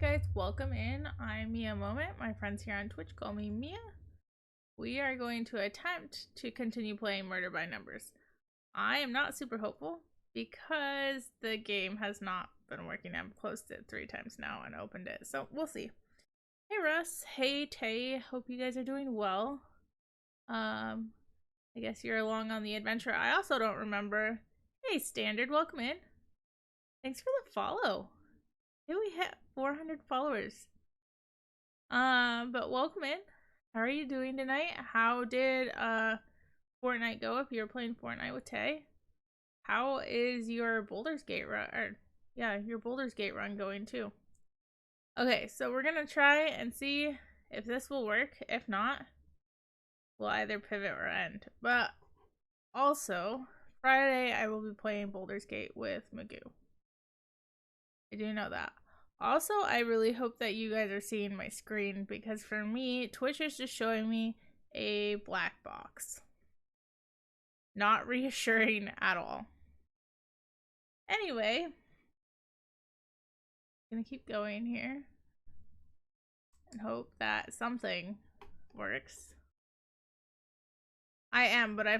guys, welcome in. I'm Mia Moment. My friends here on Twitch call me Mia. We are going to attempt to continue playing Murder by Numbers. I am not super hopeful because the game has not been working. I've closed it 3 times now and opened it, so we'll see. Hey Russ, hey Tay, hope you guys are doing well. I guess you're along on the adventure. I also don't remember. Hey Standard, welcome in. Thanks for the follow. Hey, we hit 400 followers. But welcome in. How are you doing tonight? How did Fortnite go if you're playing Fortnite with Tay? How is your Baldur's Gate run? Your Baldur's Gate run going too? Okay, so we're gonna try and see if this will work. If not, we'll either pivot or end. But also, Friday I will be playing Baldur's Gate with Magoo. I do know that. Also, I really hope that you guys are seeing my screen because for me, Twitch is just showing me a black box. Not reassuring at all. Anyway, I'm gonna keep going here and hope that something works. I am, but I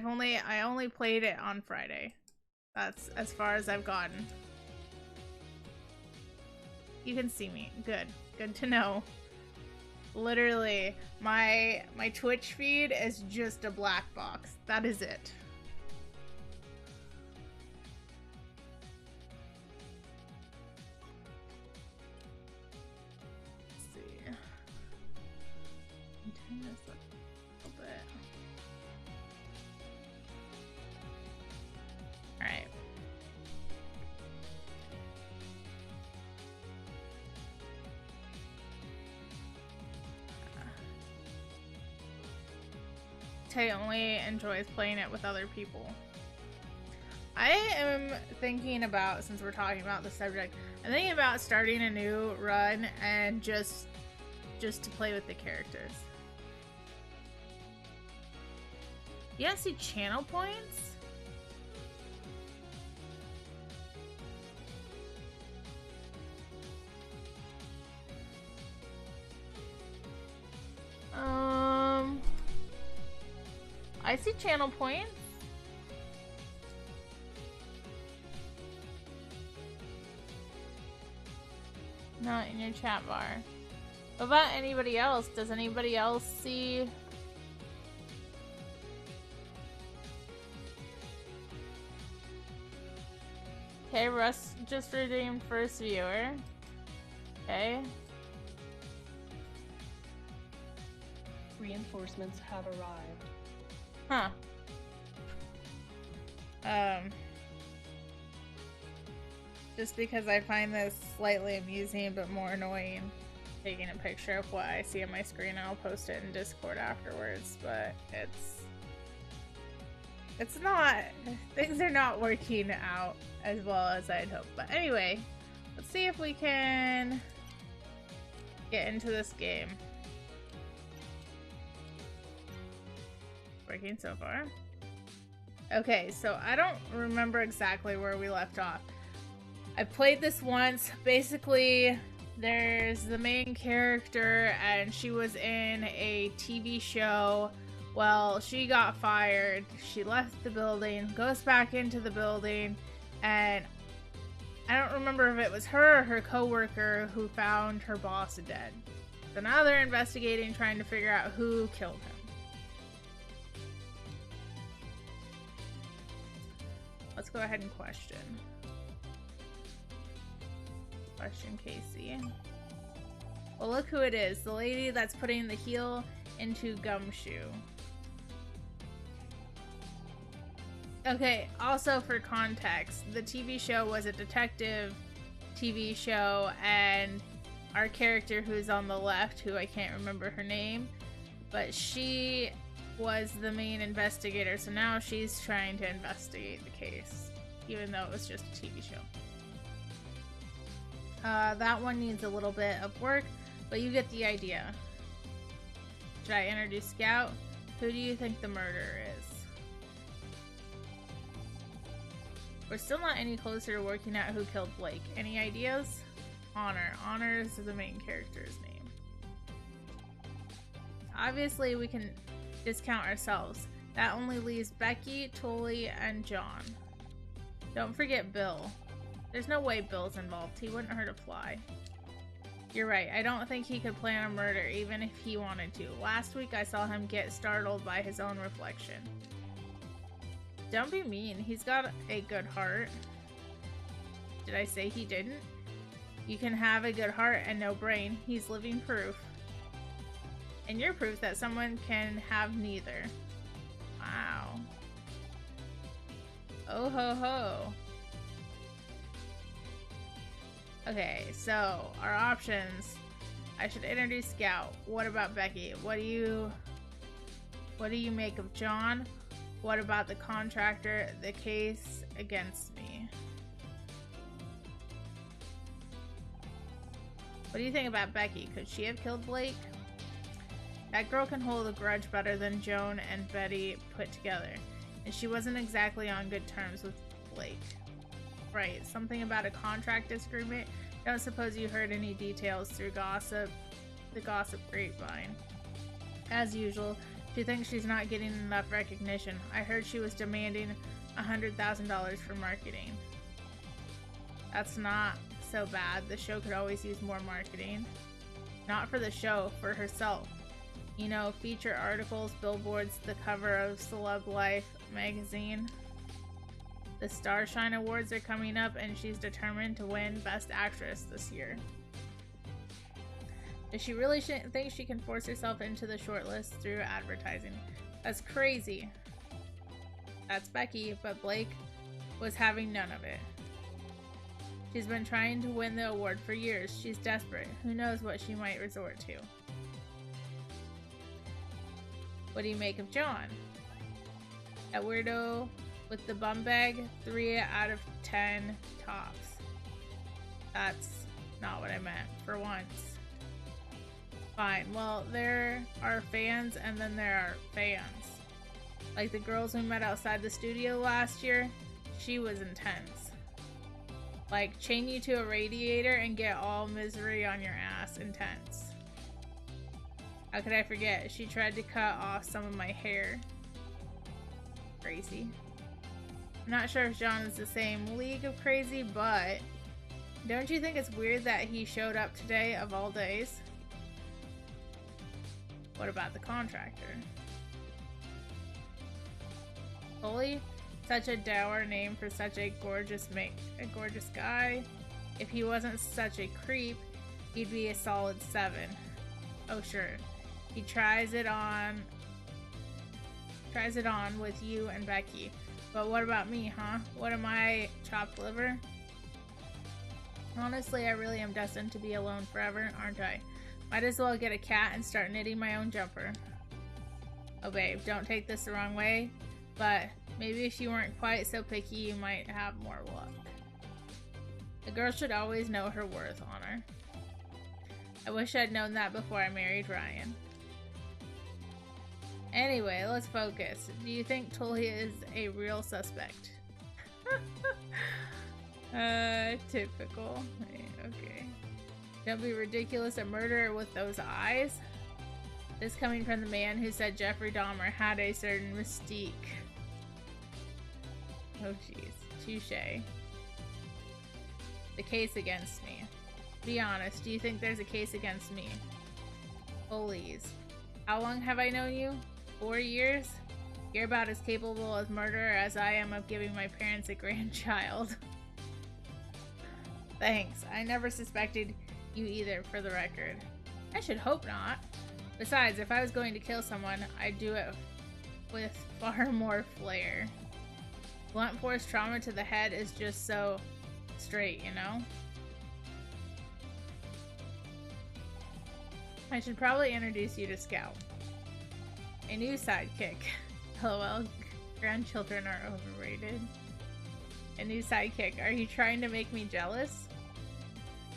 only played it on Friday. That's as far as I've gotten. You can see me. Good. Good to know. Literally, my Twitch feed is just a black box. That is it. Let's see. Turn this up a little bit. Alright. Tay only enjoys playing it with other people. I am thinking about, since we're talking about the subject, I'm thinking about starting a new run and just to play with the characters. You guys see channel points? I see channel points. Not in your chat bar. What about anybody else? Does anybody else see? Okay, Russ just redeemed first viewer. Okay. Reinforcements have arrived. Huh. Just because I find this slightly amusing but more annoying, taking a picture of what I see on my screen, and I'll post it in Discord afterwards, but it's not, things are not working out as well as I'd hoped. But anyway, let's see if we can get into this game. Working so far. Okay, so I don't remember exactly where we left off. I played this once. Basically, there's the main character and she was in a TV show. Well, she got fired. She left the building, goes back into the building, and I don't remember if it was her or her coworker who found her boss dead. So now they're investigating, trying to figure out who killed him. Let's go ahead and question. Question Casey. Well, look who it is. The lady that's putting the heel into Gumshoe. Okay, also for context, the TV show was a detective TV show, and our character who's on the left, who I can't remember her name, but she was the main investigator, so now she's trying to investigate the case, even though it was just a TV show. That one needs a little bit of work, but you get the idea. Should I introduce Scout? Who do you think the murderer is? We're still not any closer to working out who killed Blake. Any ideas? Honor. Honor is the main character's name. Obviously, we can discount ourselves. That only leaves Becky, Tully, and John. Don't forget Bill. There's no way Bill's involved. He wouldn't hurt a fly. You're right. I don't think he could plan a murder even if he wanted to. Last week I saw him get startled by his own reflection. Don't be mean. He's got a good heart. Did I say he didn't? You can have a good heart and no brain. He's living proof. And you're proof that someone can have neither. Wow. Oh ho ho. Okay, so our options. I should introduce Scout. What about Becky? What do you make of John? What about the contractor? The case against me. What do you think about Becky? Could she have killed Blake? That girl can hold a grudge better than Joan and Betty put together. And she wasn't exactly on good terms with Blake. Right, something about a contract disagreement. Don't suppose you heard any details through gossip, the gossip grapevine. As usual, she thinks she's not getting enough recognition. I heard she was demanding $100,000 for marketing. That's not so bad. The show could always use more marketing. Not for the show, for herself. You know, feature articles, billboards, the cover of Celeb Life magazine. The Starshine Awards are coming up and she's determined to win Best Actress this year. Does she really think she can force herself into the shortlist through advertising? That's crazy. That's Becky, but Blake was having none of it. She's been trying to win the award for years. She's desperate. Who knows what she might resort to. What do you make of John? That weirdo with the bum bag, 3 out of 10 tops. That's not what I meant, for once. Fine, well, there are fans and then there are fans. Like the girls we met outside the studio last year, she was intense. Like, chain you to a radiator and get all misery on your ass intense. How could I forget? She tried to cut off some of my hair. Crazy. I'm not sure if John is the same league of crazy, but don't you think it's weird that he showed up today of all days? What about the contractor? Tully? Such a dour name for such a gorgeous guy. If he wasn't such a creep, he'd be a solid 7. Oh sure. He tries it on with you and Becky. But what about me, huh? What am I, chopped liver? Honestly, I really am destined to be alone forever, aren't I? Might as well get a cat and start knitting my own jumper. Oh babe, don't take this the wrong way, but maybe if you weren't quite so picky, you might have more luck. A girl should always know her worth, Honor. I wish I'd known that before I married Ryan. Anyway, let's focus. Do you think Tully is a real suspect? Typical. Okay. Don't be ridiculous, a murderer with those eyes? This coming from the man who said Jeffrey Dahmer had a certain mystique. Oh jeez. Touche. The case against me. Be honest, do you think there's a case against me? Please. How long have I known you? 4 years? You're about as capable as murderer as I am of giving my parents a grandchild. Thanks. I never suspected you either, for the record. I should hope not. Besides, if I was going to kill someone, I'd do it with far more flair. Blunt force trauma to the head is just so straight, you know? I should probably introduce you to Scout. A new sidekick. LOL, grandchildren are overrated. A new sidekick. Are you trying to make me jealous?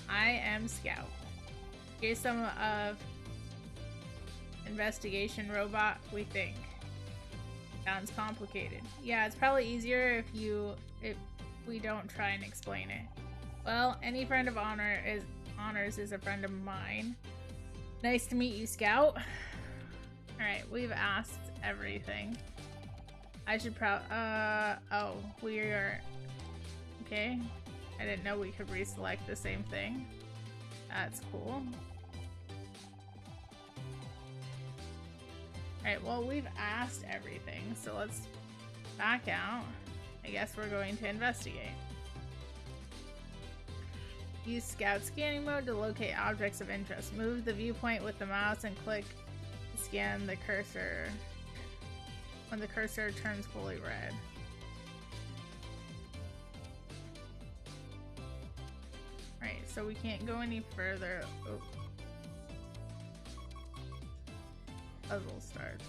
I am Scout. Here's some of investigation robot we think. Sounds complicated. Yeah, it's probably easier if we don't try and explain it. Well, any friend of honor Honors is a friend of mine. Nice to meet you, Scout. Alright, we've asked everything. I should oh, we are... Okay. I didn't know we could reselect the same thing. That's cool. Alright, well, we've asked everything, so let's back out. I guess we're going to investigate. Use Scout scanning mode to locate objects of interest. Move the viewpoint with the mouse and click to scan the cursor when the cursor turns fully red. Right, so we can't go any further. Oh. Puzzle starts.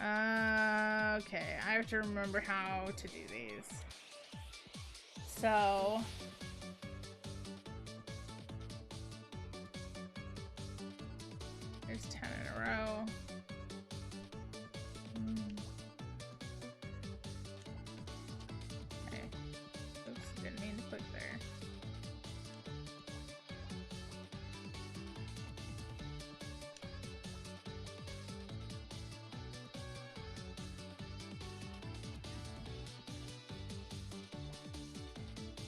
Okay, I have to remember how to do these. So... there's 10 in a row. Okay. Oops, didn't mean to click there.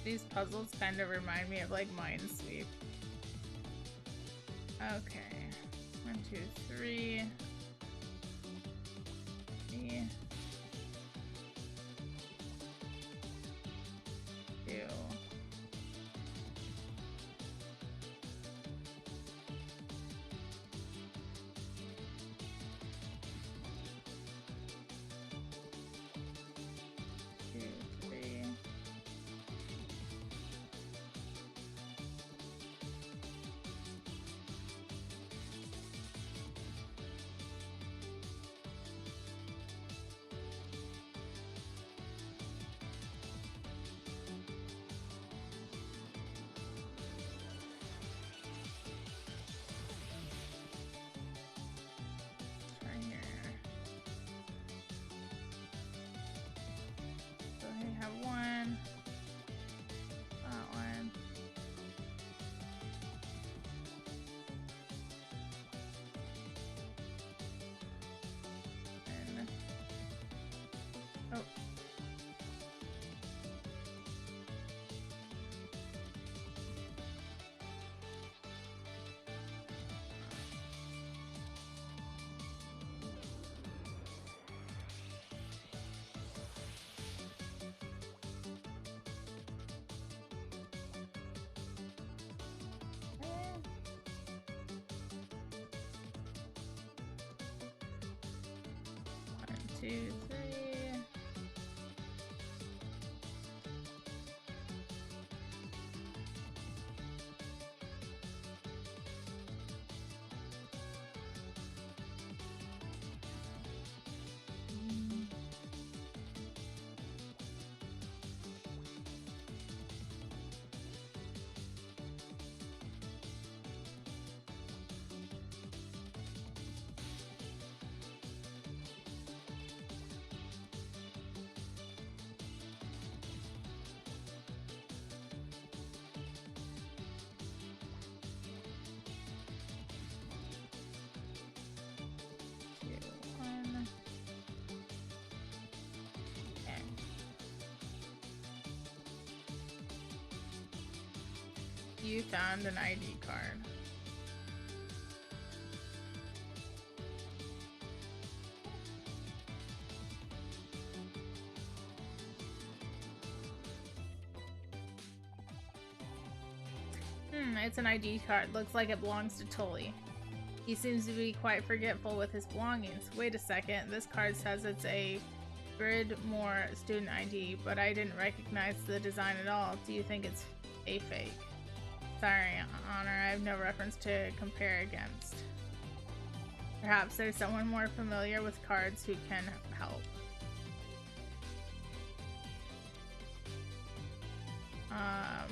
These puzzles kind of remind me of like Minesweep. Okay. 1, 2, 3. 3. 2. Have one. That one. And oh. Two, three. You found an ID card. It's an ID card. Looks like it belongs to Tully. He seems to be quite forgetful with his belongings. Wait a second, this card says it's a Gridmore student ID, but I didn't recognize the design at all. Do you think it's a fake? Sorry, Honor, I have no reference to compare against. Perhaps there's someone more familiar with cards who can help. I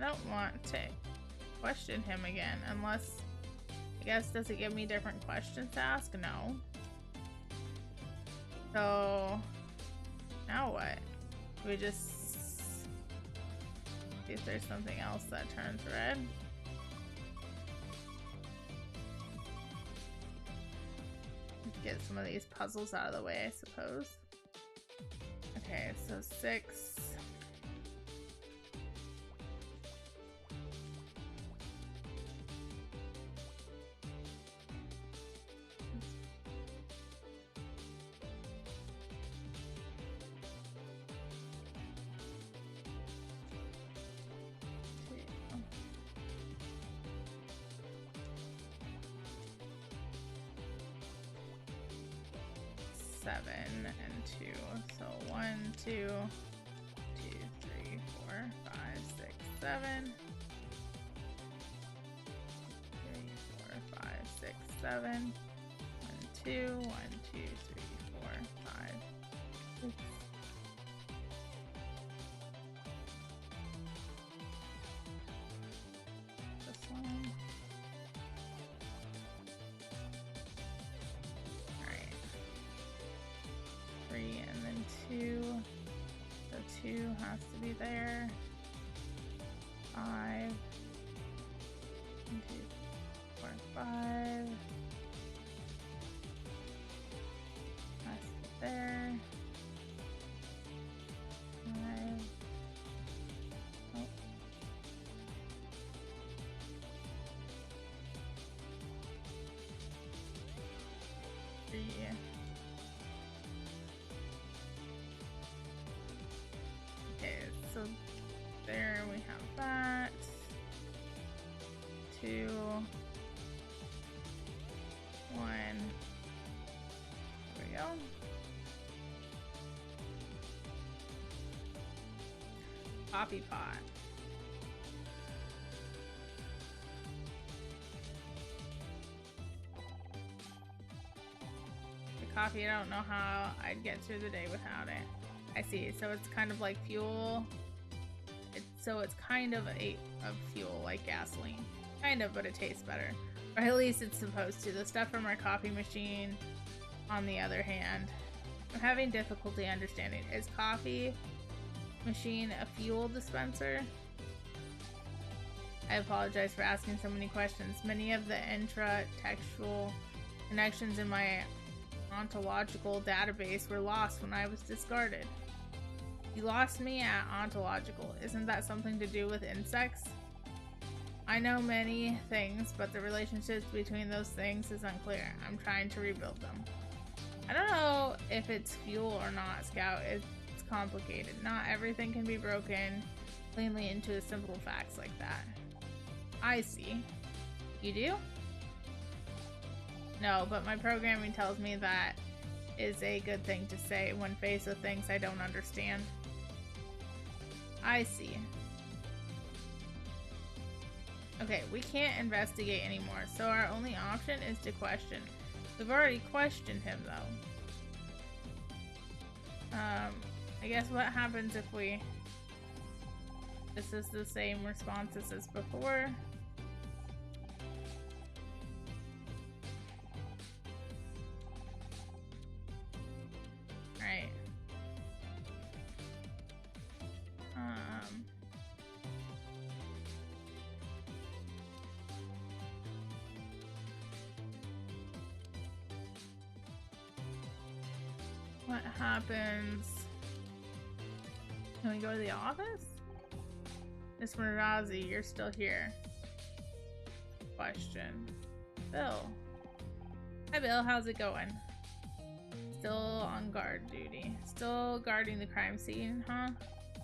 don't want to question him again, unless, I guess, does it give me different questions to ask? No. So, now what? We just... See if there's something else that turns red. Get some of these puzzles out of the way, I suppose. Okay, so 6. Seven and 2. So 1, 2, 2, 3, 4, 5, 6, 7. 3, 4, 5, 6, 7. 1, 2, 1, 2, 3, 4, 5, 6. This one. Alright. 3 and then 2. So 2 has to be there. 5. 1, 2, 4, 5. Has to be there. 5. Oh. 3. Okay, so there we have that. 2, 1. There we go. Coffee pot. The coffee, I don't know how I'd get through the day without it. I see. So it's kind of like fuel. So it's kind of a fuel like gasoline. Kind of, but it tastes better. Or at least it's supposed to. The stuff from our coffee machine, on the other hand, I'm having difficulty understanding. Is coffee machine a fuel dispenser? I apologize for asking so many questions. Many of the intra-textual connections in my ontological database were lost when I was discarded. You lost me at ontological. Isn't that something to do with insects? I know many things, but the relationships between those things is unclear. I'm trying to rebuild them. I don't know if it's fuel or not, Scout. It's complicated. Not everything can be broken cleanly into simple facts like that. I see. You do? No, but my programming tells me that is a good thing to say when faced with things I don't understand. I see. Okay, we can't investigate anymore, so our only option is to question. We've already questioned him, though. I guess what happens if we... This is the same responses as before. Alright. What happens? Can we go to the office? Miss Murazi, you're still here. Question. Bill. Hi Bill, how's it going? Still on guard duty. Still guarding the crime scene, huh?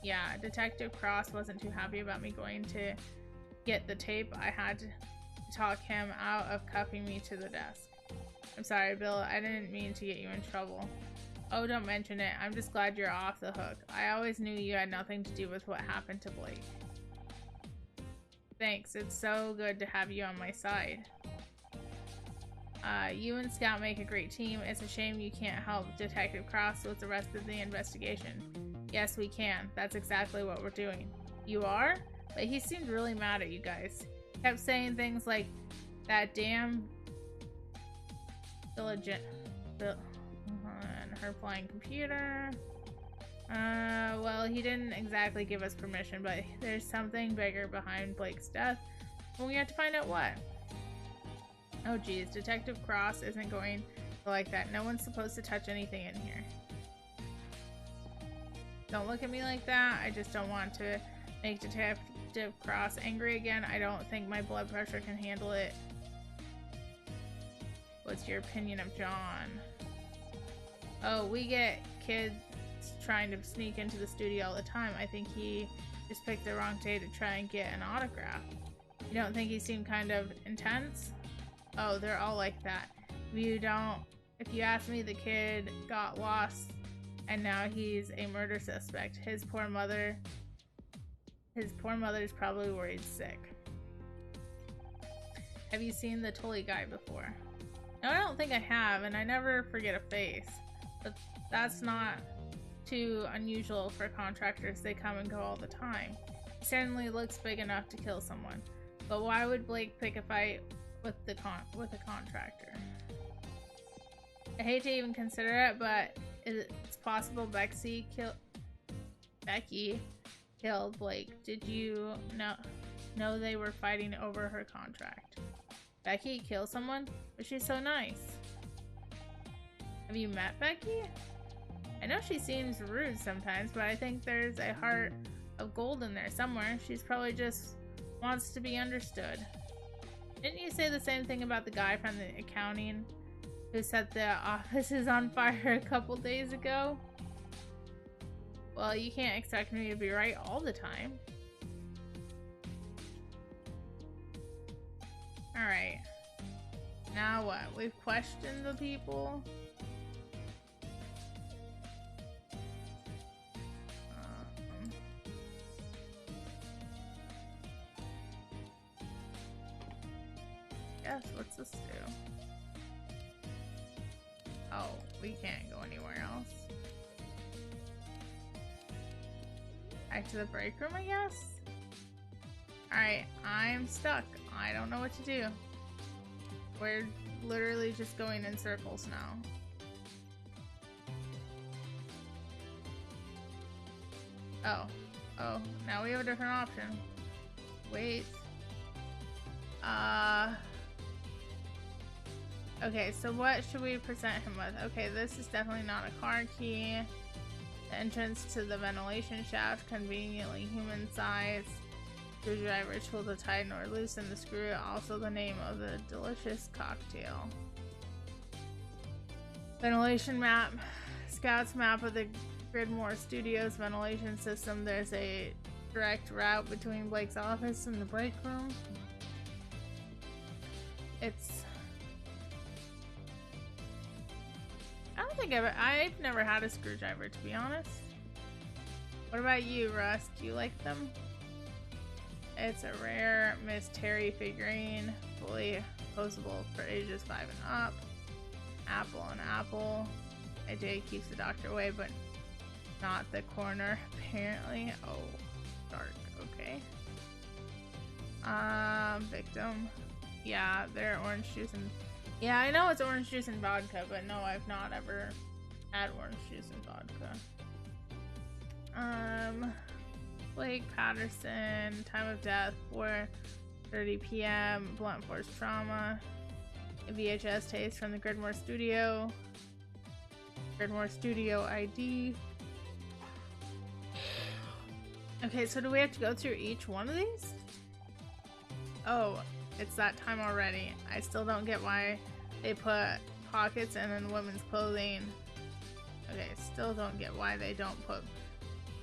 Yeah, Detective Cross wasn't too happy about me going to get the tape. I had to talk him out of cuffing me to the desk. I'm sorry, Bill. I didn't mean to get you in trouble. Oh, don't mention it. I'm just glad you're off the hook. I always knew you had nothing to do with what happened to Blake. Thanks. It's so good to have you on my side. You and Scout make a great team. It's a shame you can't help Detective Cross with the rest of the investigation. Yes, we can. That's exactly what we're doing. You are? But he seemed really mad at you guys. Kept saying things like, that damn diligent... and her flying computer. Well, he didn't exactly give us permission, but there's something bigger behind Blake's death, and we have to find out what. Oh geez, Detective Cross isn't going to like that. No one's supposed to touch anything in here. Don't look at me like that. I just don't want to make Detective Cross angry again. I don't think my blood pressure can handle it. What's your opinion of John? Oh, we get kids trying to sneak into the studio all the time. I think he just picked the wrong day to try and get an autograph. You don't think he seemed kind of intense? Oh, they're all like that. If you ask me, the kid got lost and now he's a murder suspect. His poor mother's probably worried sick. Have you seen the Tully guy before? No, I don't think I have, and I never forget a face. But that's not too unusual for contractors. They come and go all the time. He certainly looks big enough to kill someone. But why would Blake pick a fight with a contractor? I hate to even consider it, but it's possible Becky killed Blake. Did you know they were fighting over her contract? Becky kill someone? But she's so nice. Have you met Becky? I know she seems rude sometimes, but I think there's a heart of gold in there somewhere. She's probably just wants to be understood. Didn't you say the same thing about the guy from the accounting who set the offices on fire a couple days ago? Well, you can't expect me to be right all the time. Alright. Now what? We've questioned the people. Yes, what's this do? Oh, we can't go anywhere else. Back to the break room, I guess? Alright, I'm stuck. I don't know what to do. We're literally just going in circles now. Oh, now we have a different option. Wait. Okay, so what should we present him with? Okay, this is definitely not a car key. The entrance to the ventilation shaft, conveniently human size. Screwdriver, tool to tighten or loosen the screw. Also the name of the delicious cocktail. Ventilation map. Scout's map of the Gridmore Studios ventilation system. There's a direct route between Blake's office and the break room. I don't think I've never had a screwdriver, to be honest. What about you, Russ? Do you like them? It's a rare Miss Terry figurine, fully posable for ages 5 and up. Apple and apple. A day keeps the doctor away, but not the coroner, apparently. Oh, dark. Okay. Victim. Yeah, they're orange juice and... Yeah, I know it's orange juice and vodka, but no, I've not ever had orange juice and vodka. Blake Patterson, time of death, 4:30 p.m., blunt force trauma, a VHS taste from the Gridmore Studio, Gridmore Studio ID. Okay, so do we have to go through each one of these? Oh, it's that time already. I still don't get why they put pockets in women's clothing. Okay, still don't get why they don't put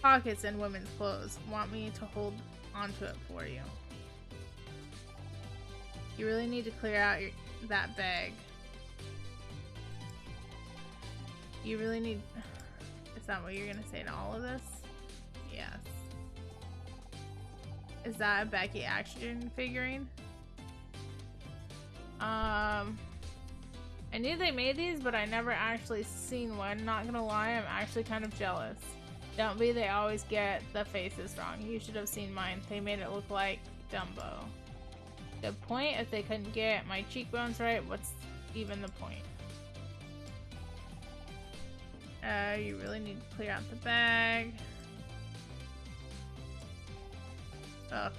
pockets in women's clothes. Want me to hold onto it for you? You really need to clear out that bag. You really need... Is that what you're gonna say to all of this? Yes. Is that a Becky action figurine? I knew they made these, but I never actually seen one. Not gonna lie, I'm actually kind of jealous. Don't be, they always get the faces wrong. You should have seen mine. They made it look like Dumbo. Good point. If they couldn't get my cheekbones right, what's even the point? You really need to clear out the bag.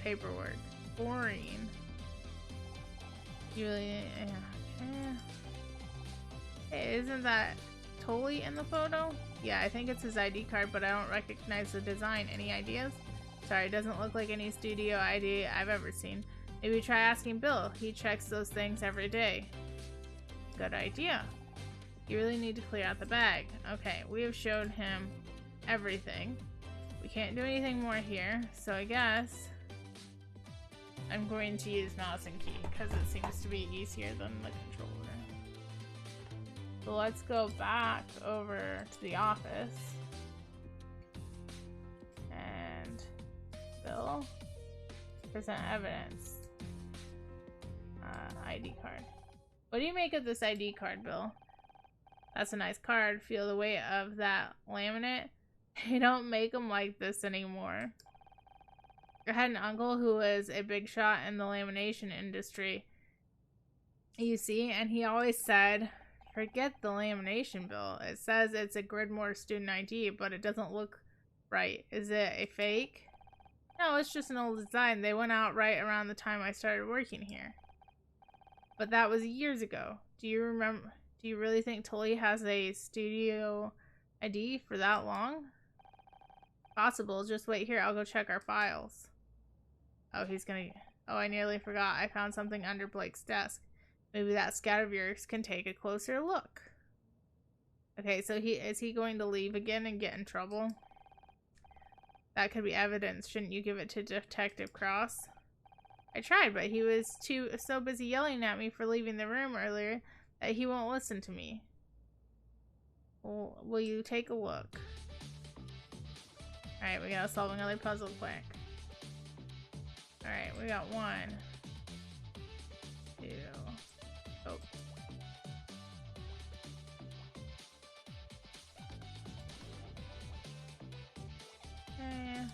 Paperwork. Boring. You really, yeah. Hey, isn't that Tully in the photo? Yeah, I think it's his ID card, but I don't recognize the design. Any ideas? Sorry, it doesn't look like any studio ID I've ever seen. Maybe try asking Bill. He checks those things every day. Good idea. You really need to clear out the bag. Okay, we have showed him everything. We can't do anything more here, so I guess I'm going to use mouse and key because it seems to be easier than the controller. So let's go back over to the office. And Bill, present evidence. ID card. What do you make of this ID card, Bill? That's a nice card. Feel the weight of that laminate. They don't make them like this anymore. I had an uncle who was a big shot in the lamination industry, you see, and he always said, forget the lamination, Bill. It says it's a Gridmore student ID, but it doesn't look right. Is it a fake? No, it's just an old design. They went out right around the time I started working here. But that was years ago. Do you remember? Do you really think Tully has a studio ID for that long? Possible. Just wait here. I'll go check our files. Oh, he's gonna... Oh, I nearly forgot. I found something under Blake's desk. Maybe that scout of yours can take a closer look. Okay, so is he going to leave again and get in trouble? That could be evidence. Shouldn't you give it to Detective Cross? I tried, but he was so busy yelling at me for leaving the room earlier that he won't listen to me. Well, will you take a look? Alright, we gotta solve another puzzle quick. Alright, we got 1, 2. Oh. Okay.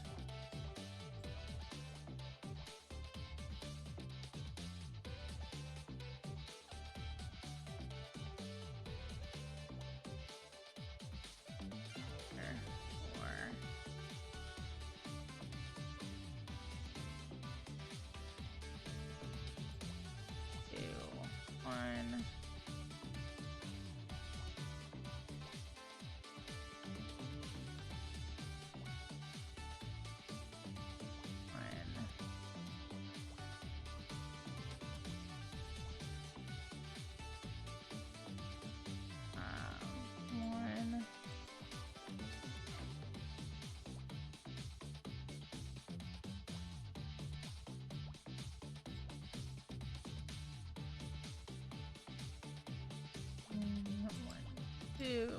Two.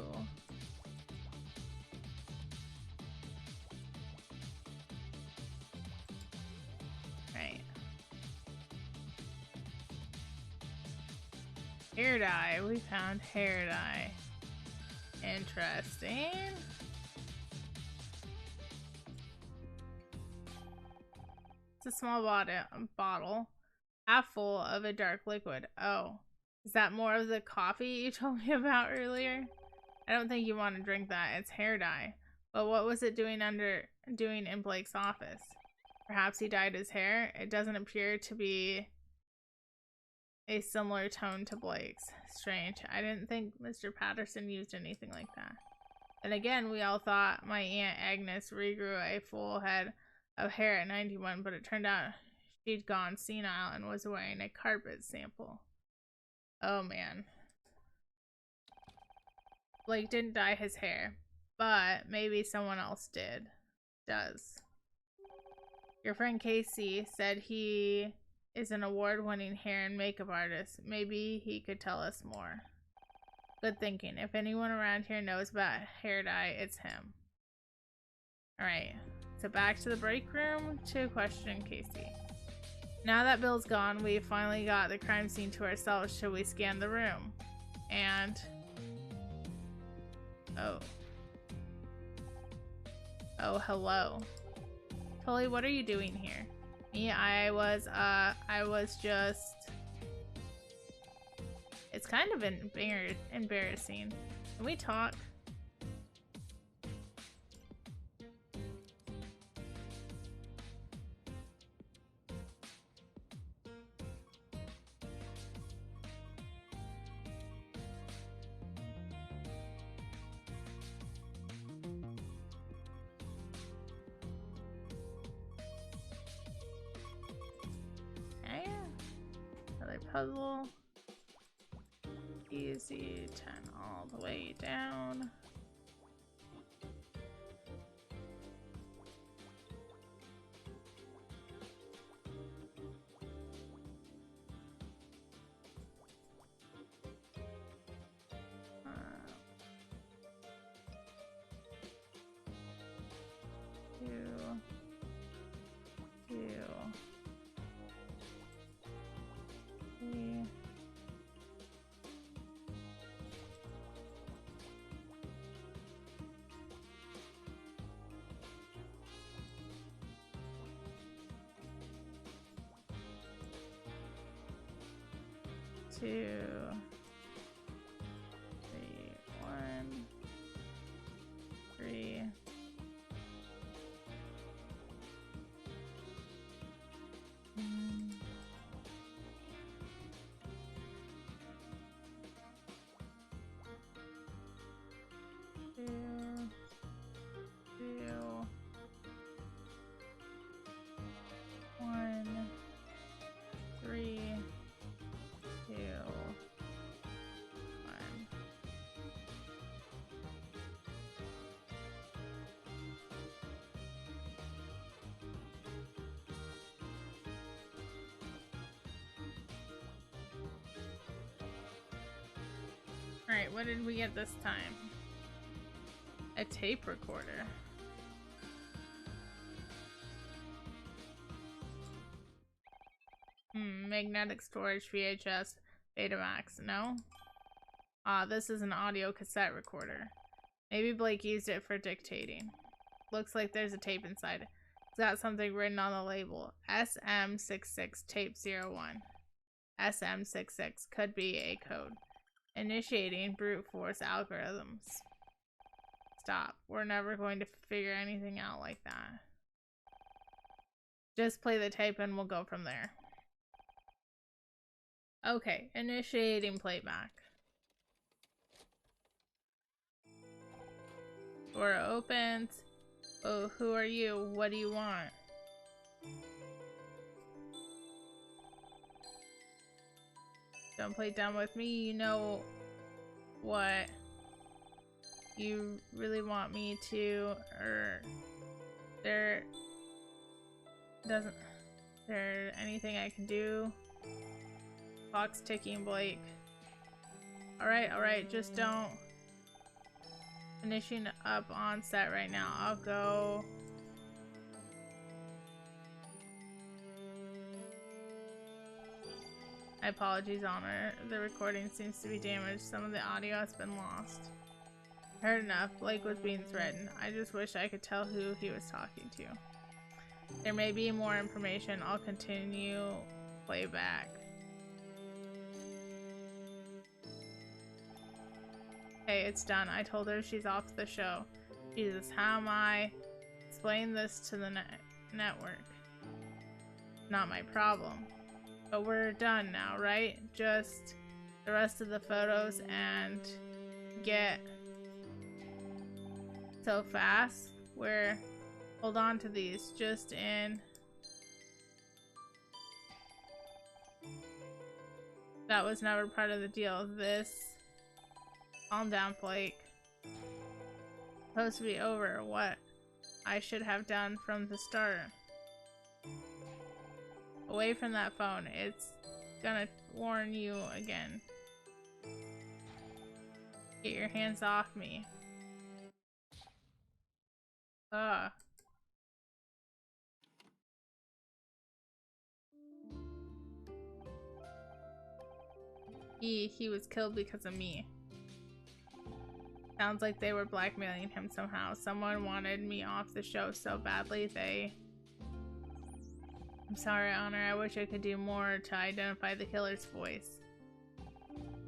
Right. Hair dye. We found hair dye. Interesting. It's a small bottle, half full of a dark liquid. Oh. Is that more of the coffee you told me about earlier? I don't think you want to drink that. It's hair dye. But what was it doing in Blake's office? Perhaps he dyed his hair? It doesn't appear to be a similar tone to Blake's. Strange. I didn't think Mr. Patterson used anything like that. And again, we all thought my Aunt Agnes regrew a full head of hair at 91, but it turned out she'd gone senile and was wearing a carpet sample. Oh man. Blake didn't dye his hair, but maybe someone else does. Your friend Casey said he is an award-winning hair and makeup artist. Maybe he could tell us more. Good thinking. If anyone around here knows about hair dye, it's him. Alright, so back to the break room to question Casey. Now that Bill's gone, we've finally got the crime scene to ourselves. Should we scan the room? And... oh. Oh, hello. Tully, what are you doing here? Me, I was just... It's kind of embarrassing. Can we talk? puzzle. Easy, 10 all the way down. Two, three, 1, 3. Alright, what did we get this time? A tape recorder. Magnetic storage VHS Betamax. No? This is an audio cassette recorder. Maybe Blake used it for dictating. Looks like there's a tape inside. It's got something written on the label. SM66 tape 01. SM66 could be a code. Initiating brute force algorithms. Stop. We're never going to figure anything out like that. Just play the tape and we'll go from there. Okay, initiating playback. Door opens. Oh, who are you? What do you want? Don't play dumb with me. You know what you really want me to, or there anything I can do? Clock's ticking, Blake. Alright, just don't. Finishing up on set right now. I'll go. My apologies, Honor. The recording seems to be damaged. Some of the audio has been lost. Heard enough. Blake was being threatened. I just wish I could tell who he was talking to. There may be more information. I'll continue playback. Okay, it's done. I told her she's off the show. Jesus, how am I explain this to the network? Not my problem. But we're done now, right? Just the rest of the photos and get so fast. We're hold on to these just in. That was never part of the deal. This. Calm down, Blake. Supposed to be over. What I should have done from the start. Away from that phone. It's gonna warn you again. Get your hands off me. Ugh. He was killed because of me. Sounds like they were blackmailing him somehow. Someone wanted me off the show so badly I'm sorry, Honor. I wish I could do more to identify the killer's voice.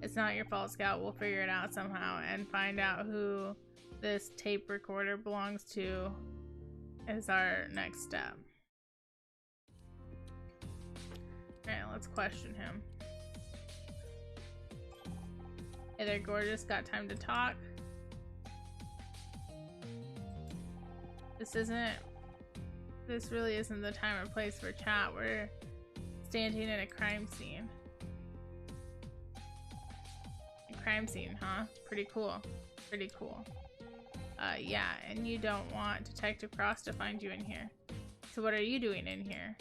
It's not your fault, Scout. We'll figure it out somehow and find out who this tape recorder belongs to is our next step. Alright, let's question him. Hey there, gorgeous. Got time to talk? This really isn't the time or place for chat. We're standing in a crime scene. crime scene, huh? Pretty cool. Pretty cool. Yeah, and you don't want Detective Cross to find you in here. So what are you doing in here?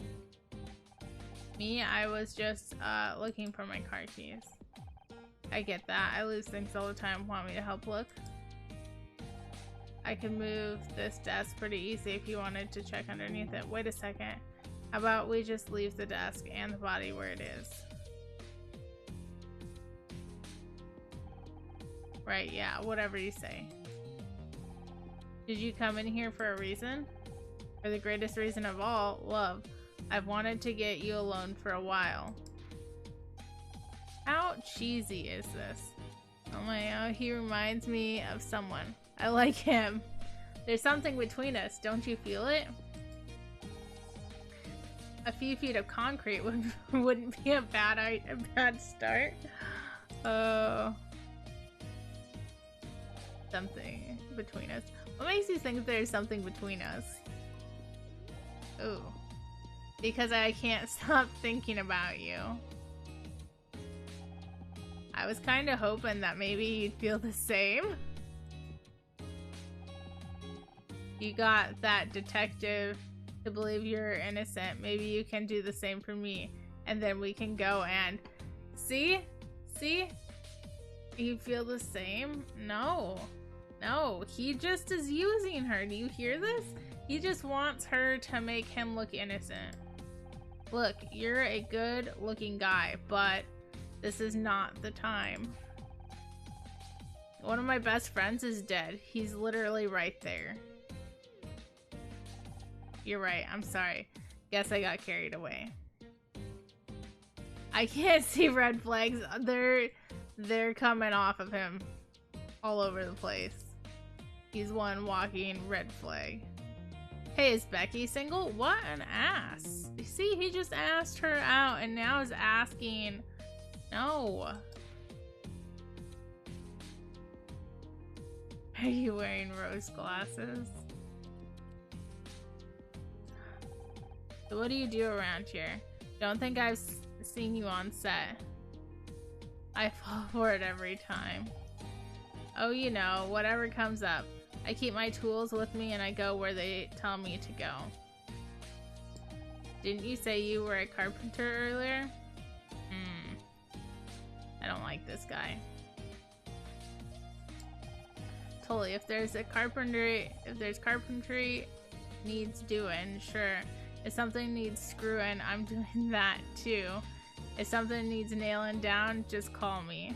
Me, I was just looking for my car keys. I get that. I lose things all the time. Want me to help look? I can move this desk pretty easy if you wanted to check underneath it. Wait a second. How about we just leave the desk and the body where it is? Right, yeah, whatever you say. Did you come in here for a reason? For the greatest reason of all, love. I've wanted to get you alone for a while. How cheesy is this? Oh my, oh, he reminds me of someone. I like him. There's something between us, don't you feel it? A few feet of concrete wouldn't be a bad start. Oh. Something between us. What makes you think there's something between us? Ooh. Because I can't stop thinking about you. I was kind of hoping that maybe you'd feel the same. You got that detective to believe you're innocent. Maybe you can do the same for me. And then we can go and... See? See? You feel the same? No. No, he just is using her. Do you hear this? He just wants her to make him look innocent. Look, you're a good looking guy, but this is not the time. One of my best friends is dead. He's literally right there. You're right, I'm sorry. Guess I got carried away. I can't see red flags. They're coming off of him all over the place. He's one walking red flag. Hey, is Becky single? What an ass. You see, he just asked her out and now is asking. No. Are you wearing rose glasses? So what do you do around here? Don't think I've seen you on set. I fall for it every time. Oh, you know, whatever comes up. I keep my tools with me and I go where they tell me to go. Didn't you say you were a carpenter earlier? I don't like this guy. Totally, if there's carpentry needs doing, sure. If something needs screwing, I'm doing that too. If something needs nailing down, just call me.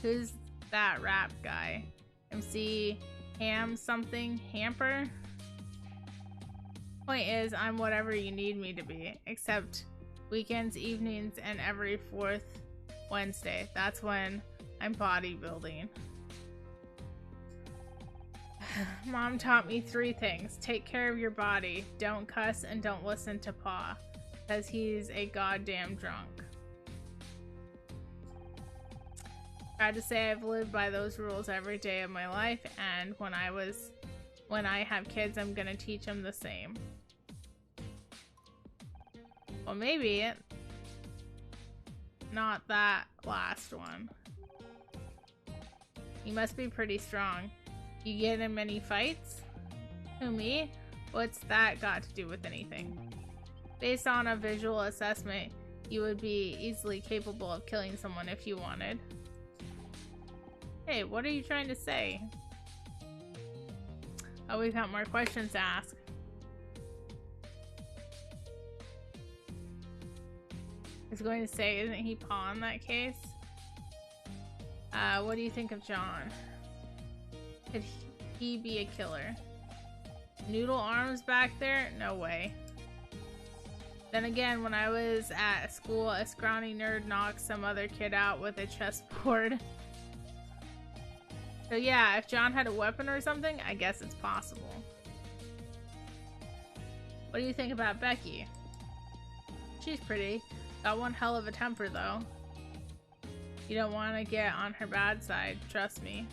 Who's that rap guy? MC Ham something? Hamper? Point is, I'm whatever you need me to be, except weekends, evenings, and every fourth Wednesday. That's when I'm bodybuilding. Mom taught me 3 things. Take care of your body, don't cuss, and don't listen to Pa, because he's a goddamn drunk. Proud to say I've lived by those rules every day of my life, and when I have kids, I'm gonna teach them the same. Well, maybe not that last one. You must be pretty strong. You get in many fights? Who, me? What's that got to do with anything? Based on a visual assessment, you would be easily capable of killing someone if you wanted. Hey, what are you trying to say? Oh, we've got more questions to ask. I was going to say, isn't he Pa in that case? What do you think of John? Could he be a killer? Noodle arms back there? No way. Then again, when I was at school, a scrawny nerd knocked some other kid out with a chessboard. So yeah, if John had a weapon or something, I guess it's possible. What do you think about Becky? She's pretty. Got one hell of a temper though. You don't want to get on her bad side, trust me.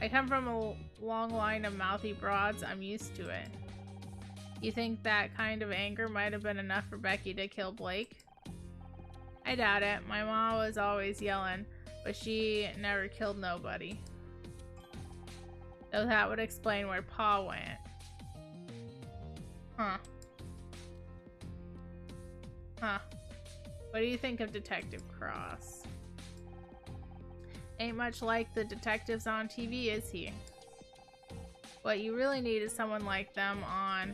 I come from a long line of mouthy broads, I'm used to it. You think that kind of anger might have been enough for Becky to kill Blake? I doubt it. My mom was always yelling, but she never killed nobody. So that would explain where Pa went. Huh. Huh. What do you think of Detective Cross? Ain't much like the detectives on TV, is he? What you really need is someone like them on...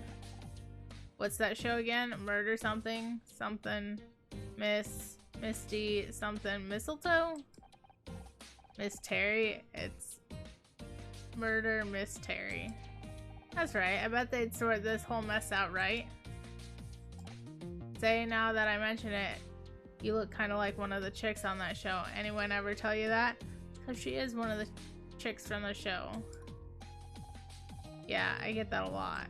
What's that show again? Murder something? Something... Misty... Something... Mistletoe? Miss Terry? It's... Murder Miss Terry. That's right. I bet they'd sort this whole mess out, right? Say now that I mention it, you look kind of like one of the chicks on that show. Anyone ever tell you that? Because she is one of the chicks from the show. Yeah, I get that a lot.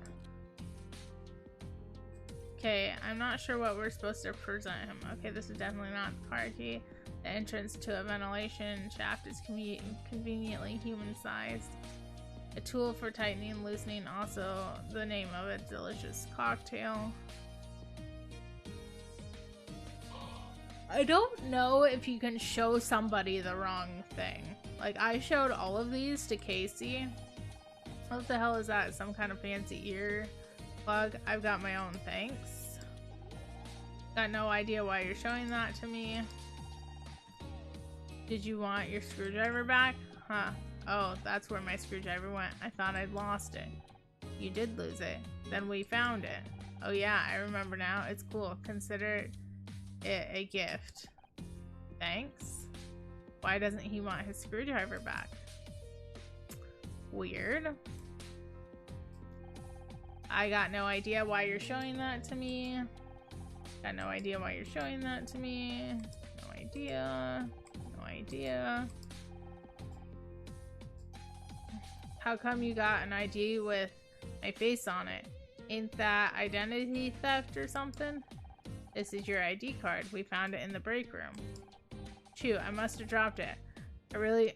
Okay, I'm not sure what we're supposed to present him. Okay, this is definitely not the car key. The entrance to a ventilation shaft is conveniently human-sized. A tool for tightening and loosening, also the name of a delicious cocktail. I don't know if you can show somebody the wrong thing. Like, I showed all of these to Casey. What the hell is that? Some kind of fancy ear plug? I've got my own, thanks. Got no idea why you're showing that to me. Did you want your screwdriver back? Huh. Oh, that's where my screwdriver went. I thought I'd lost it. You did lose it. Then we found it. Oh yeah, I remember now. It's cool. Consider it a gift. Thanks. Why doesn't he want his screwdriver back? Weird. I got no idea why you're showing that to me. Got no idea why you're showing that to me. No idea. No idea. How come you got an ID with my face on it? Ain't that identity theft or something? This is your ID card. We found it in the break room. Shoot, I must have dropped it. I really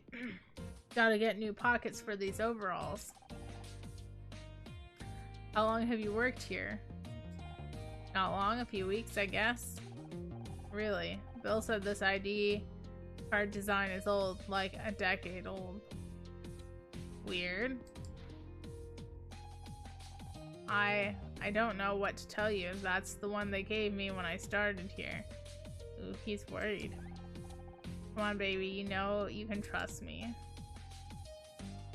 gotta get new pockets for these overalls. How long have you worked here? Not long, a few weeks, I guess. Really? Bill said this ID card design is old, like a decade old. Weird. I don't know what to tell you. That's the one they gave me when I started here. Ooh, he's worried. Come on, baby. You know you can trust me.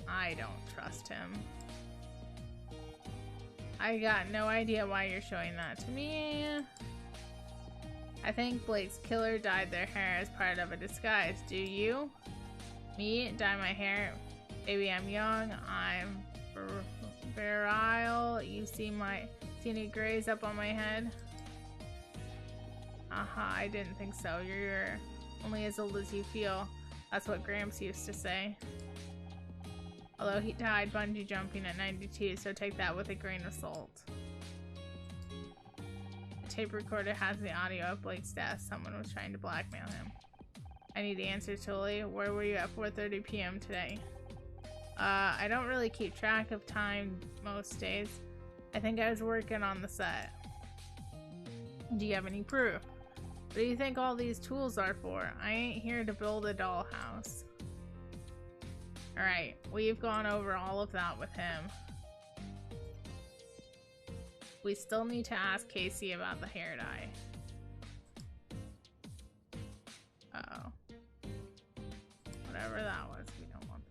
I don't trust him. I got no idea why you're showing that to me. I think Blake's killer dyed their hair as part of a disguise. Do you? Me? Dye my hair? Baby, I'm young. I'm virile. You see any grays up on my head? I didn't think so. You're only as old as you feel. That's what Gramps used to say. Although he died bungee jumping at 92, so take that with a grain of salt. The tape recorder has the audio of Blake's death. Someone was trying to blackmail him. I need the answer, Tully. Where were you at 4:30 p.m. today? I don't really keep track of time most days. I think I was working on the set. Do you have any proof? What do you think all these tools are for? I ain't here to build a dollhouse. Alright, we've gone over all of that with him. We still need to ask Casey about the hair dye. Uh-oh. Whatever that was, we don't want.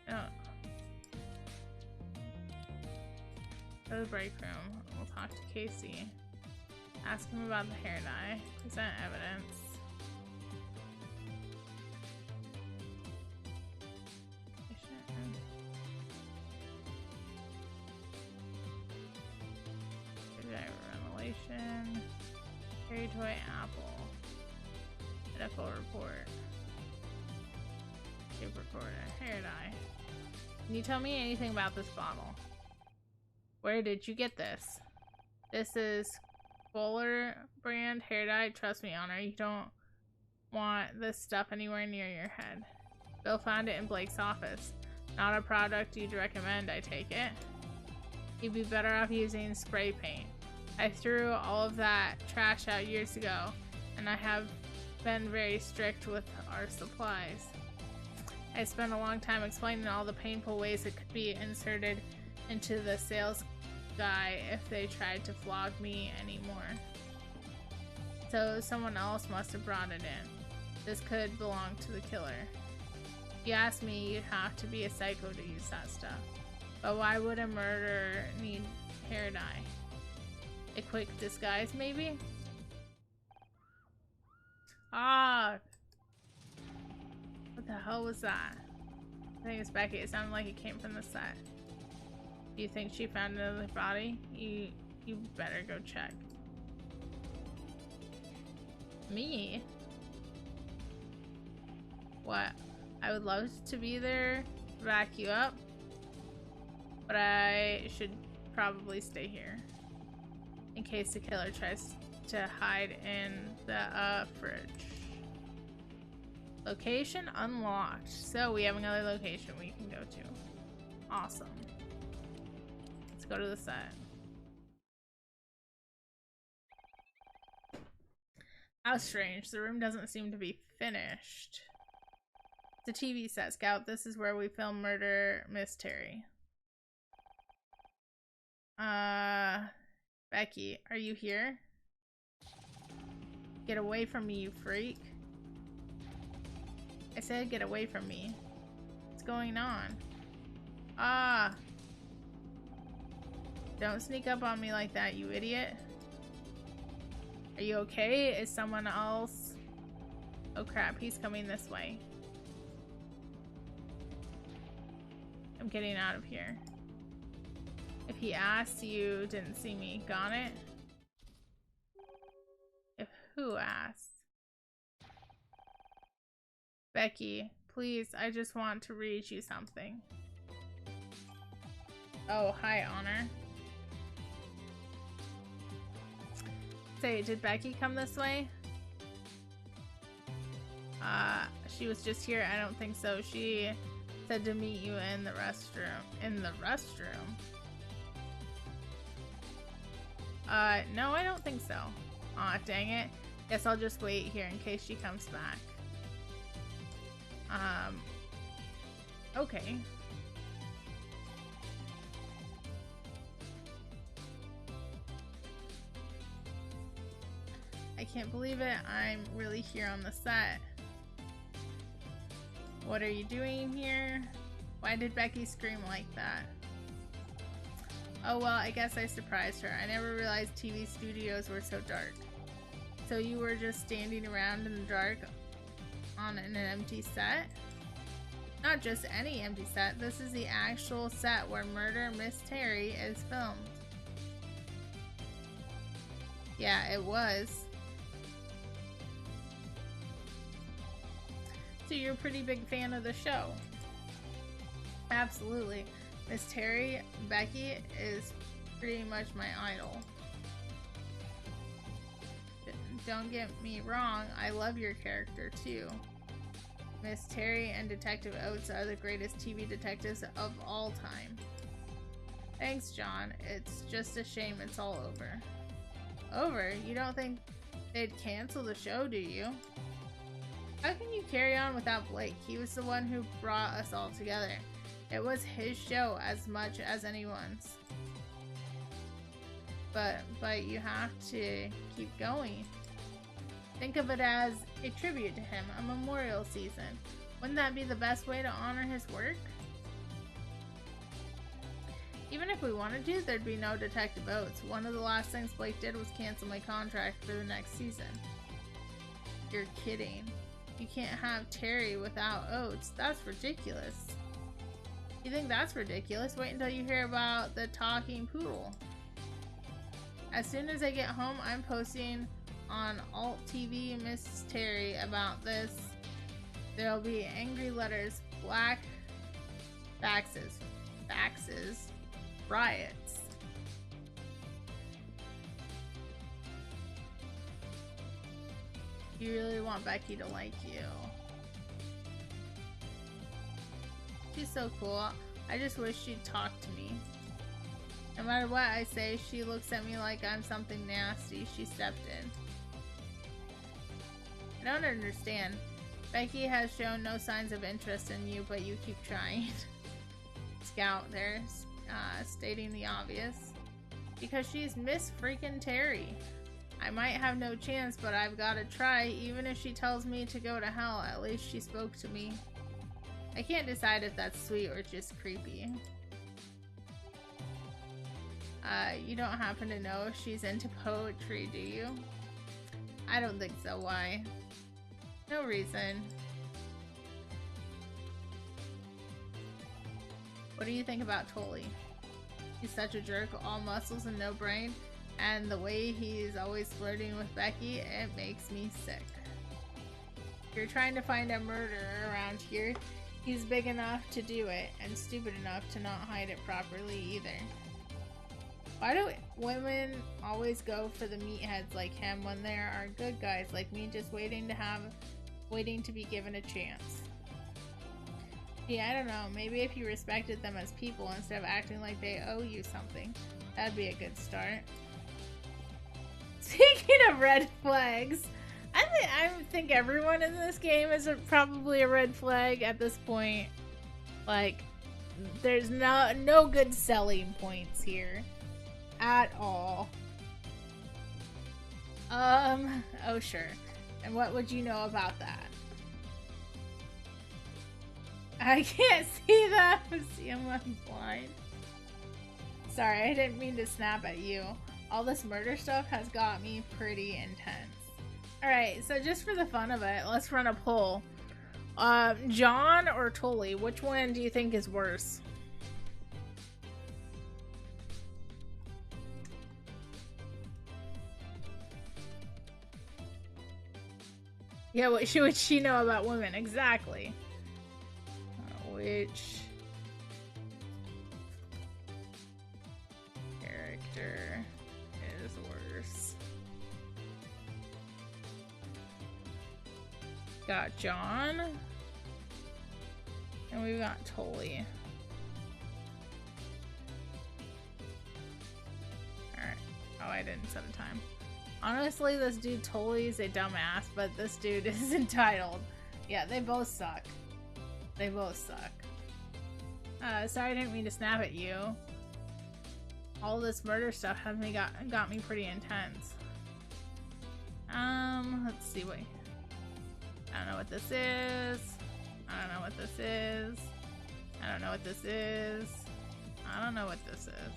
No. Go to the break room. We'll talk to Casey. Ask him about the hair dye. Present evidence. Revelation. Harry Toy Apple. Medical report. Tape recorder. Hair dye. Can you tell me anything about this bottle? Where did you get this? This is Fuller brand hair dye. Trust me, Honor, you don't want this stuff anywhere near your head. Bill found it in Blake's office. Not a product you'd recommend, I take it. You'd be better off using spray paint. I threw all of that trash out years ago, and I have been very strict with our supplies. I spent a long time explaining all the painful ways it could be inserted into the sales guy if they tried to flog me anymore. So someone else must have brought it in. This could belong to the killer. If you ask me, you'd have to be a psycho to use that stuff. But why would a murderer need hair dye? A quick disguise, maybe? Ah! What the hell was that? I think it's Becky. It sounded like it came from the set. Do you think she found another body? You better go check. Me? What? I would love to be there to back you up, but I should probably stay here in case the killer tries to hide in the fridge. Location unlocked. So we have another location we can go to. Awesome. Let's go to the set. How strange. The room doesn't seem to be finished. The TV set, Scout. This is where we film Murder Mystery. Becky, are you here? Get away from me, you freak. I said get away from me. What's going on? Ah! Don't sneak up on me like that, you idiot. Are you okay? Is someone else? Oh crap, he's coming this way. I'm getting out of here. If he asks, you didn't see me. Got it? If who asked? Becky, please, I just want to read you something. Oh, hi, Honor. Say, did Becky come this way? She was just here. I don't think so. She said to meet you in the restroom. In the restroom? No, I don't think so. Aw, dang it. Guess I'll just wait here in case she comes back. Okay. I can't believe it. I'm really here on the set. What are you doing here? Why did Becky scream like that? Oh well, I guess I surprised her. I never realized TV studios were so dark. So you were just standing around in the dark on an empty set? Not just any empty set. This is the actual set where Murder Mystery is filmed. Yeah, it was. So you're a pretty big fan of the show? Absolutely. Miss Terry, Becky is pretty much my idol. Don't get me wrong, I love your character too. Miss Terry and Detective Oates are the greatest TV detectives of all time. Thanks, John. It's just a shame it's all over. Over? You don't think they'd cancel the show, do you? How can you carry on without Blake? He was the one who brought us all together. It was his show as much as anyone's. But you have to keep going. Think of it as a tribute to him, a memorial season. Wouldn't that be the best way to honor his work? Even if we wanted to, there'd be no Detective Oates. One of the last things Blake did was cancel my contract for the next season. You're kidding. You can't have Terry without Oates. That's ridiculous. You think that's ridiculous? Wait until you hear about the talking poodle. As soon as I get home, I'm posting on Alt TV Miss Terry about this. There'll be angry letters, black faxes, riots. You really want Becky to like you. She's so cool. I just wish she'd talk to me. No matter what I say, she looks at me like I'm something nasty. She stepped in. I don't understand. Becky has shown no signs of interest in you, but you keep trying. Scout there, stating the obvious. Because she's Miss freaking Terry. I might have no chance, but I've gotta try. Even if she tells me to go to hell, at least she spoke to me. I can't decide if that's sweet or just creepy. You don't happen to know if she's into poetry, do you? I don't think so. Why? No reason. What do you think about Tully? He's such a jerk, all muscles and no brain, and the way he's always flirting with Becky, it makes me sick. If you're trying to find a murderer around here, he's big enough to do it, and stupid enough to not hide it properly either. Why do women always go for the meatheads like him when there are good guys like me just waiting to be given a chance? Yeah, I don't know. Maybe if you respected them as people instead of acting like they owe you something, that'd be a good start. Speaking of red flags, I think everyone in this game is probably a red flag at this point. Like, there's no good selling points here. At all. Oh sure. And what would you know about that? I can't see that. See, I'm blind. Sorry, I didn't mean to snap at you. All this murder stuff has got me pretty intense. Alright, so just for the fun of it, let's run a poll. John or Tully, which one do you think is worse? Yeah, what should she know about women? Exactly. Which character is worse? Got John. And we've got Tully. Alright. Oh, I didn't set a time. Honestly, this dude Tully's a dumbass, but this dude is entitled. Yeah, they both suck. They both suck. Sorry, I didn't mean to snap at you. All this murder stuff has got me pretty intense. Let's see, wait. I don't know what this is. I don't know what this is. I don't know what this is. I don't know what this is.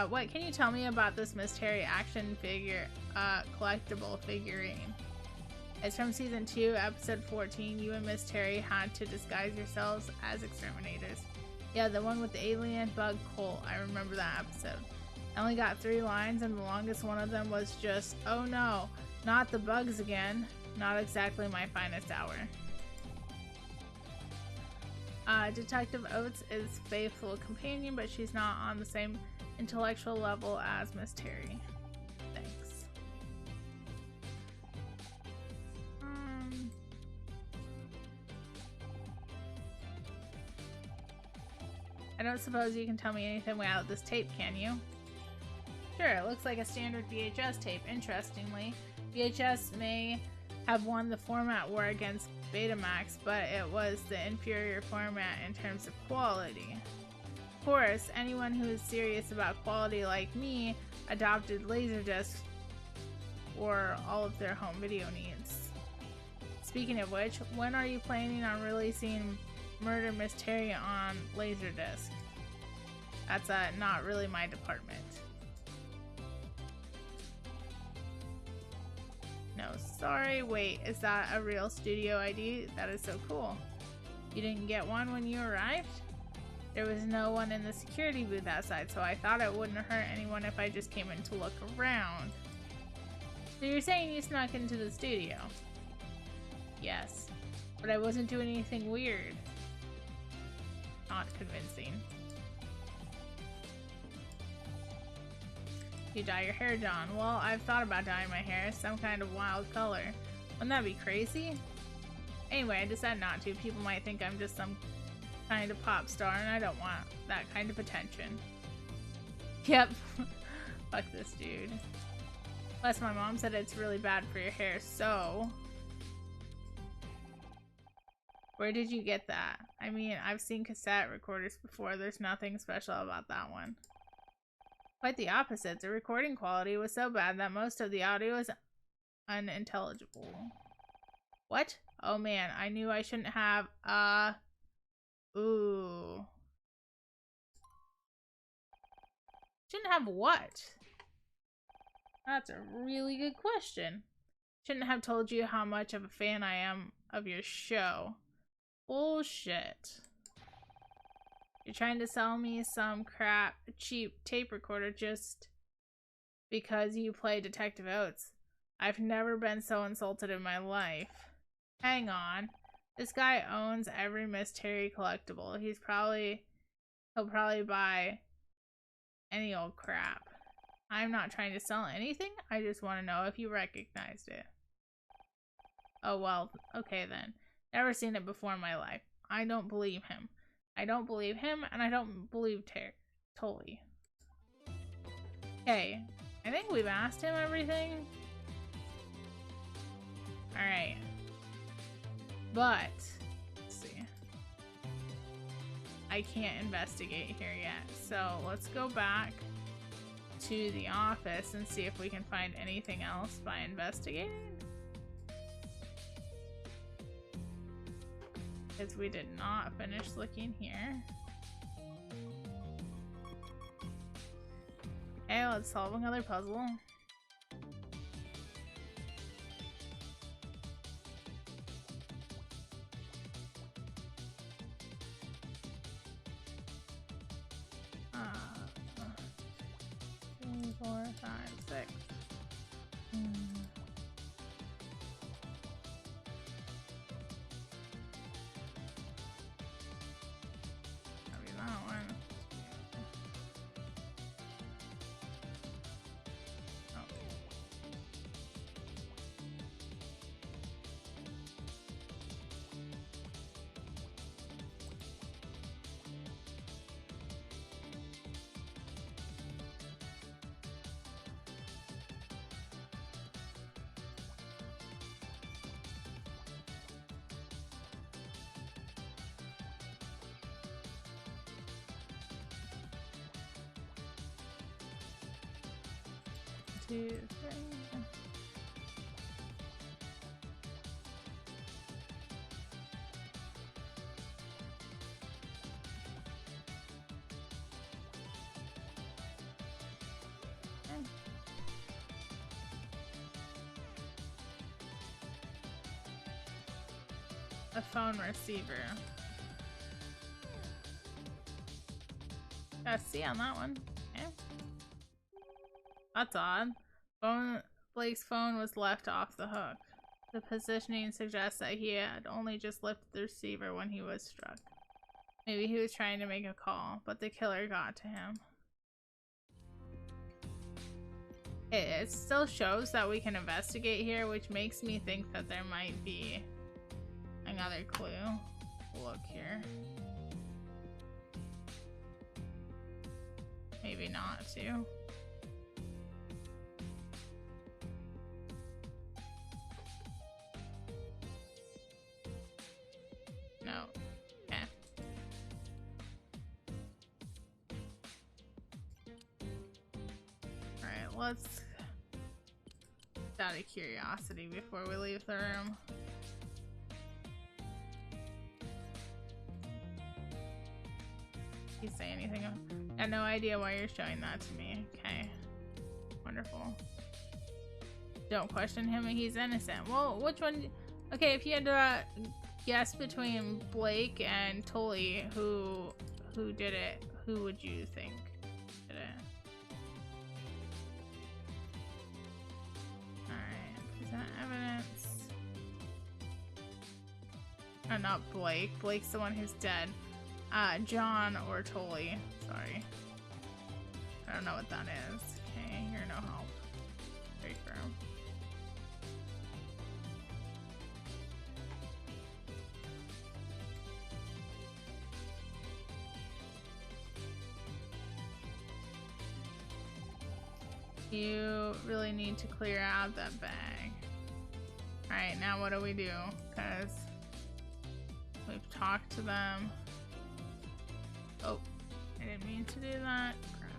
What can you tell me about this Miss Terry action figure, collectible figurine? It's from season 2, episode 14. You and Miss Terry had to disguise yourselves as exterminators. Yeah, the one with the alien bug cult. I remember that episode. I only got 3 lines, and the longest one of them was just, "Oh no, not the bugs again." Not exactly my finest hour. Detective Oates is faithful companion, but she's not on the same intellectual level as Miss Terry. Thanks. I don't suppose you can tell me anything without this tape, can you? Sure, it looks like a standard VHS tape. Interestingly, VHS may have won the format war against Betamax, but it was the inferior format in terms of quality. Of course, anyone who is serious about quality like me adopted Laserdisc for all of their home video needs. Speaking of which, when are you planning on releasing Murder Miss Terry on Laserdisc? That's not really my department. No, sorry. Wait, is that a real studio ID? That is so cool. You didn't get one when you arrived? There was no one in the security booth outside, so I thought it wouldn't hurt anyone if I just came in to look around. So you're saying you snuck into the studio? Yes, but I wasn't doing anything weird. Not convincing. You dye your hair, John. Well, I've thought about dyeing my hair some kind of wild color. Wouldn't that be crazy? Anyway, I decided not to. People might think I'm just some kind of pop star, and I don't want that kind of attention. Yep. Fuck this dude. Plus, my mom said it's really bad for your hair, so... Where did you get that? I mean, I've seen cassette recorders before. There's nothing special about that one. Quite the opposite. The recording quality was so bad that most of the audio is unintelligible. What? Oh man, I knew I shouldn't have, ooh. Shouldn't have what? That's a really good question. Shouldn't have told you how much of a fan I am of your show. Bullshit. You're trying to sell me some crap, cheap tape recorder just because you play Detective Oates. I've never been so insulted in my life. Hang on. This guy owns every Miss Terry collectible. He'll probably buy any old crap. I'm not trying to sell anything. I just want to know if you recognized it. Oh well, okay then. Never seen it before in my life. I don't believe him. I don't believe him, and I don't believe Tully. Okay, I think we've asked him everything. Alright. But, let's see. I can't investigate here yet. So let's go back to the office and see if we can find anything else by investigating. Because we did not finish looking here. Okay, let's solve another puzzle. Three, 4, 5, 6. Maybe that one. Oh. 2, 3. A phone receiver. Got a C on that one. Okay. That's odd. Blake's phone was left off the hook. The positioning suggests that he had only just lifted the receiver when he was struck. Maybe he was trying to make a call, but the killer got to him. It still shows that we can investigate here, which makes me think that there might be another clue. Look here. Maybe not too. No. Okay. Alright, let's out of curiosity before we leave the room. You say anything? I had no idea why you're showing that to me. Okay. Wonderful. Don't question him, he's innocent. Well, which one? Okay, if you had to guess between Blake and Tully, who did it, who would you think did it? Alright, is that evidence? Oh, not Blake. Blake's the one who's dead. John or Tully. Sorry. I don't know what that is. Okay, you're no help. Very firm. You really need to clear out that bag. Alright, now what do we do? Because we've talked to them. Oh, I didn't mean to do that. Crap.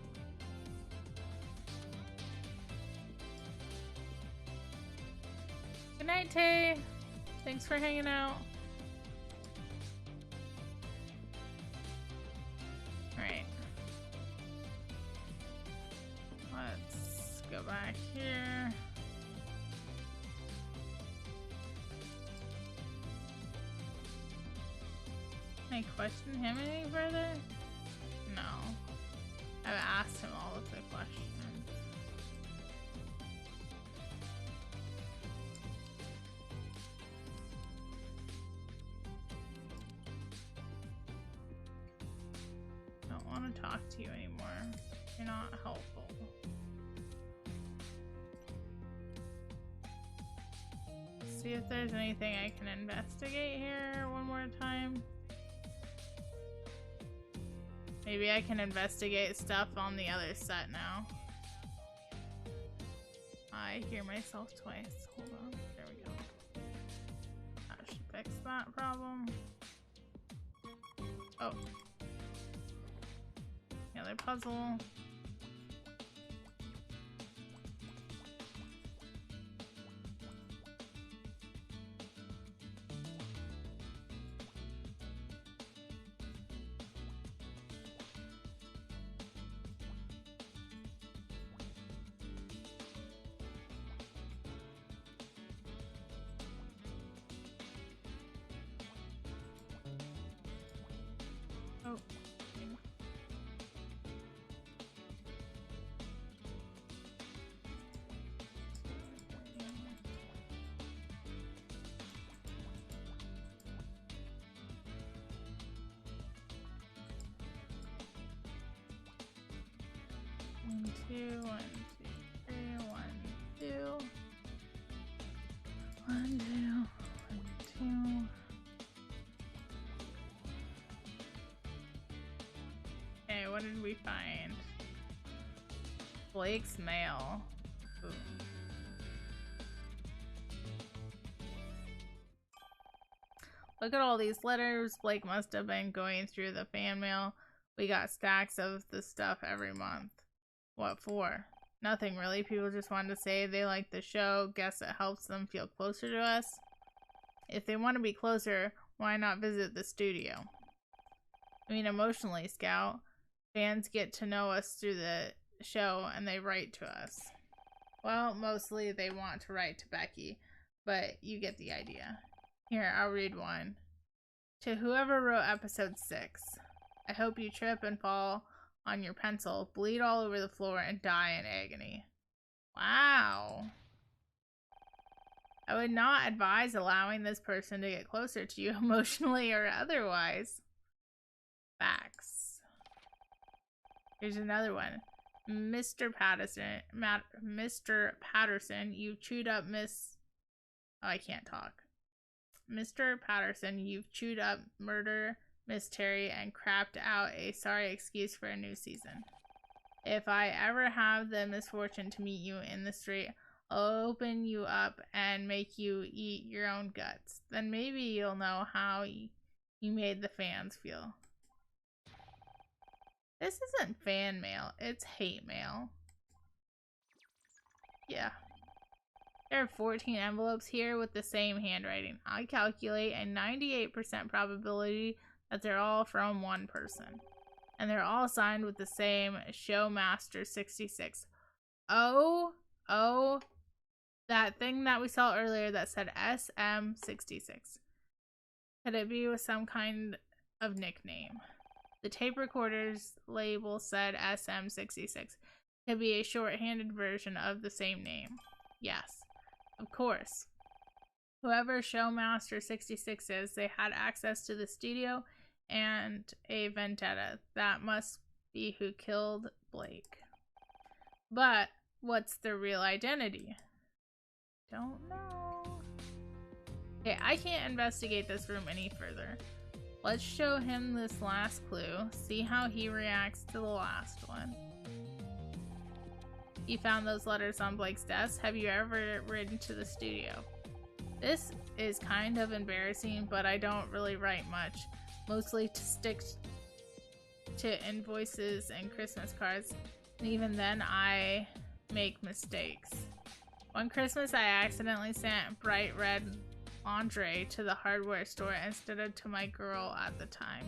Good night, Tay. Thanks for hanging out. Alright. Let's go back here. Can I question him any further? No. I've asked him all of the questions. Don't want to talk to you anymore. You're not helpful. See if there's anything I can investigate here one more time. Maybe I can investigate stuff on the other set now. I hear myself twice. Hold on. There we go. That should fix that problem. Oh. Another puzzle. Oh. 1, 2, 1, 2, 3, 1, 2. 1, 2, 1, 2. Okay, what did we find? Blake's mail. Ooh. Look at all these letters. Blake must have been going through the fan mail. We got stacks of the stuff every month. What for? Nothing really. People just wanted to say they like the show. Guess it helps them feel closer to us. If they want to be closer, why not visit the studio? I mean, emotionally, Scout. Fans get to know us through the show and they write to us. Well, mostly they want to write to Becky, but you get the idea. Here, I'll read one. To whoever wrote episode 6, I hope you trip and fall on your pencil, bleed all over the floor, and die in agony. Wow. I would not advise allowing this person to get closer to you emotionally or otherwise. Facts. Here's another one. Mr. Patterson, you've chewed up Miss... Oh, I can't talk. Mr. Patterson, you've chewed up Murder Miss Terry and crapped out a sorry excuse for a new season. If I ever have the misfortune to meet you in the street, I'll open you up and make you eat your own guts. Then maybe you'll know how you made the fans feel. This isn't fan mail, it's hate mail. Yeah. There are 14 envelopes here with the same handwriting. I calculate a 98% probability that they're all from one person. And they're all signed with the same Showmaster 66. Oh, that thing that we saw earlier that said SM66. Could it be with some kind of nickname? The tape recorder's label said SM66. Could be a shorthanded version of the same name. Yes. Of course. Whoever Showmaster 66 is, they had access to the studio and a vendetta. That must be who killed Blake. But what's their real identity? Don't know. Okay, I can't investigate this room any further. Let's show him this last clue. See how he reacts to the last one. He found those letters on Blake's desk. Have you ever written to the studio? This is kind of embarrassing, but I don't really write much. Mostly to stick to invoices and Christmas cards. And even then, I make mistakes. One Christmas, I accidentally sent bright red lingerie to the hardware store instead of to my girl at the time.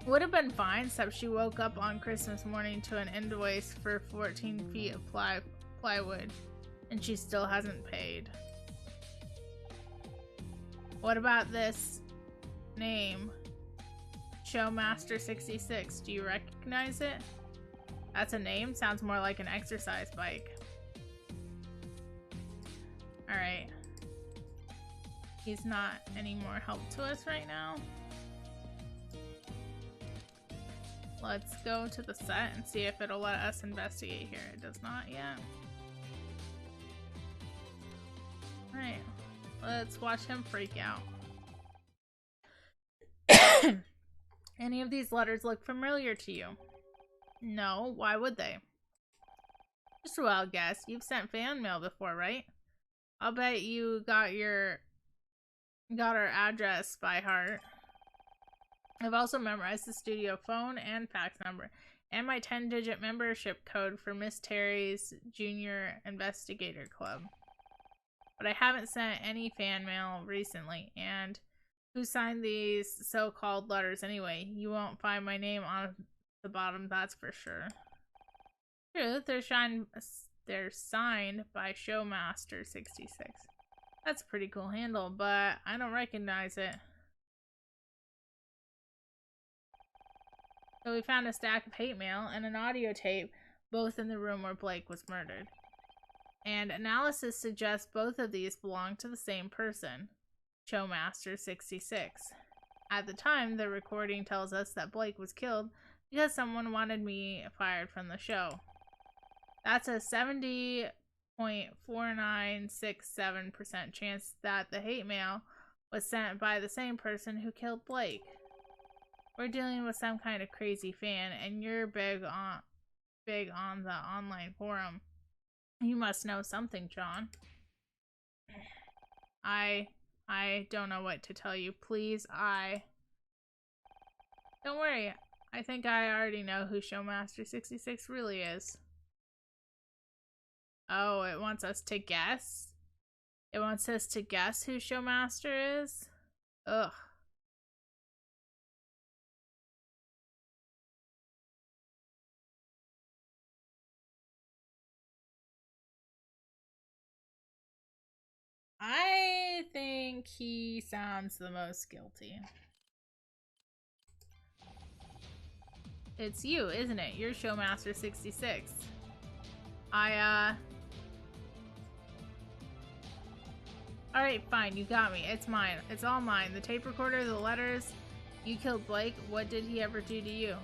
Would have been fine, except she woke up on Christmas morning to an invoice for 14 feet of plywood, and she still hasn't paid. What about this name? Showmaster66. Do you recognize it? That's a name? Sounds more like an exercise bike. Alright. He's not any more help to us right now. Let's go to the set and see if it'll let us investigate here. It does not yet. Alright. Let's watch him freak out. Any of these letters look familiar to you? No, why would they? Just a wild guess. You've sent fan mail before, right? I'll bet you got our address by heart. I've also memorized the studio phone and fax number, and my 10-digit membership code for Miss Terry's Junior Investigator Club. But I haven't sent any fan mail recently, and who signed these so-called letters anyway? You won't find my name on the bottom, that's for sure. True, they're signed by Showmaster66. That's a pretty cool handle, but I don't recognize it. So we found a stack of hate mail and an audio tape, both in the room where Blake was murdered. And analysis suggests both of these belong to the same person, Showmaster66. At the time, the recording tells us that Blake was killed because someone wanted me fired from the show. That's a 70.4967% chance that the hate mail was sent by the same person who killed Blake. We're dealing with some kind of crazy fan, and you're big on the online forum. You must know something, John. I don't know what to tell you. Please, Don't worry. I think I already know who Showmaster66 really is. Oh, it wants us to guess? It wants us to guess who Showmaster is? Ugh. I think he sounds the most guilty. It's you, isn't it? You're Showmaster66. Alright, fine, you got me. It's mine. It's all mine. The tape recorder, the letters. You killed Blake. What did he ever do to you?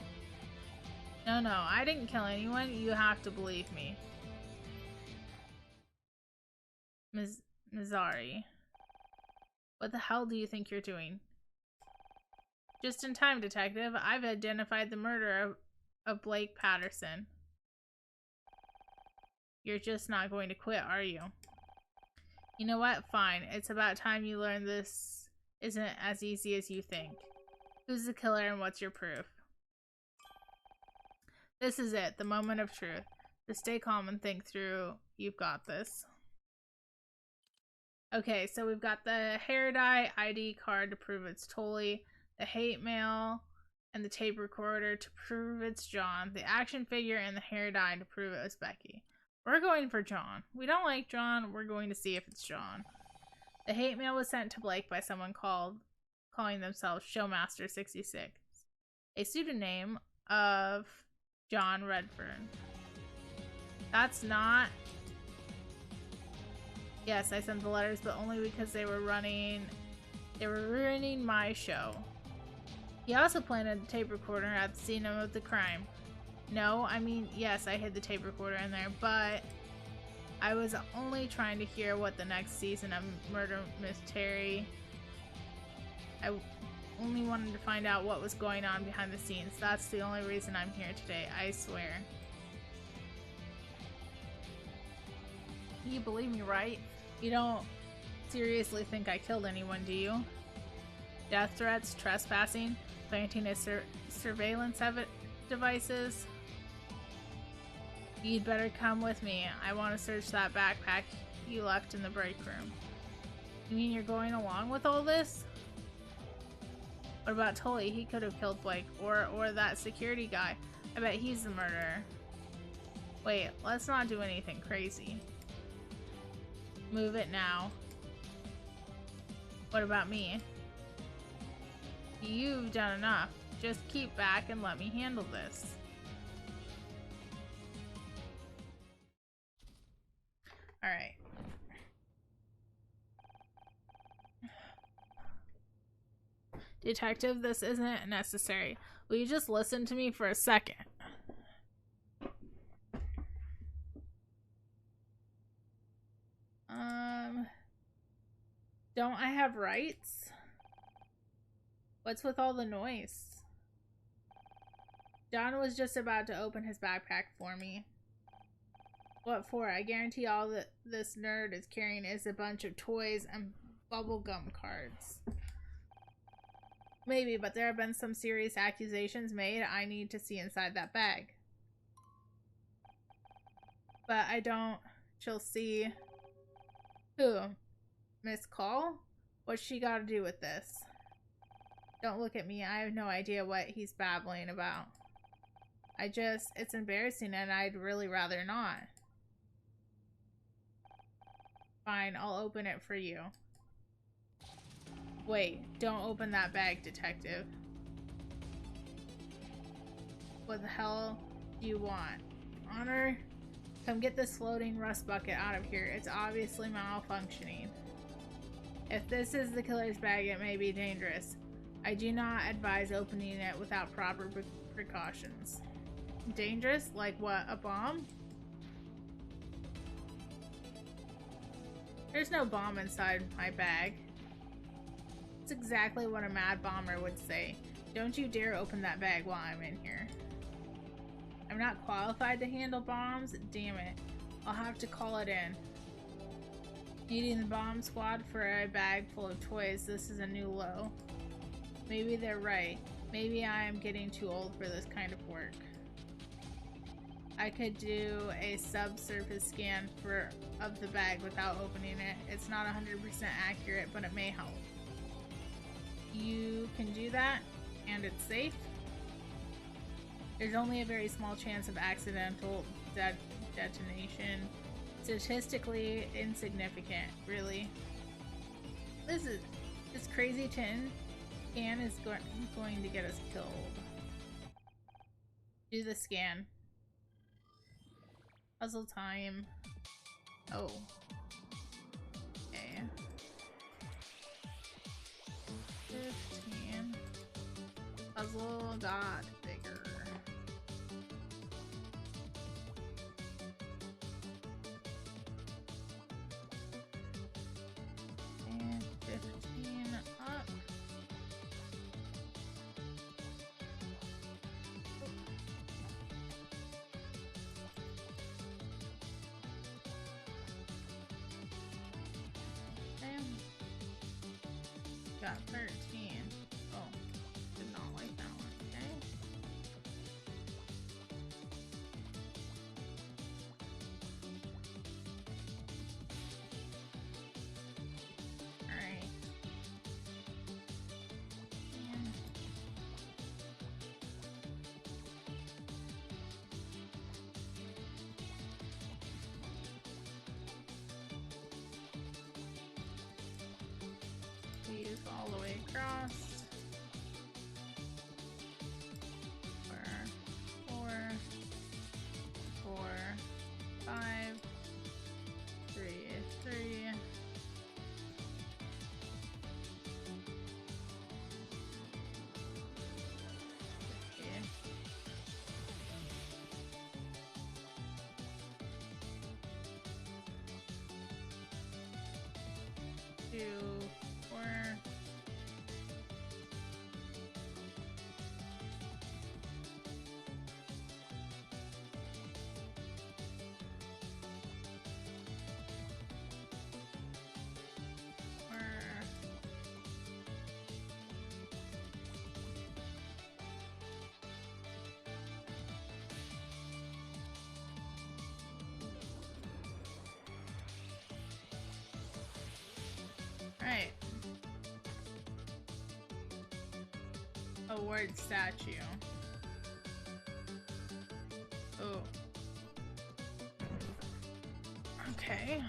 No, I didn't kill anyone. You have to believe me. Mizari. What the hell do you think you're doing? Just in time, detective. I've identified the murderer of Blake Patterson. You're just not going to quit, are you? You know what? Fine. It's about time you learn this isn't as easy as you think. Who's the killer and what's your proof? This is it. The moment of truth. Just stay calm and think through. You've got this. Okay, so we've got the hair dye ID card to prove it's Tully, the hate mail, and the tape recorder to prove it's John, the action figure and the hair dye to prove it was Becky. We're going for John. We don't like John, we're going to see if it's John. The hate mail was sent to Blake by someone calling themselves Showmaster66, a pseudonym of John Redfern. That's not... Yes, I sent the letters, but only because they were ruining my show. He also planted a tape recorder at the scene of the crime. No, I mean, yes, I hid the tape recorder in there, but I was only trying to hear what the next season of Murder Miss Terry... I only wanted to find out what was going on behind the scenes. That's the only reason I'm here today, I swear. You believe me, right? You don't seriously think I killed anyone, do you? Death threats, trespassing, planting a surveillance devices. You'd better come with me. I want to search that backpack you left in the break room. You mean you're going along with all this? What about Tully? He could have killed Blake. Or that security guy. I bet he's the murderer. Wait, let's not do anything crazy. Move it now. What about me? You've done enough. Just keep back and let me handle this. Alright. Detective, this isn't necessary. Will you just listen to me for a second? Don't I have rights? What's with all the noise? John was just about to open his backpack for me. What for? I guarantee all that this nerd is carrying is a bunch of toys and bubblegum cards. Maybe, but there have been some serious accusations made. I need to see inside that bag. But I don't... She'll see... Who? Miss Call? What's she got to do with this? Don't look at me. I have no idea what he's babbling about. It's embarrassing and I'd really rather not. Fine, I'll open it for you. Wait, don't open that bag, detective. What the hell do you want? Honor? Come get this floating rust bucket out of here. It's obviously malfunctioning. If this is the killer's bag, it may be dangerous. I do not advise opening it without proper precautions. Dangerous? Like what, a bomb? There's no bomb inside my bag. It's exactly what a mad bomber would say. Don't you dare open that bag while I'm in here. I'm not qualified to handle bombs? Damn it. I'll have to call it in. Needing the bomb squad for a bag full of toys, this is a new low. Maybe they're right. Maybe I am getting too old for this kind of work. I could do a subsurface scan of the bag without opening it. It's not 100% accurate, but it may help. You can do that, and it's safe. There's only a very small chance of accidental detonation. Statistically insignificant, really. This crazy tin can is going to get us killed. Do the scan. Puzzle time. Oh. Okay. 15. Puzzle got bigger. And 15 up. Got 13. Oh, did not like that one. Okay. Alright. These all the way across. 4, 5, 3, 3. Okay. 2, 4. A word statue. Oh. Okay.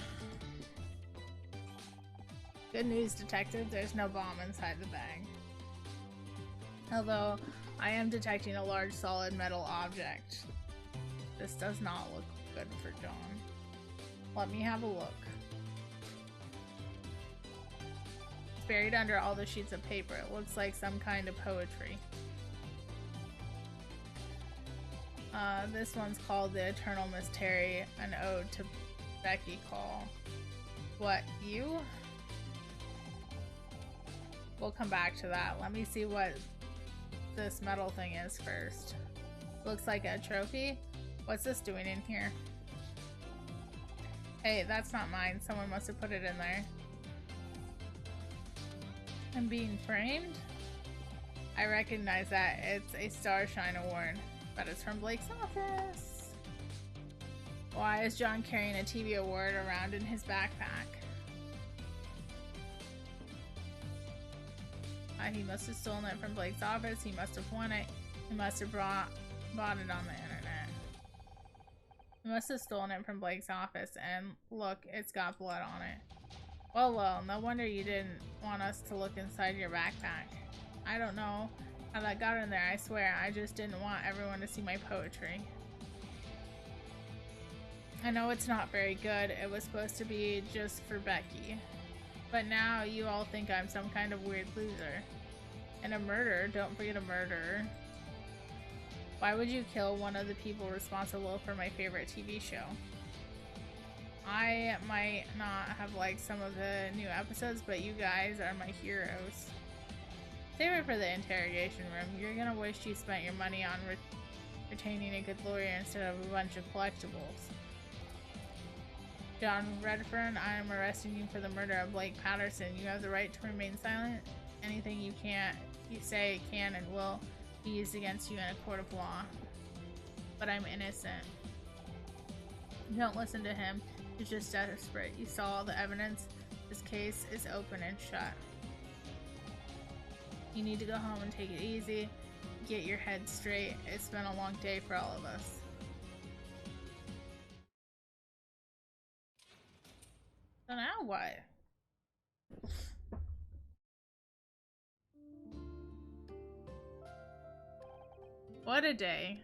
Good news, detective. There's no bomb inside the bag. Although, I am detecting a large solid metal object. This does not look good for John. Let me have a look. It's buried under all the sheets of paper. It looks like some kind of poetry. This one's called The Eternal Mystery, an ode to Becky Call. What, you? We'll come back to that. Let me see what this metal thing is first. Looks like a trophy. What's this doing in here? Hey, that's not mine. Someone must have put it in there. I'm being framed? I recognize that. It's a Starshine Award, but it's from Blake's office. Why is John carrying a TV award around in his backpack? He must have stolen it from Blake's office. He must have won it. He must have bought it on the internet. He must have stolen it from Blake's office, and look, it's got blood on it. Well, no wonder you didn't want us to look inside your backpack. I don't know how that got in there, I swear. I just didn't want everyone to see my poetry. I know it's not very good. It was supposed to be just for Becky. But now you all think I'm some kind of weird loser. And a murderer. Don't forget a murderer. Why would you kill one of the people responsible for my favorite TV show? I might not have liked some of the new episodes, but you guys are my heroes. Save it for the interrogation room. You're gonna wish you spent your money on retaining a good lawyer instead of a bunch of collectibles. John Redfern, I am arresting you for the murder of Blake Patterson. You have the right to remain silent. Anything you say can and will be used against you in a court of law. But I'm innocent. Don't listen to him. He's just desperate. You saw all the evidence. This case is open and shut. You need to go home and take it easy. Get your head straight. It's been a long day for all of us. So now what? What a day.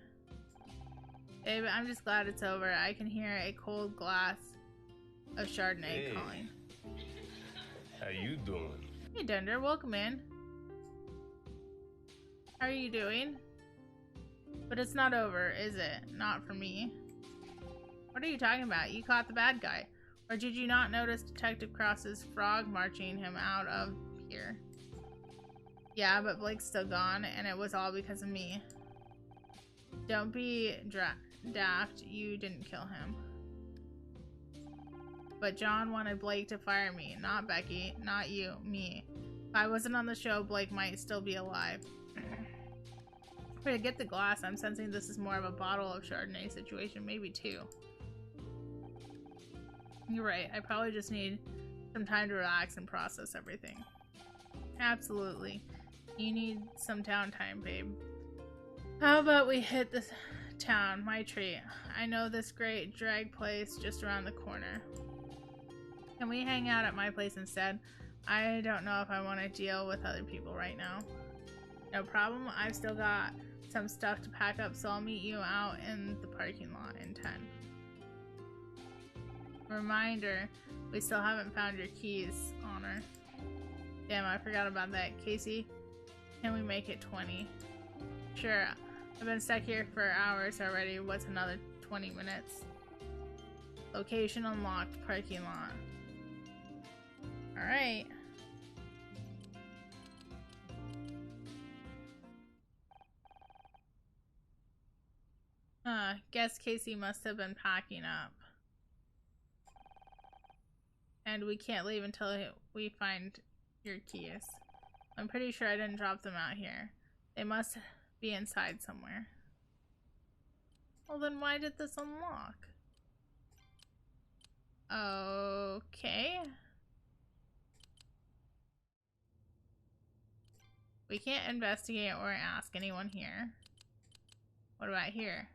Babe, I'm just glad it's over. I can hear a cold glass of Chardonnay calling. How you doing? Hey Dunder, welcome in. How are you doing? But it's not over, is it? Not for me. What are you talking about? You caught the bad guy. Or did you not notice Detective Cross's frog marching him out of here? Yeah, but Blake's still gone, and it was all because of me. Don't be daft. You didn't kill him. But John wanted Blake to fire me, not Becky, not you, me. If I wasn't on the show, Blake might still be alive. To get the glass, I'm sensing this is more of a bottle of Chardonnay situation, maybe two. You're right, I probably just need some time to relax and process everything. Absolutely. You need some downtime, babe. How about we hit this town, my treat. I know this great drag place just around the corner. Can we hang out at my place instead? I don't know if I want to deal with other people right now. No problem, I've still got some stuff to pack up, so I'll meet you out in the parking lot in 10. Reminder, we still haven't found your keys, Honor. Damn, I forgot about that. Casey, can we make it 20? Sure, I've been stuck here for hours already. What's another 20 minutes? Location unlocked, parking lot. Alright. Guess Casey must have been packing up. And we can't leave until we find your keys. I'm pretty sure I didn't drop them out here. They must be inside somewhere. Well then why did this unlock? Okay. We can't investigate or ask anyone here. What about here?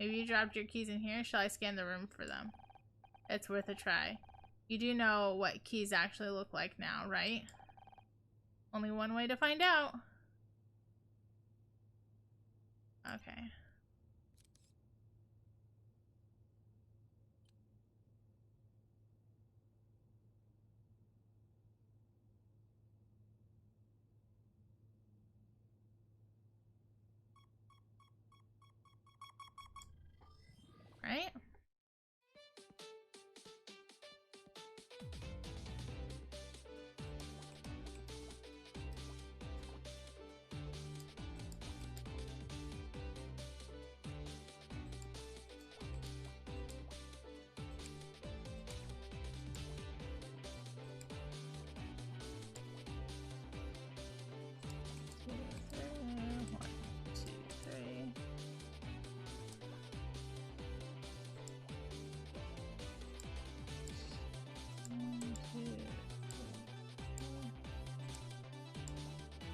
Maybe you dropped your keys in here? Shall I scan the room for them? It's worth a try. You do know what keys actually look like now, right? Only one way to find out. Okay. Right?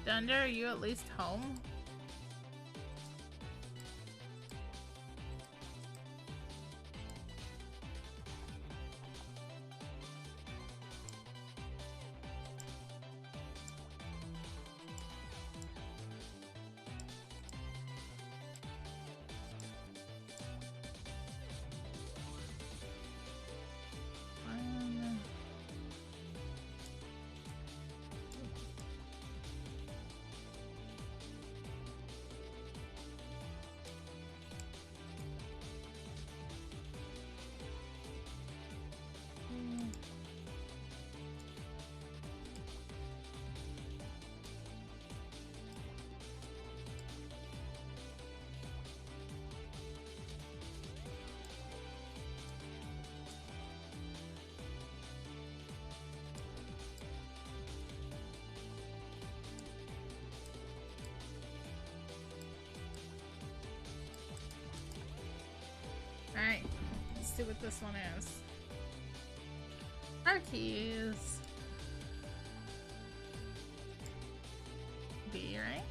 Dunder, are you at least home? Alright, let's see what this one is. Our keys. B rank.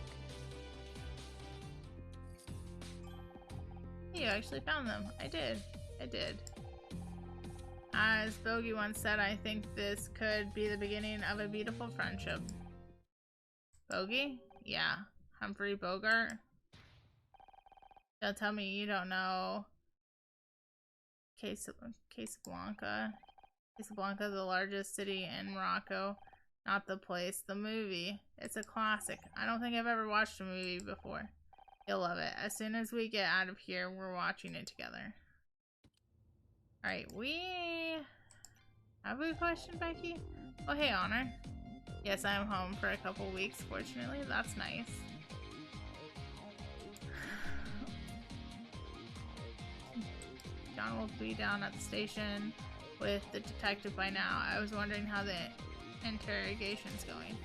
You actually found them. I did. As Bogey once said, I think this could be the beginning of a beautiful friendship. Bogey? Yeah. Humphrey Bogart? Don't tell me you don't know Casablanca. Casablanca, the largest city in Morocco. Not the place, the movie. It's a classic. I don't think I've ever watched a movie before. You'll love it. As soon as we get out of here, we're watching it together. Alright, have we questioned Becky? Oh, hey, Honor. Yes, I'm home for a couple weeks, fortunately. That's nice. John will be down at the station with the detective by now. I was wondering how the interrogation's going.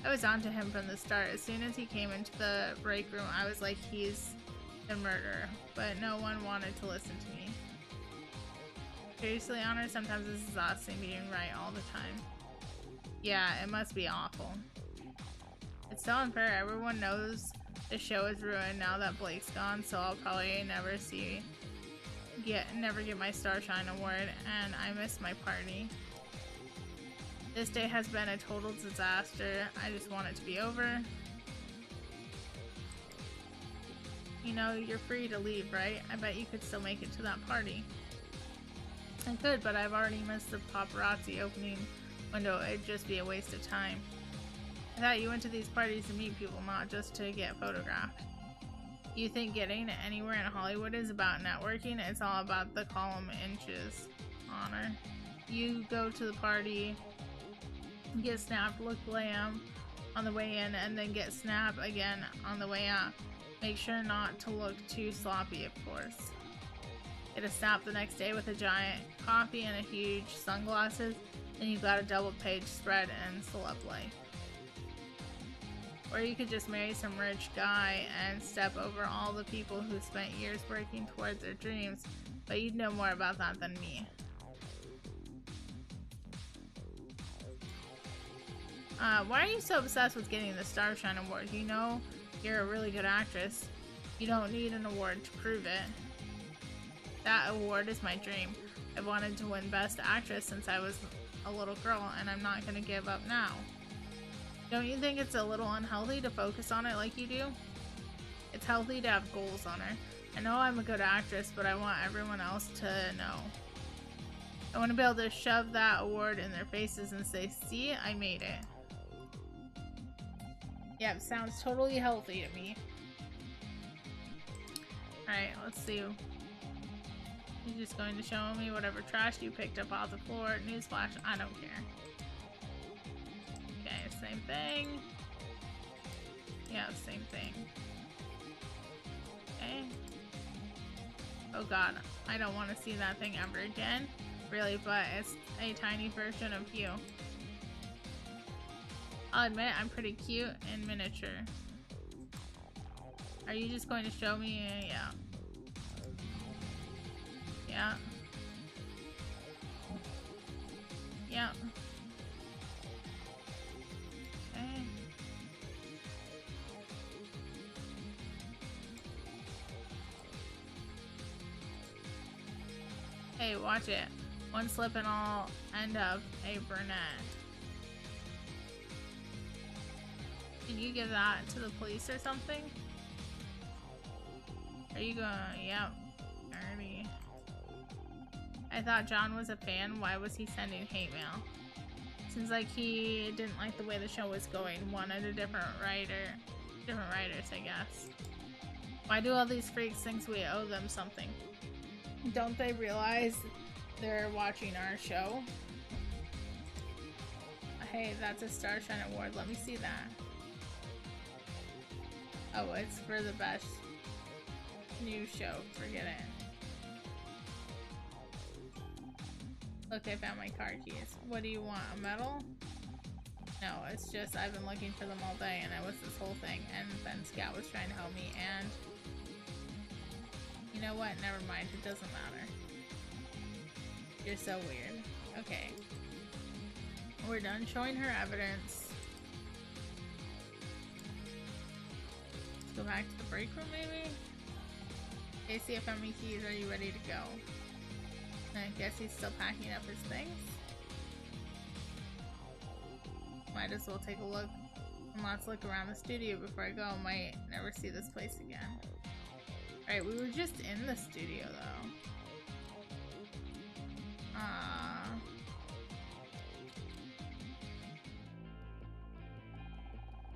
I was on to him from the start. As soon as he came into the break room, I was like, he's the murderer. But no one wanted to listen to me. Seriously, Honor, sometimes it's exhausting being right all the time. Yeah, it must be awful. It's so unfair. Everyone knows the show is ruined now that Blake's gone, so I'll probably never get my Starshine award, and I miss my party. This day has been a total disaster. I just want it to be over. You know, you're free to leave, right? I bet you could still make it to that party. I could, but I've already missed the paparazzi opening window. It'd just be a waste of time. I thought you went to these parties to meet people, not just to get photographed. You think getting anywhere in Hollywood is about networking? It's all about the column inches, Honor. You go to the party, get snapped, look glam on the way in, and then get snapped again on the way out. Make sure not to look too sloppy, of course. Get a snap the next day with a giant coffee and a huge sunglasses, then you've got a double-page spread and celeb life. Or you could just marry some rich guy and step over all the people who spent years working towards their dreams, but you'd know more about that than me. Why are you so obsessed with getting the Starshine Award? You know you're a really good actress. You don't need an award to prove it. That award is my dream. I've wanted to win Best Actress since I was a little girl, and I'm not gonna give up now. Don't you think it's a little unhealthy to focus on it like you do? It's healthy to have goals on her. I know I'm a good actress, but I want everyone else to know. I want to be able to shove that award in their faces and say, see, I made it. Yeah, sounds totally healthy to me. Alright, let's see. You're just going to show me whatever trash you picked up off the floor. Newsflash, I don't care. Okay, same thing. Yeah, same thing. Okay. Oh god, I don't want to see that thing ever again. Really, but it's a tiny version of you. I'll admit I'm pretty cute in miniature. Are you just going to show me? Yeah. Yeah. Yeah. Okay. Hey, watch it. One slip and I'll end up a brunette. Can you give that to the police or something? Are you going? Yep. Alrighty. I thought John was a fan. Why was he sending hate mail? Seems like he didn't like the way the show was going. Wanted a different writer. Different writers, I guess. Why do all these freaks think we owe them something? Don't they realize they're watching our show? Hey, that's a Starshine Award. Let me see that. Oh, it's for the best new show. Forget it. Look, I found my car keys. What do you want? A medal? No, it's just I've been looking for them all day and it was this whole thing, and then Scout was trying to help me, and you know what? Never mind. It doesn't matter. You're so weird. Okay. We're done showing her evidence. Let's go back to the break room, maybe? KCFME keys, are you ready to go? I guess he's still packing up his things. Might as well take a look. And let's look around the studio before I go. Might never see this place again. Alright, we were just in the studio though.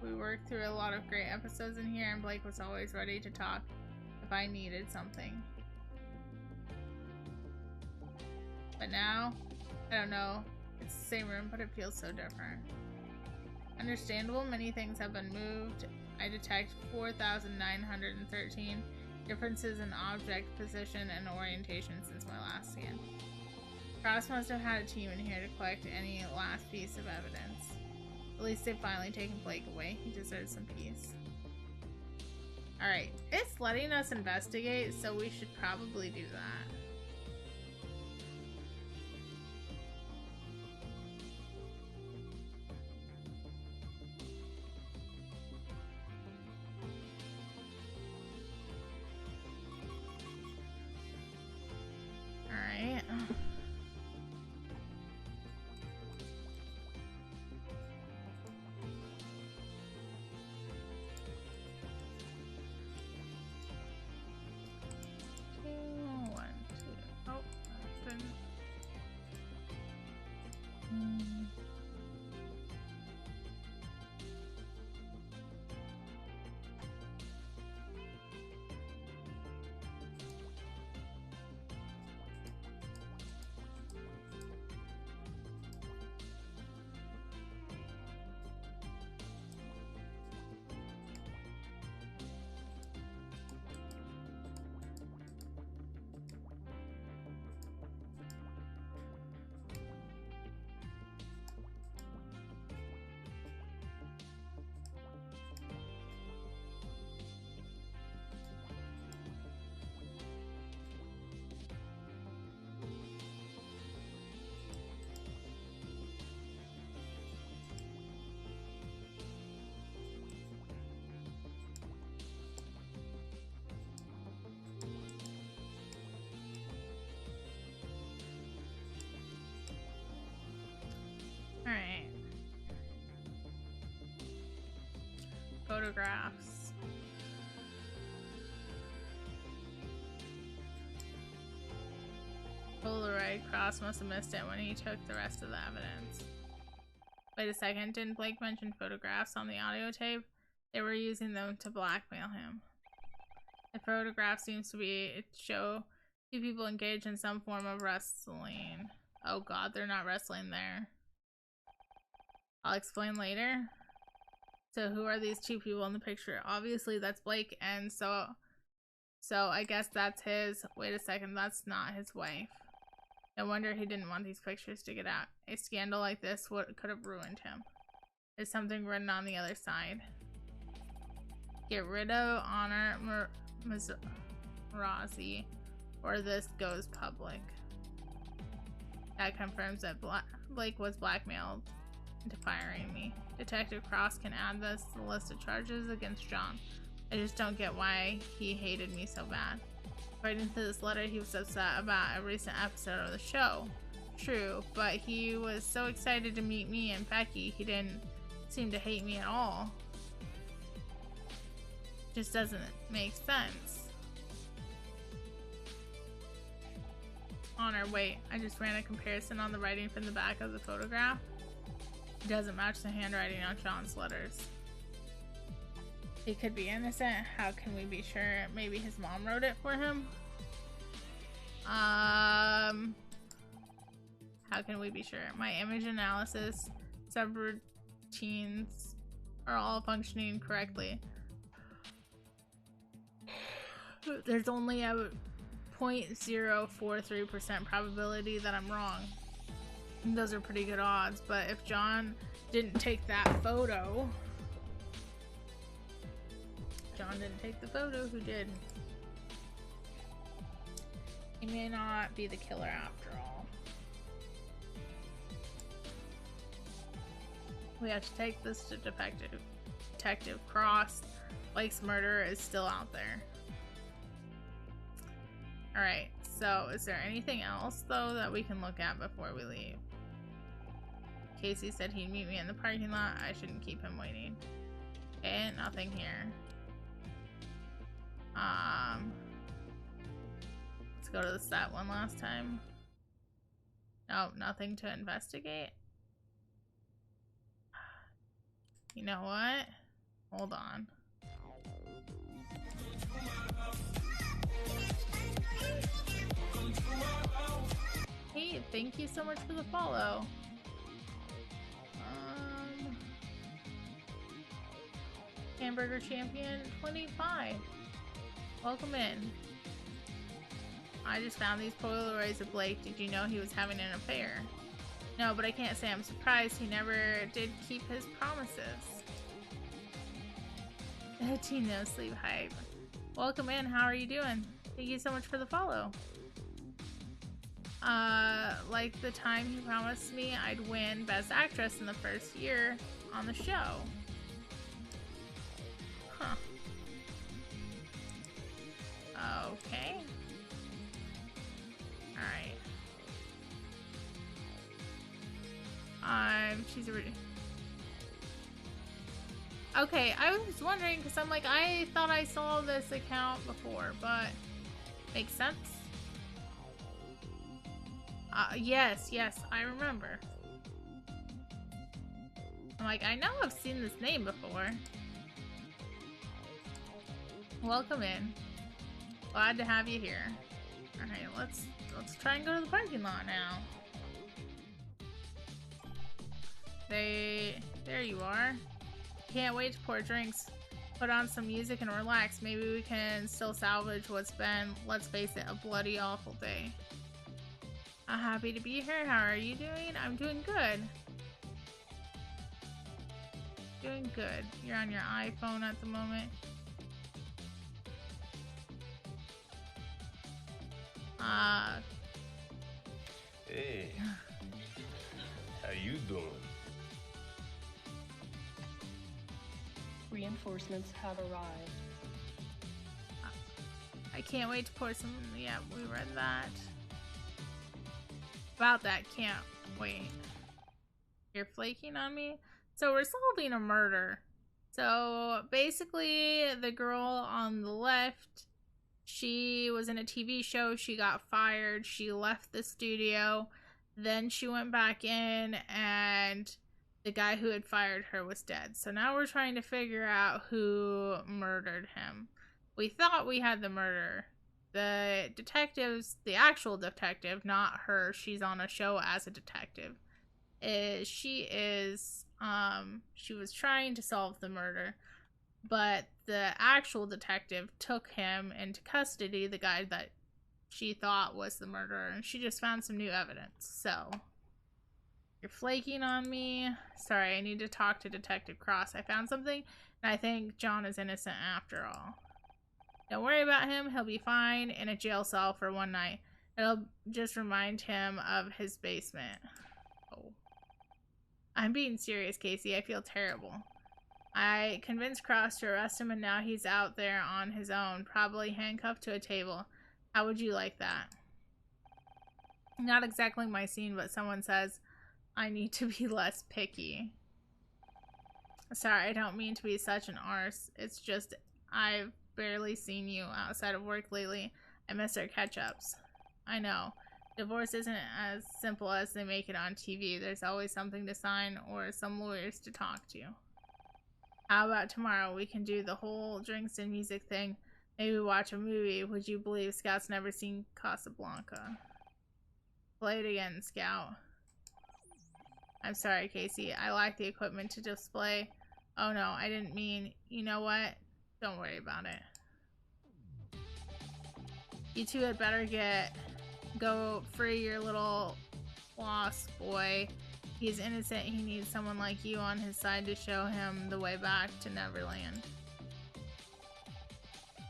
We worked through a lot of great episodes in here, and Blake was always ready to talk if I needed something. But now, I don't know, it's the same room, but it feels so different. Understandable, many things have been moved. I detect 4,913 differences in object position and orientation since my last scan. Cross must have had a team in here to collect any last piece of evidence. At least they've finally taken Blake away. He deserves some peace. Alright, it's letting us investigate, so we should probably do that. Alright. One, photographs. Polaroid. Cross must have missed it when he took the rest of the evidence. Wait a second, didn't Blake mention photographs on the audio tape? They were using them to blackmail him. The photograph seems to show two people engaged in some form of wrestling. Oh god, they're not wrestling there. I'll explain later. So who are these two people in the picture? Obviously that's Blake, and so I guess that's his. Wait a second, that's not his wife. No wonder he didn't want these pictures to get out. A scandal like this could have ruined him. There's something written on the other side. Get rid of Honor Mazzarazi, or this goes public. That confirms that Blake was blackmailed into firing me. Detective Cross can add this to the list of charges against John. I just don't get why he hated me so bad. Writing to this letter, he was upset about a recent episode of the show. True, but he was so excited to meet me and Becky, he didn't seem to hate me at all. Just doesn't make sense. Honor, wait, I just ran a comparison on the writing from the back of the photograph. It doesn't match the handwriting on John's letters. He could be innocent. How can we be sure? Maybe his mom wrote it for him? How can we be sure? My image analysis subroutines are all functioning correctly. There's only a 0.043% probability that I'm wrong. Those are pretty good odds, but if John didn't take that photo... John didn't take the photo, who did? He may not be the killer after all. We have to take this to Detective Cross. Blake's murder is still out there. Alright, so is there anything else though that we can look at before we leave? Casey said he'd meet me in the parking lot. I shouldn't keep him waiting. Okay, nothing here. Let's go to the set one last time. Nope, nothing to investigate. You know what? Hold on. Hey, thank you so much for the follow. Hamburger Champion 25. Welcome in. I just found these Polaroids of Blake. Did you know he was having an affair? No, but I can't say I'm surprised. He never did keep his promises. Teen No Sleep Hype. Welcome in. How are you doing? Thank you so much for the follow. Like the time he promised me I'd win Best Actress in the first year on the show. Huh. Okay. Alright. She's already... Okay, I was wondering, because I'm like, I thought I saw this account before, but... Makes sense? Yes, I remember. I'm like, I know I've seen this name before. Welcome in. Glad to have you here. Alright, let's try and go to the parking lot now. There you are. Can't wait to pour drinks, put on some music and relax. Maybe we can still salvage what's been, let's face it, a bloody awful day. I'm happy to be here. How are you doing? I'm doing good. Doing good. You're on your iPhone at the moment. Hey. How you doing? Reinforcements have arrived. I can't wait to pour some. Yeah, we read that. About that, can't wait. You're flaking on me? So we're solving a murder. So basically, the girl on the left, she was in a TV show. She got fired. She left the studio. Then she went back in, and the guy who had fired her was dead. So now we're trying to figure out who murdered him. We thought we had the murderer. The detectives, the actual detective, not her, she's on a show as a detective. She was trying to solve the murder, but the actual detective took him into custody, the guy that she thought was the murderer, and she just found some new evidence. So, you're flaking on me. Sorry, I need to talk to Detective Cross. I found something, and I think John is innocent after all. Don't worry about him. He'll be fine in a jail cell for one night. It'll just remind him of his basement. Oh. I'm being serious, Casey. I feel terrible. I convinced Cross to arrest him, and now he's out there on his own, probably handcuffed to a table. How would you like that? Not exactly my scene, but someone says I need to be less picky. Sorry, I don't mean to be such an arse. It's just I've barely seen you outside of work lately. I miss our catch-ups. I know. Divorce isn't as simple as they make it on TV. There's always something to sign or some lawyers to talk to. How about tomorrow? We can do the whole drinks and music thing. Maybe watch a movie. Would you believe Scout's never seen Casablanca? Play it again, Scout. I'm sorry, Casey. I lack the equipment to display. Oh no, I didn't mean... You know what? Don't worry about it. You two had better go free your little lost boy. He's innocent. He needs someone like you on his side to show him the way back to Neverland.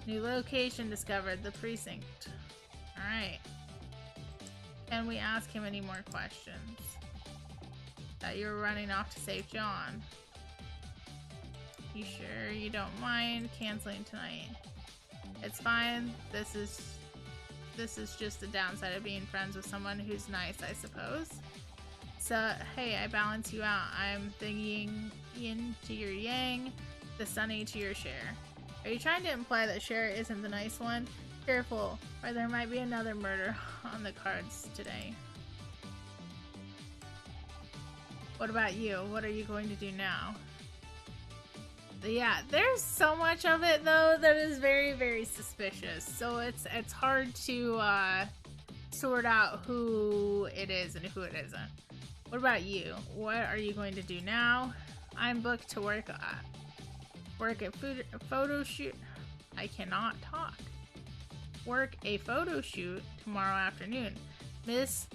New location discovered. The precinct. Alright. Can we ask him any more questions? That you're running off to save John. You sure you don't mind canceling tonight? It's fine. This is just the downside of being friends with someone who's nice, I suppose. So, hey, I balance you out. I'm the yin to your yang, the sunny to your Cher. Are you trying to imply that Cher isn't the nice one? Careful, or there might be another murder on the cards today. What about you? What are you going to do now? Yeah, there's so much of it though that is very, very suspicious. So it's hard to sort out who it is and who it isn't. What about you? What are you going to do now? I'm booked to work at photo shoot. I cannot talk. Work a photo shoot tomorrow afternoon. Miss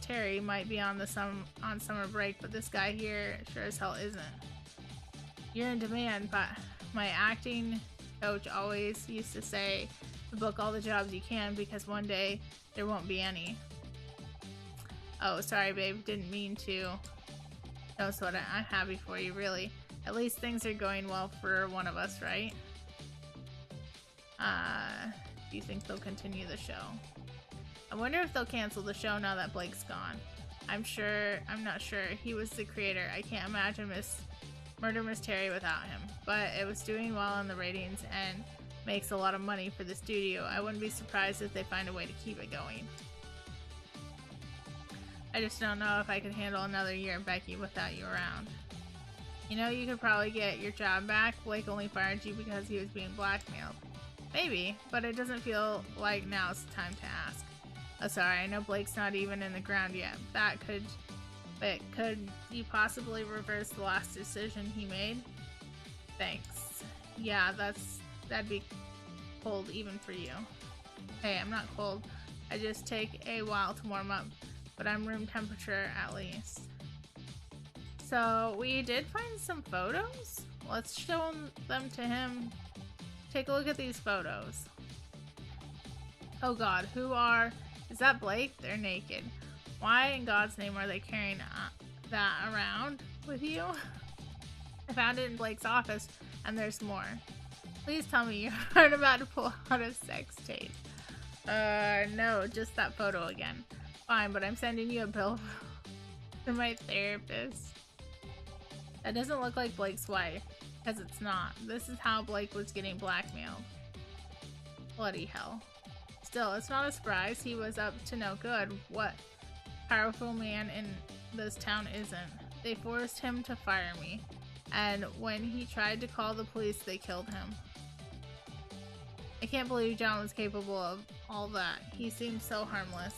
Terry might be on summer break, but this guy here sure as hell isn't. You're in demand, but my acting coach always used to say to book all the jobs you can because one day there won't be any. Oh, sorry, babe. Didn't mean to. No sweat it. I'm happy for you, really. At least things are going well for one of us, right? Do you think they'll continue the show? I wonder if they'll cancel the show now that Blake's gone. I'm not sure. He was the creator. I can't imagine Murder Mystery without him. But it was doing well in the ratings and makes a lot of money for the studio. I wouldn't be surprised if they find a way to keep it going. I just don't know if I could handle another year, Becky, without you around. You know, you could probably get your job back. Blake only fired you because he was being blackmailed. Maybe, but it doesn't feel like now's the time to ask. Oh, sorry, I know Blake's not even in the ground yet. But could you possibly reverse the last decision he made? Thanks. Yeah, that'd be cold even for you. Hey, I'm not cold. I just take a while to warm up, but I'm room temperature at least. So we did find some photos. Let's show them to him. Take a look at these photos. Oh god, is that Blake? They're naked. Why in God's name are they carrying that around with you? I found it in Blake's office, and there's more. Please tell me you aren't about to pull out a sex tape. No, just that photo again. Fine, but I'm sending you a bill to my therapist. That doesn't look like Blake's wife. Because it's not. This is how Blake was getting blackmailed. Bloody hell. Still, it's not a surprise. He was up to no good. What powerful man in this town isn't? They forced him to fire me. And when he tried to call the police, they killed him. I can't believe John was capable of all that. He seems so harmless.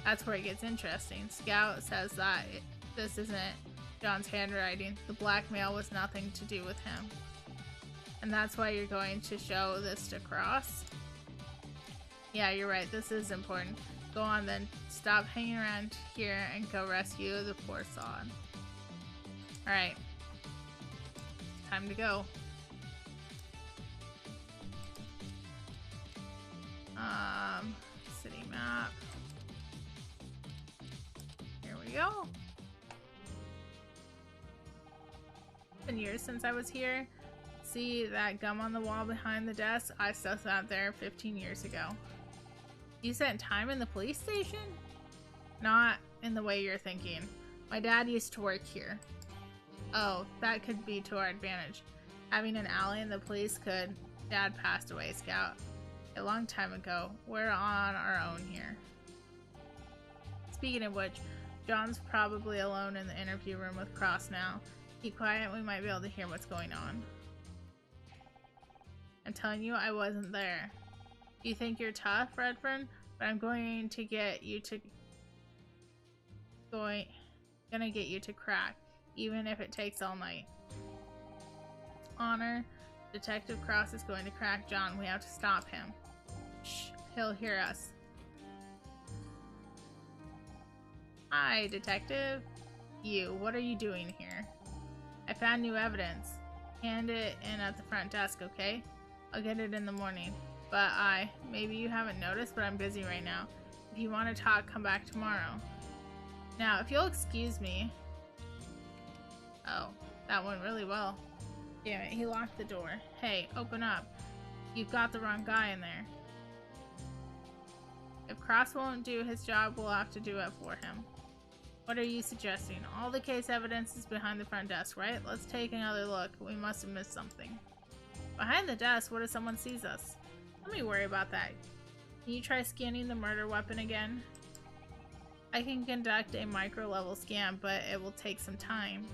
That's where it gets interesting. Scout says that this isn't John's handwriting. The blackmail was nothing to do with him. And that's why you're going to show this to Cross? Yeah, you're right. This is important. Go on then. Stop hanging around here and go rescue the poor sod. Alright. Time to go. City map. Here we go. It's been years since I was here. See that gum on the wall behind the desk? I still sat there 15 years ago. You spent time in the police station? Not in the way you're thinking. My dad used to work here. Oh, that could be to our advantage. Having an ally in the police could. Dad passed away, Scout. A long time ago. We're on our own here. Speaking of which, John's probably alone in the interview room with Cross now. Keep quiet, we might be able to hear what's going on. I'm telling you, I wasn't there. You think you're tough, Redfern? But I'm going to get you to... Gonna get you to crack, even if it takes all night. Honor. Detective Cross is going to crack John. We have to stop him. Shh, he'll hear us. Hi, Detective. You, what are you doing here? I found new evidence. Hand it in at the front desk, okay? I'll get it in the morning. But maybe you haven't noticed, but I'm busy right now. If you want to talk, come back tomorrow. Now, if you'll excuse me. Oh, that went really well. Damn it, he locked the door. Hey, open up. You've got the wrong guy in there. If Cross won't do his job, we'll have to do it for him. What are you suggesting? All the case evidence is behind the front desk, right? Let's take another look. We must have missed something. Behind the desk, what if someone sees us? Let me worry about that. Can you try scanning the murder weapon again? I can conduct a micro-level scan, but it will take some time.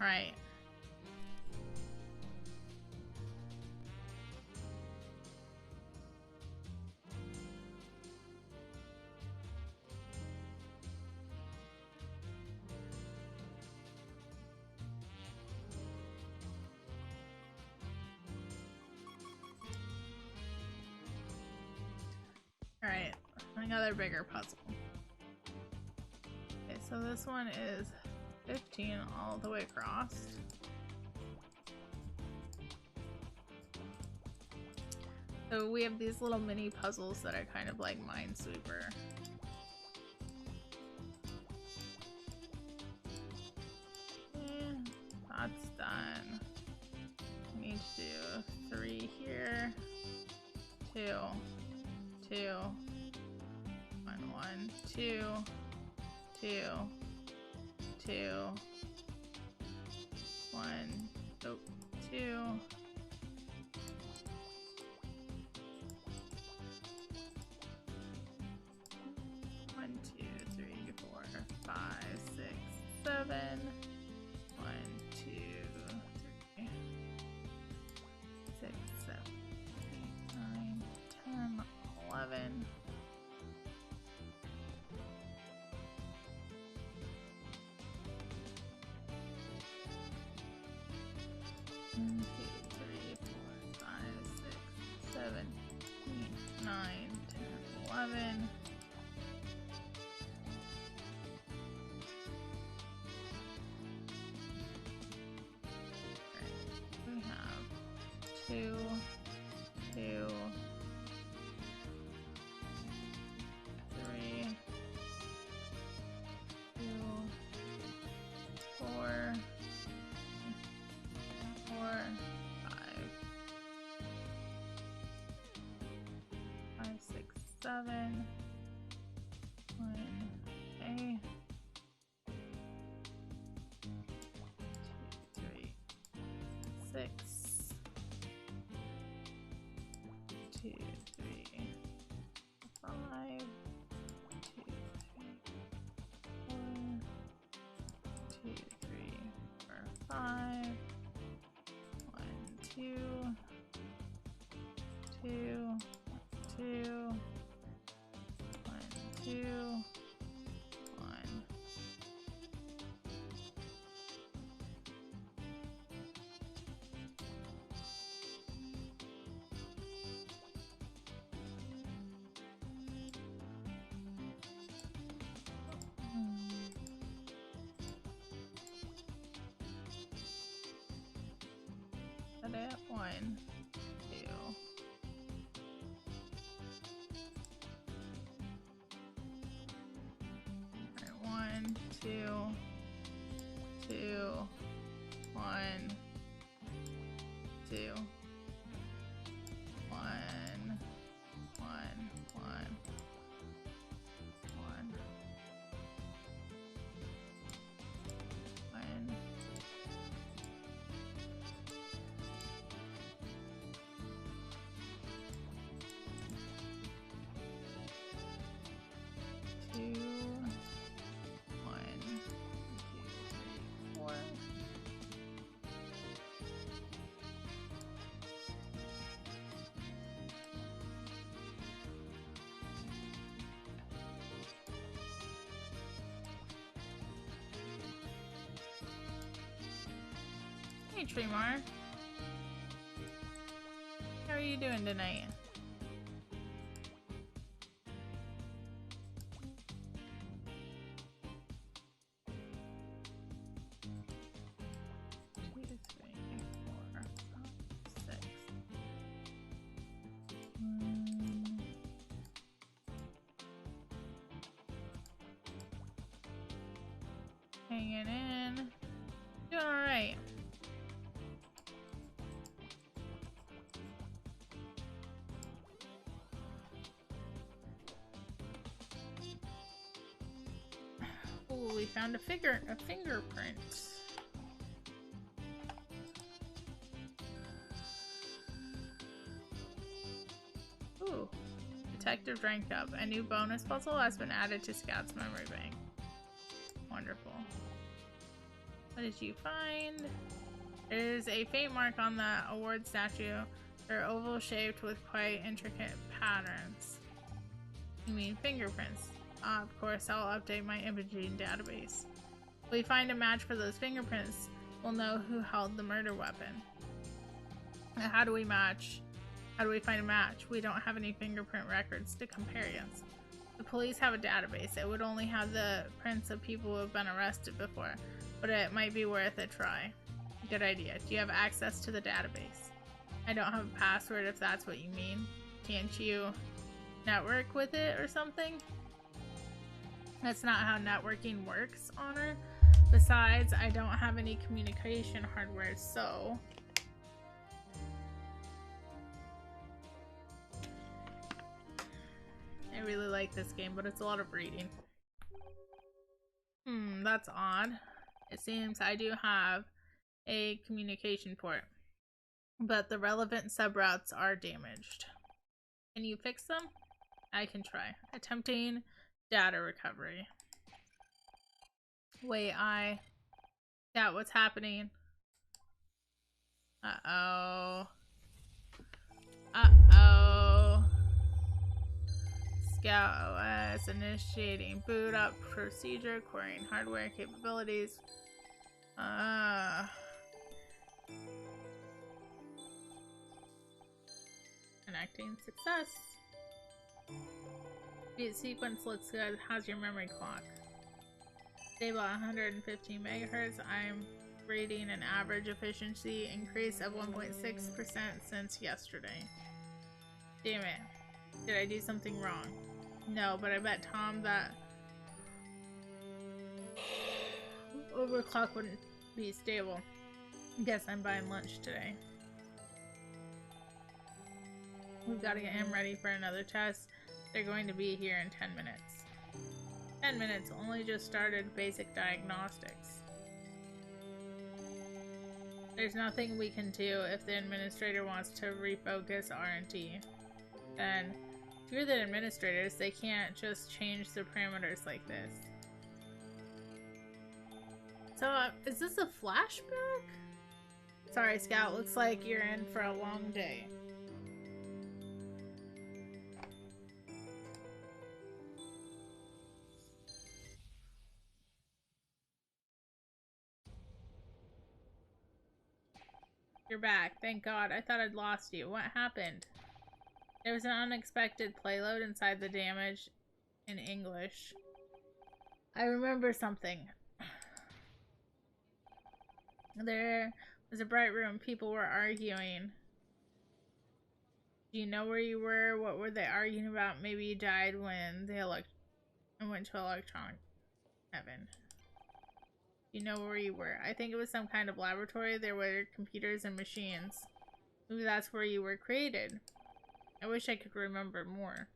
Alright. Alright, another bigger puzzle. Okay, so this one is 15 all the way across. So we have these little mini puzzles that are kind of like Minesweeper. That's done. We need to do 3 here. 2. 2. 1, 1, 2. 2. 2. 1. Oh, 2. 1, 2, 3, 4, 5, 6, 7. 1, 2, 3, 6, 7, 8, 9, 10, 11. One, 2, 3, 4, 5, 6, 7, 8, 9, 10, 11. We have 2, 2, 3, 2, 4, 4, 5, 5, 6, 7. 1, okay. 2, 3, 6, 2, 3, 5, 2, 3, 4, 2, 3, 4, 5, 1, 2, 2, 2, 1, 2, 1. Set it 1, 2. Alright, 1, 2, 2, 1, 2, 1, 1, 1, 1, 1. Two, 1, 2, 3, 4. Hey, Tremar. How are you doing tonight? Hanging in. Doing alright. Oh, we found a fingerprint. Ooh. Detective ranked up. A new bonus puzzle has been added to Scout's memory bank. Wonderful. What did you find? There's a faint mark on the award statue. They're oval shaped with quite intricate patterns. You mean fingerprints? Of course, I'll update my imaging database. If we find a match for those fingerprints, we'll know who held the murder weapon. Now, how do we match? How do we find a match? We don't have any fingerprint records to compare against. The police have a database. It would only have the prints of people who have been arrested before, but it might be worth a try. Good idea. Do you have access to the database? I don't have a password if that's what you mean. Can't you network with it or something? That's not how networking works, Honor. Besides, I don't have any communication hardware, so... I really like this game, but it's a lot of reading. That's odd. It seems I do have a communication port, but the relevant subroutes are damaged. Can you fix them? I can try. Attempting data recovery. Wait, yeah, what's happening? Uh-oh. Uh-oh. Scout OS initiating boot up procedure, querying hardware capabilities. Connecting success. Beat sequence looks good. How's your memory clock? Stable at 115 megahertz. I'm reading an average efficiency increase of 1.6% since yesterday. Damn it. Did I do something wrong? No, but I bet Tom that overclock wouldn't be stable. Guess I'm buying lunch today. We've got to get him ready for another test. They're going to be here in 10 minutes. 10 minutes, only just started basic diagnostics. There's nothing we can do if the administrator wants to refocus R&D. Then, if you're the administrators, they can't just change the parameters like this. So, is this a flashback? Sorry, Scout. Looks like you're in for a long day. You're back. Thank God. I thought I'd lost you. What happened? There was an unexpected payload inside the damage in English. I remember something. There was a bright room. People were arguing. Do you know where you were? What were they arguing about? Maybe you died when they went to electronic heaven. You know where you were. I think it was some kind of laboratory. There were computers and machines. Maybe that's where you were created. I wish I could remember more.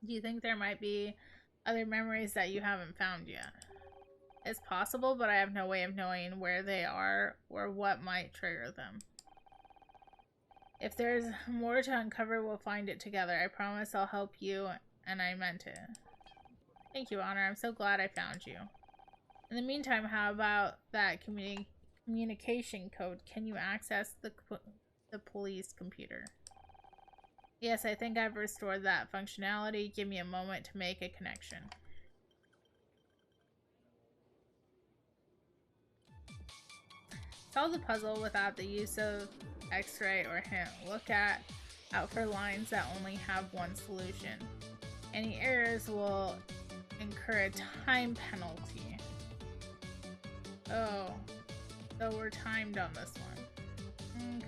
Do you think there might be other memories that you haven't found yet? It's possible, but I have no way of knowing where they are or what might trigger them. If there's more to uncover, we'll find it together. I promise I'll help you, and I meant it. Thank you, Honor. I'm so glad I found you. In the meantime, how about that communication code? Can you access the police computer? Yes, I think I've restored that functionality. Give me a moment to make a connection. Solve the puzzle without the use of X-ray or hint. Look out for lines that only have one solution. Any errors will incur a time penalty. Oh, so we're timed on this one. Okay.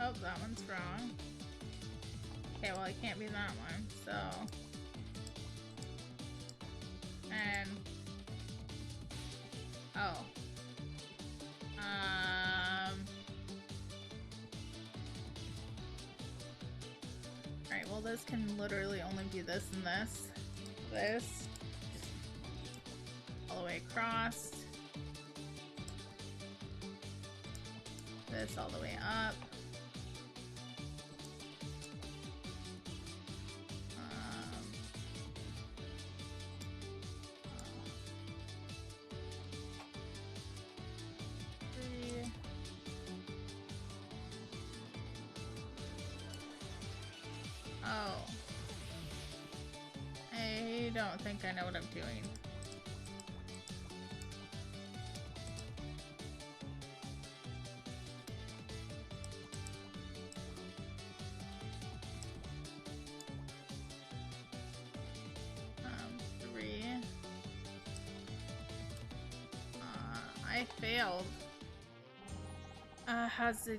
Oh, that one's wrong. Okay, well, it can't be that one, so... And... Oh. Alright, well, this can literally only be this and this. This. All the way across. This all the way up. I think I know what I'm doing. Three. I failed. How's the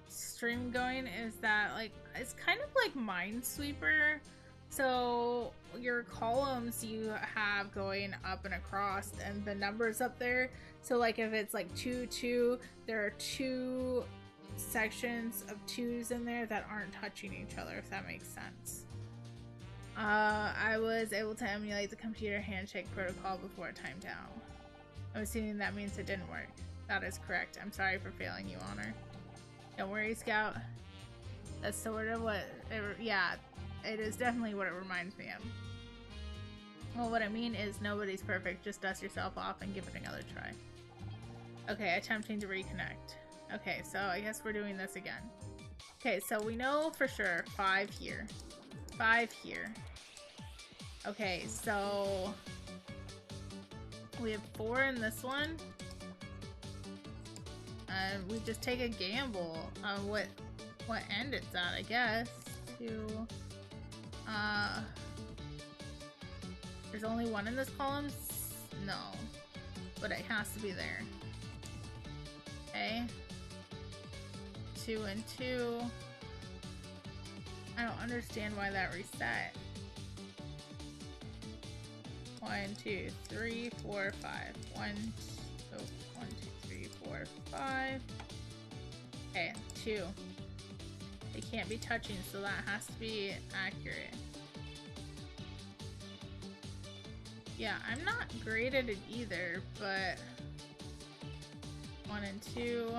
stream going? Is that like, it's kind of like Minesweeper. So your columns you have going up and across and the numbers up there. So like if it's like 2, 2, there are 2 sections of 2s in there that aren't touching each other, if that makes sense. I was able to emulate the computer handshake protocol before it timed out. I'm assuming that means it didn't work. That is correct. I'm sorry for failing you, Honor. Don't worry, Scout. That's sort of what, yeah. It is definitely what it reminds me of. Well, what I mean is nobody's perfect. Just dust yourself off and give it another try. Okay, attempting to reconnect. Okay, so I guess we're doing this again. Okay, so we know for sure 5 here. 5 here. Okay, so we have 4 in this one. And we just take a gamble on what end it's at, I guess. There's only 1 in this column? No. But it has to be there. Okay. 2 and 2. I don't understand why that reset. 1, 2, 3, 4, 5. 1, 2, 3, 4, 5. Okay, 2. They can't be touching, so that has to be accurate. Yeah, I'm not great at it either, but 1 and 2.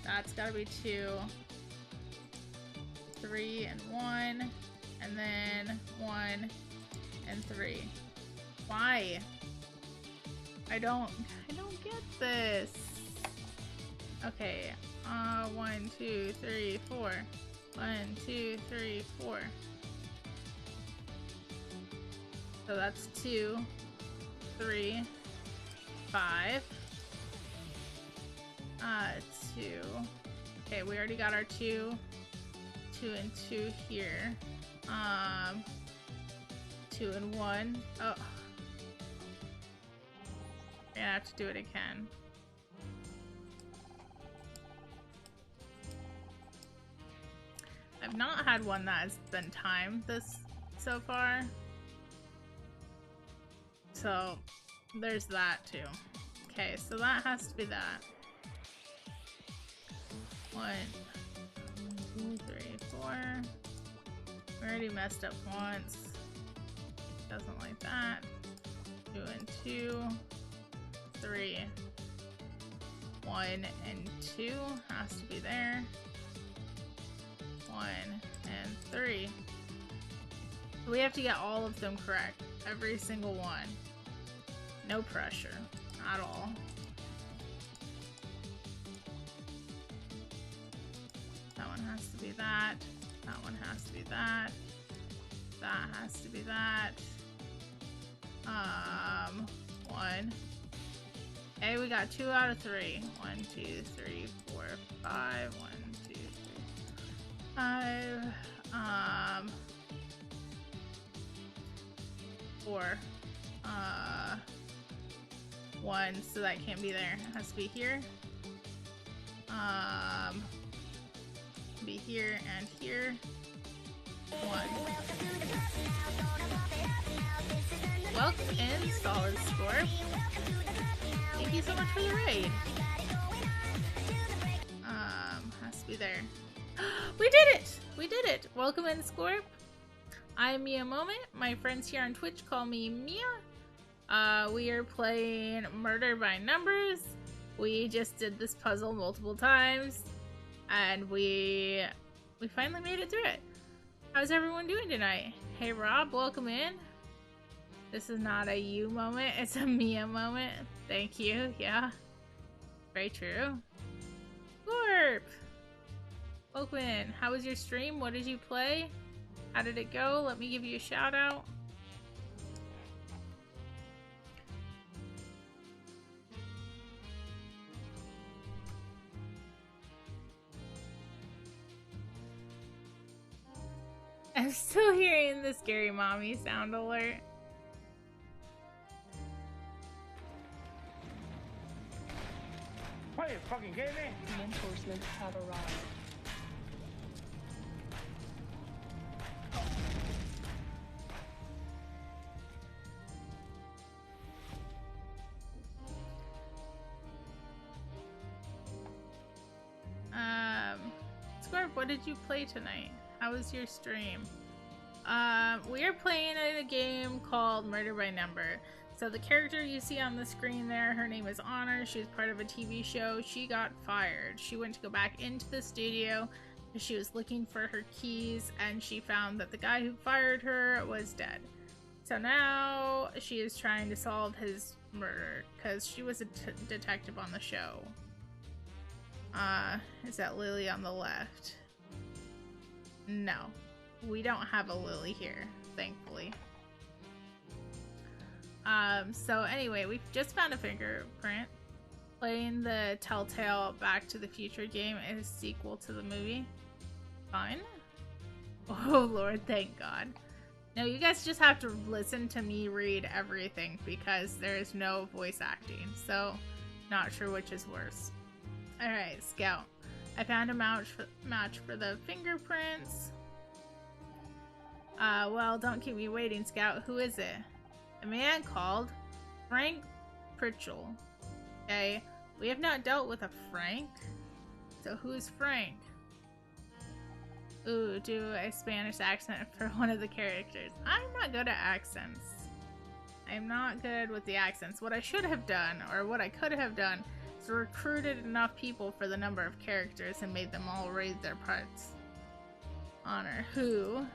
That's gotta be 2. 3 and 1. And then 1 and 3. Why? I don't get this. Okay. 1, 2, 3, 4. 1, 2, 3, 4. So that's 2, 3, 5. 2. Okay, we already got our 2. 2 and 2 here. 2 and 1. Oh. We're gonna have to do it again. I've not had one that has been timed this so far. So there's that too. Okay, so that has to be that. 1, 2, 3, 4. We already messed up once. Doesn't like that. 2 and 2. 3. 1 and 2 has to be there. 1 and 3. We have to get all of them correct. Every single one. No pressure at all. That one has to be that. That one has to be that. That has to be that. 1. Okay, we got 2 out of 3. 1, 2, 3, 4, 5. 1, 2, 3, 5. 4. 1, so that can't be there. It has to be here. Be here and here. 1. Welcome in, Solid Scorp. Thank you so much for the raid. Has to be there. We did it! We did it! Welcome in, Scorp. I'm Mia Moment. My friends here on Twitch call me Mia. We are playing Murder by Numbers. We just did this puzzle multiple times, and we finally made it through it. How's everyone doing tonight? Hey Rob, welcome in. This is not a you moment, it's a Mia moment. Thank you, yeah. Very true. Scorp! Welcome in. How was your stream? What did you play? How did it go? Let me give you a shout out. I'm still hearing the scary mommy sound alert. Are you fucking kidding me? Reinforcements have arrived. Scorp, what did you play tonight? How was your stream? We are playing a game called Murder by Number. So the character you see on the screen there, her name is Honor. She was part of a TV show. She got fired. She went to go back into the studio. She was looking for her keys, and she found that the guy who fired her was dead. So now she is trying to solve his murder, because she was a detective on the show. Is that Lily on the left? No. We don't have a Lily here, thankfully. So anyway, we just found a fingerprint. Playing the Telltale Back to the Future game is a sequel to the movie. Fine. Oh lord, thank god. No, you guys just have to listen to me read everything because there is no voice acting, so not sure which is worse. Alright, Scout. I found a match for the fingerprints. Well, don't keep me waiting, Scout. Who is it? A man called Frank Pritchell. Okay, we have not dealt with a Frank. So who's Frank? Ooh, do a Spanish accent for one of the characters. I'm not good at accents. I'm not good with the accents. What I should have done, or what I could have done, is recruited enough people for the number of characters and made them all raid their parts. Honor. Who?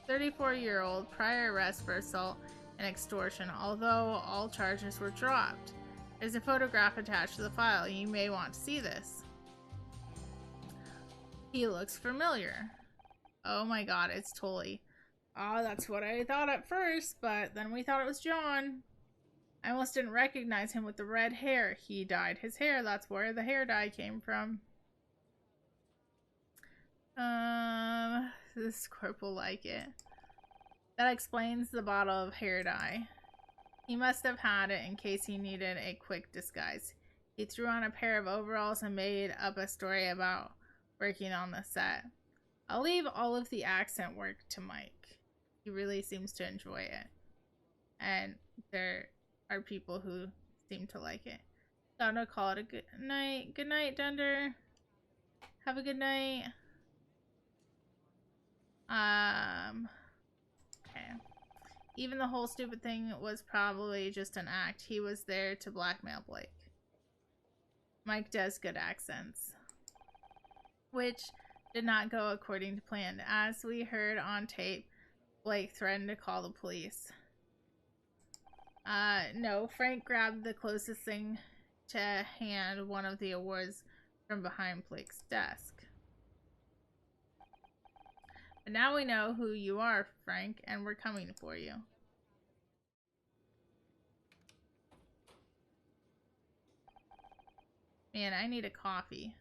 34-year-old, prior arrest for assault and extortion, although all charges were dropped. There's a photograph attached to the file. You may want to see this. He looks familiar. Oh my god, it's Tully. Oh, that's what I thought at first, but then we thought it was John. I almost didn't recognize him with the red hair. He dyed his hair. That's where the hair dye came from. This Corp will like it. That explains the bottle of hair dye. He must have had it in case he needed a quick disguise. He threw on a pair of overalls and made up a story about working on the set. I'll leave all of the accent work to Mike. He really seems to enjoy it. And there are people who seem to like it. So I'm gonna call it a good night. Good night, Dunder. Have a good night. Okay. Even the whole stupid thing was probably just an act. He was there to blackmail Blake. Mike does good accents. Which did not go according to plan. As we heard on tape, Blake threatened to call the police. No, Frank grabbed the closest thing to hand one of the awards from behind Blake's desk. But now we know who you are, Frank, and we're coming for you. Man, I need a coffee.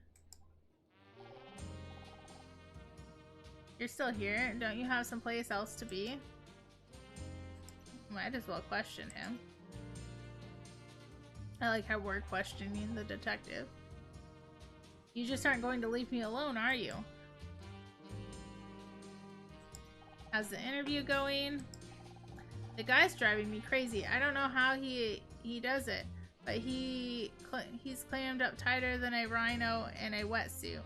You're still here? Don't you have someplace else to be? Might as well question him. I like how we're questioning the detective. You just aren't going to leave me alone, are you? How's the interview going? The guy's driving me crazy. I don't know how he does it, but he's clammed up tighter than a rhino in a wetsuit.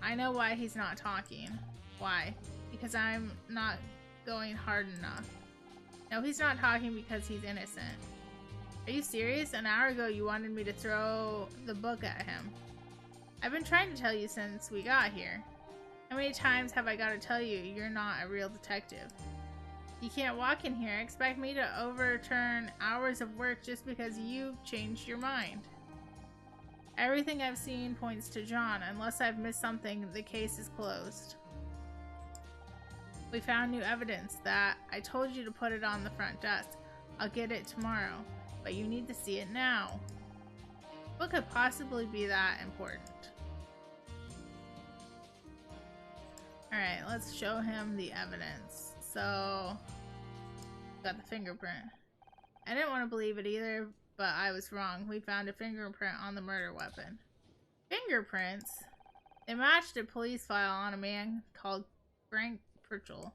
I know why he's not talking. Why? Because I'm not going hard enough. No, he's not talking because he's innocent. Are you serious? An hour ago you wanted me to throw the book at him. I've been trying to tell you since we got here. How many times have I got to tell you you're not a real detective? You can't walk in here and expect me to overturn hours of work just because you've changed your mind. Everything I've seen points to John. Unless I've missed something, the case is closed. We found new evidence that I told you to put it on the front desk. I'll get it tomorrow, but you need to see it now. What could possibly be that important? Alright, let's show him the evidence. So, got the fingerprint. I didn't want to believe it either, but I was wrong. We found a fingerprint on the murder weapon. Fingerprints? They matched a police file on a man called Frank Pritchell.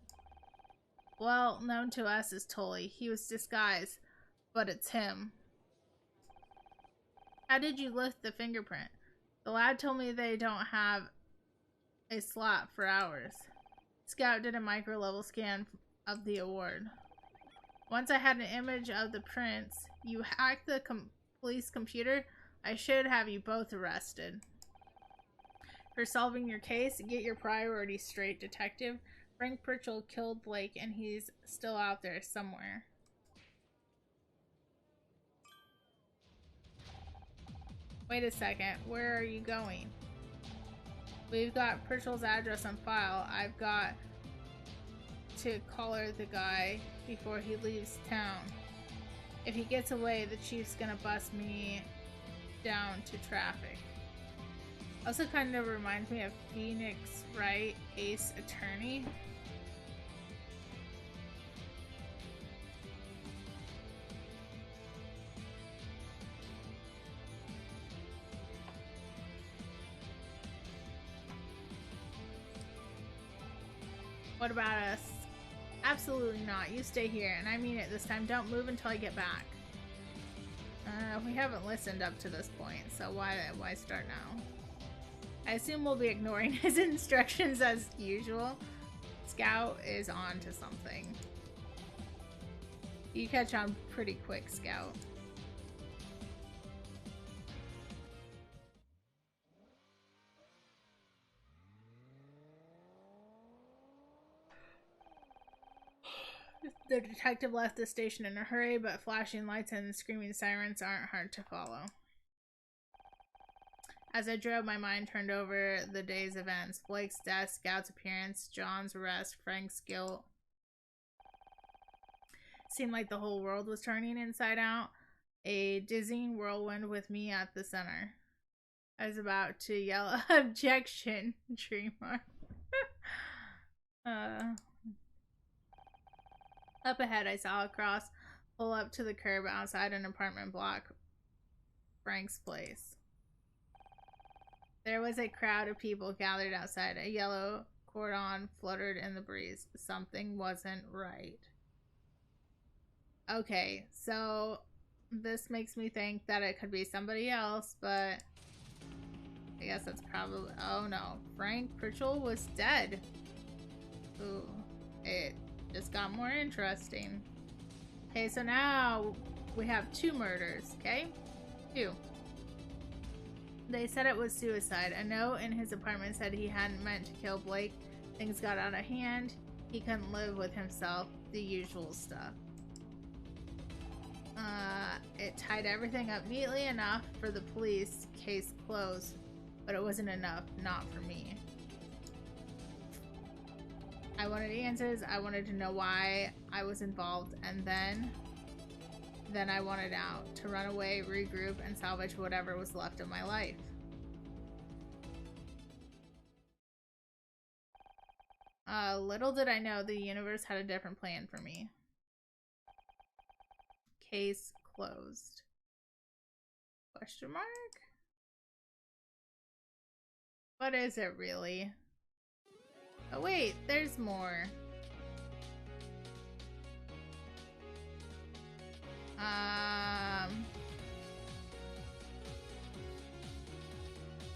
Well known to us as Tully. He was disguised, but it's him. How did you lift the fingerprint? The lab told me they don't have a slot for hours. Scout did a micro-level scan of the award. Once I had an image of the prints, you hacked the police computer. I should have you both arrested. For solving your case, get your priorities straight, detective. Frank Pritchell killed Blake and he's still out there somewhere. Wait a second, where are you going? We've got Pritchell's address on file. I've got to collar the guy before he leaves town. If he gets away, the chief's gonna bust me down to traffic. Also kind of reminds me of Phoenix Wright, Ace Attorney. What about us? Absolutely not. You stay here, and I mean it this time. Don't move until I get back. We haven't listened up to this point, so why start now? I assume we'll be ignoring his instructions as usual. Scout is on to something. You catch on pretty quick, Scout. The detective left the station in a hurry, but flashing lights and screaming sirens aren't hard to follow. As I drove, my mind turned over the day's events. Blake's death, Scout's appearance, John's arrest, Frank's guilt. Seemed like the whole world was turning inside out. A dizzying whirlwind with me at the center. I was about to yell, "Objection!" Dreamer. Up ahead, I saw a cross pull up to the curb outside an apartment block. Frank's place. There was a crowd of people gathered outside. A yellow cordon fluttered in the breeze. Something wasn't right. Okay, so this makes me think that it could be somebody else, but I guess that's probably... Oh no, Frank Pritchell was dead. Ooh, it just got more interesting. Okay, so now we have 2 murders, okay? 2. They said it was suicide. A note in his apartment said he hadn't meant to kill Blake. Things got out of hand. He couldn't live with himself. The usual stuff. It tied everything up neatly enough for the police. Case closed. But it wasn't enough. Not for me. I wanted answers. I wanted to know why I was involved. And then I wanted out. To run away, regroup, and salvage whatever was left of my life. Little did I know the universe had a different plan for me. Case closed. Question mark? What is it really? Oh wait, there's more.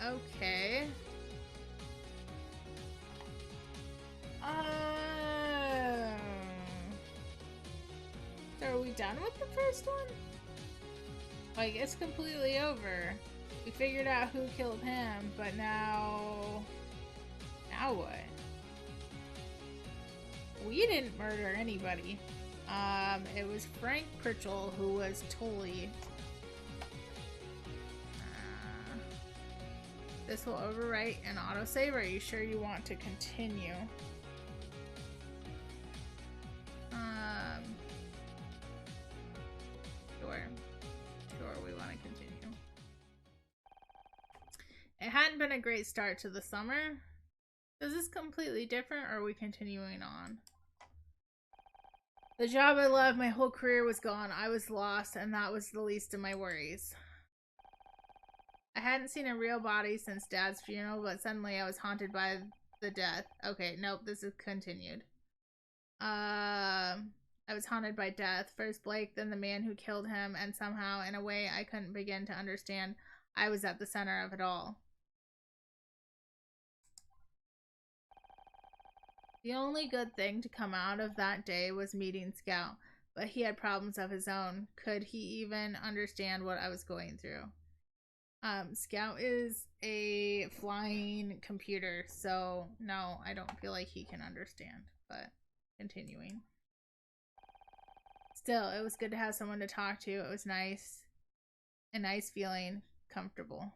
Okay. So are we done with the first one? Like, it's completely over. We figured out who killed him, but now... Now what? We didn't murder anybody. It was Frank Pritchell who was Tully. This will overwrite an autosave. Are you sure you want to continue? Sure, we want to continue. It hadn't been a great start to the summer. Is this completely different, or are we continuing on? The job I loved my whole career was gone. I was lost, and that was the least of my worries. I hadn't seen a real body since Dad's funeral, but suddenly I was haunted by the death. Okay, nope, this is continued. I was haunted by death. First Blake, then the man who killed him, and somehow, in a way I couldn't begin to understand, I was at the center of it all. The only good thing to come out of that day was meeting Scout, but he had problems of his own. Could he even understand what I was going through? Scout is a flying computer, so no, I don't feel like he can understand, but continuing. Still, it was good to have someone to talk to. It was nice. A nice feeling. Comfortable.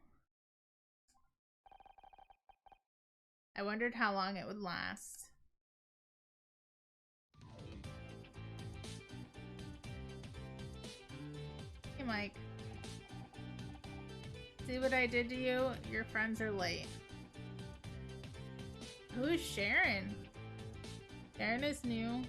I wondered how long it would last. Hey, Mike. See what I did to you? Your friends are late. Who is Sharon? Sharon is new.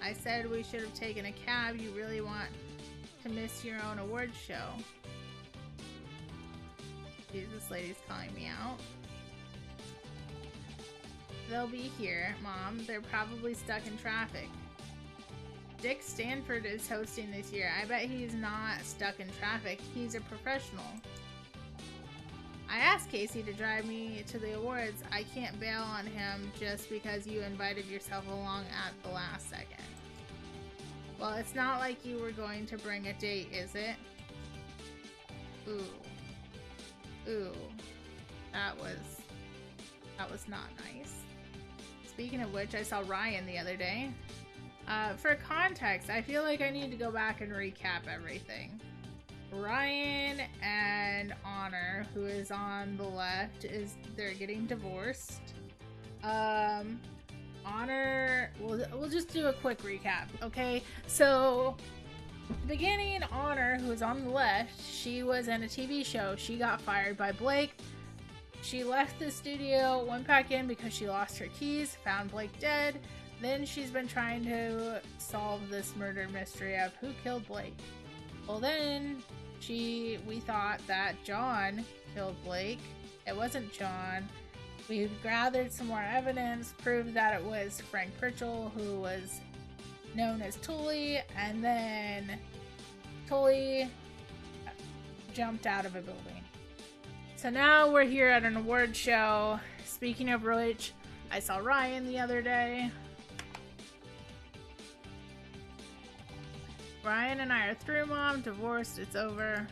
I said we should have taken a cab. You really want to miss your own awards show. Jeez, this lady's calling me out. they'll be here, Mom. They're probably stuck in traffic. Dick Stanford is hosting this year. I bet he's not stuck in traffic. He's a professional. I asked Casey to drive me to the awards. I can't bail on him just because you invited yourself along at the last second. Well, it's not like you were going to bring a date, is it? Ooh. Ooh. That was not nice. Speaking of which, I saw Ryan the other day. For context, I feel like I need to go back and recap everything. Ryan and Honor, who is on the left, they're getting divorced. Honor, we'll just do a quick recap, okay? So, beginning, Honor, who is on the left, she was in a TV show. She got fired by Blake. She left the studio, went back in because she lost her keys, found Blake dead. Then she's been trying to solve this murder mystery of who killed Blake. Well, then we thought that John killed Blake. It wasn't John. We gathered some more evidence, proved that it was Frank Pritchell, who was known as Tully, and then Tully jumped out of a building. So now we're here at an award show. Speaking of which, I saw Ryan the other day. Ryan and I are through, Mom. Divorced. It's over.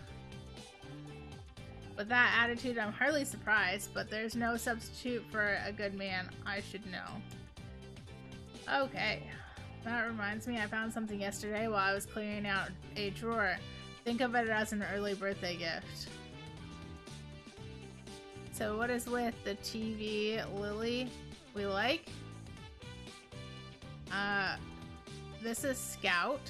With that attitude, I'm hardly surprised, but there's no substitute for a good man. I should know. Okay. That reminds me, I found something yesterday while I was clearing out a drawer. Think of it as an early birthday gift. So what is with the TV Lily we like? This is Scout.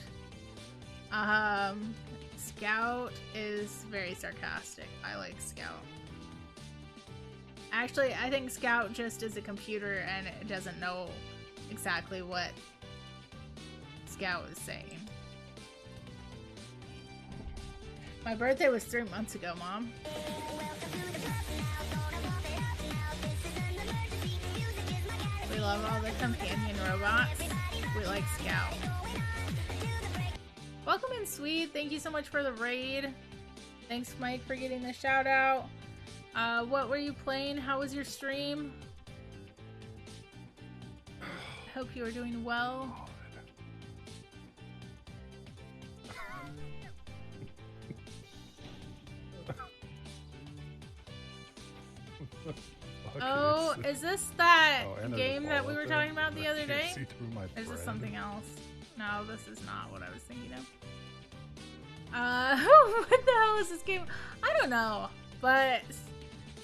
Scout is very sarcastic. I like Scout. Actually, I think Scout just is a computer and it doesn't know exactly what Scout is saying. My birthday was 3 months ago, Mom. We love all the companion robots. We like Scout. Welcome in, Sweet. Thank you so much for the raid. Thanks, Mike, for getting the shout out. What were you playing? How was your stream? Hope you are doing well. Oh, is this that game that we were talking about the other day? Or is this something else? No, this is not what I was thinking of. What the hell is this game? I don't know, but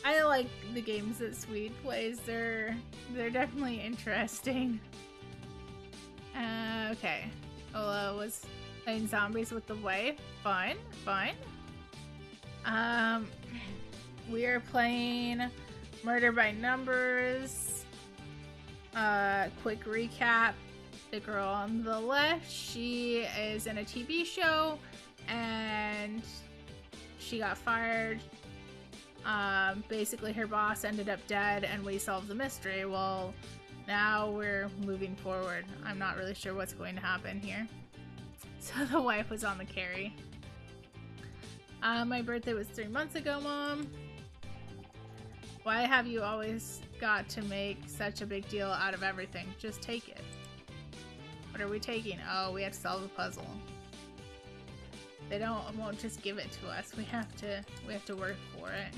I like the games that Swede plays. They're definitely interesting. Okay. Ola was playing zombies with the wife. Fine. We are playing Murder by Numbers. Quick recap. The girl on the left, she is in a TV show and she got fired. Basically her boss ended up dead and we solved the mystery. Well, now we're moving forward. I'm not really sure what's going to happen here. So the wife was on the carry. My birthday was 3 months ago, Mom. Why have you always got to make such a big deal out of everything? Just take it. What are we taking? Oh, we have to solve a puzzle. They won't just give it to us. We have to work for it.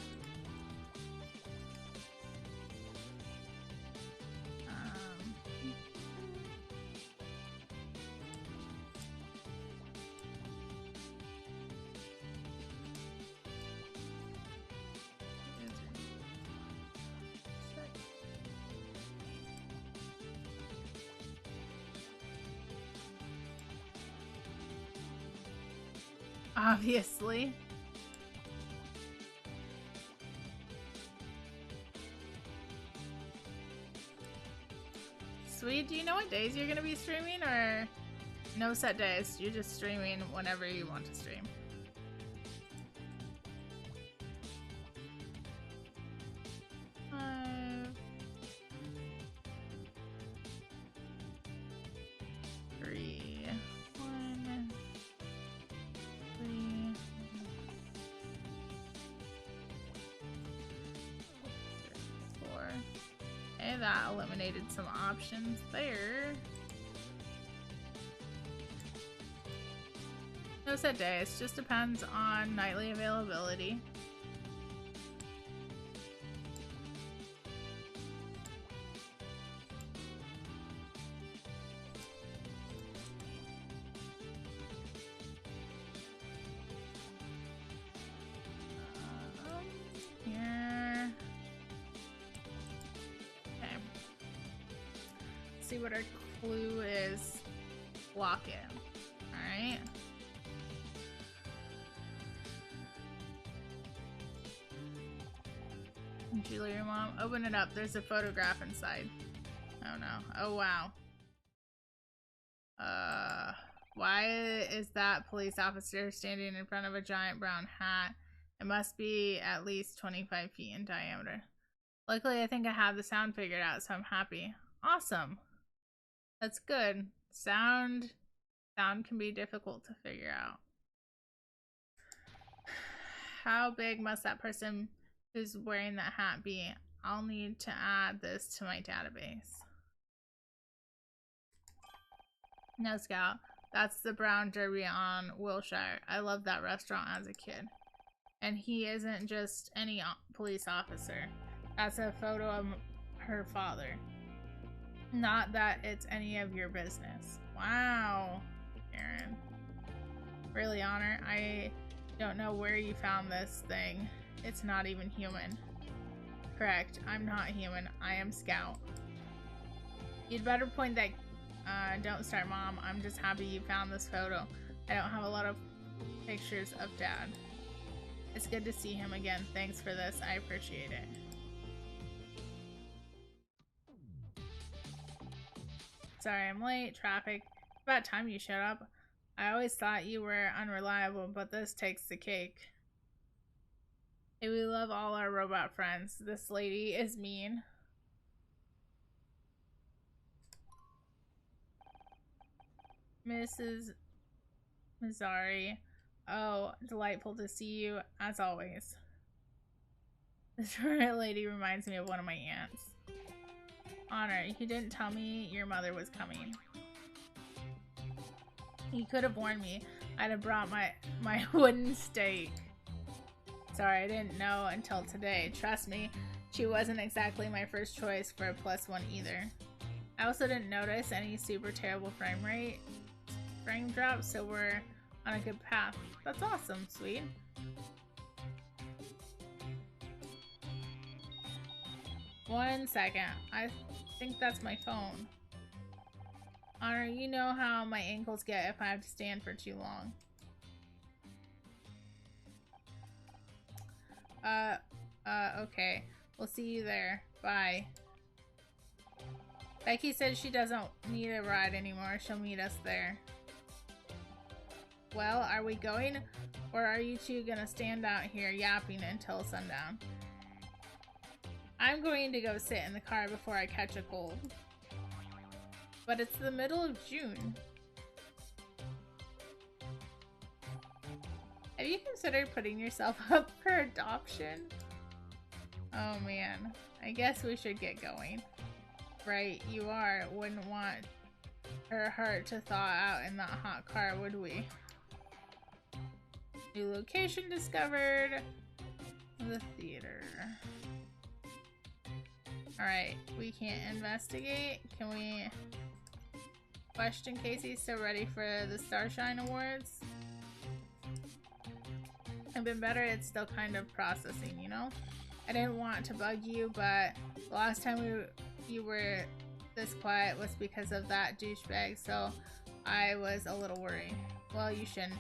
Obviously. Sweet, do you know what days you're gonna be streaming, or no set days? You're just streaming whenever you want to stream. that eliminated some options there. No set days, just depends on nightly availability. Here. Okay. See what our clue is. Lock in. Alright. Jewelry mom, open it up. There's a photograph inside. Oh no. Oh wow. Why is that police officer standing in front of a giant brown hat? It must be at least 25 feet in diameter. Luckily, I think I have the sound figured out, so I'm happy. Awesome. That's good. Sound can be difficult to figure out. How big must that person who's wearing that hat be? I'll need to add this to my database. No, Scout. That's the Brown Derby on Wilshire. I loved that restaurant as a kid. And he isn't just any police officer. That's a photo of her father. Not that it's any of your business. Wow, Aaron. Really, Honor? I don't know where you found this thing. It's not even human. Correct. I'm not human. I am Scout. You'd better point that... don't start, Mom. I'm just happy you found this photo. I don't have a lot of pictures of Dad. It's good to see him again. Thanks for this. I appreciate it. Sorry, I'm late. Traffic. About time you showed up. I always thought you were unreliable, but this takes the cake. Hey, we love all our robot friends. This lady is mean. Mrs. Mazzari. Oh, delightful to see you, as always. This lady reminds me of one of my aunts. Honor, you didn't tell me your mother was coming. You could have warned me. I'd have brought my wooden stake. Sorry, I didn't know until today. Trust me, she wasn't exactly my first choice for a +1 either. I also didn't notice any super terrible frame drops, so we're on a good path. That's awesome, sweet. One second. I think that's my phone. Honor, you know how my ankles get if I have to stand for too long. Okay. We'll see you there. Bye. Becky said she doesn't need a ride anymore. She'll meet us there. Well, are we going? Or are you two gonna stand out here yapping until sundown? I'm going to go sit in the car before I catch a cold. But it's the middle of June. Have you considered putting yourself up for adoption? Oh man, I guess we should get going. Right, you are. Wouldn't want her heart to thaw out in that hot car, would we? New location discovered. The theater. Alright, we can't investigate. Can we question Casey's still ready for the Starshine Awards? I've been better, it's still kind of processing, you know? I didn't want to bug you, but the last time you were this quiet was because of that douchebag, so I was a little worried. Well, you shouldn't.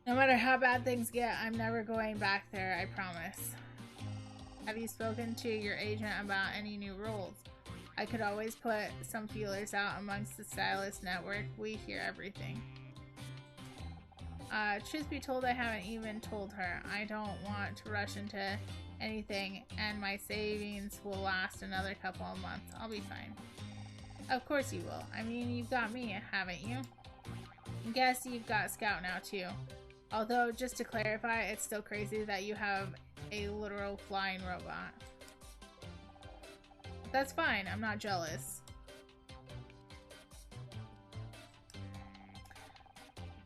No matter how bad things get, I'm never going back there, I promise. Have you spoken to your agent about any new roles? I could always put some feelers out amongst the stylist network. We hear everything. Truth be told, I haven't even told her. I don't want to rush into anything, and my savings will last another couple of months. I'll be fine. Of course you will. I mean, you've got me, haven't you? I guess you've got Scout now, too. Although, just to clarify, it's still crazy that you have a literal flying robot. What That's fine. I'm not jealous.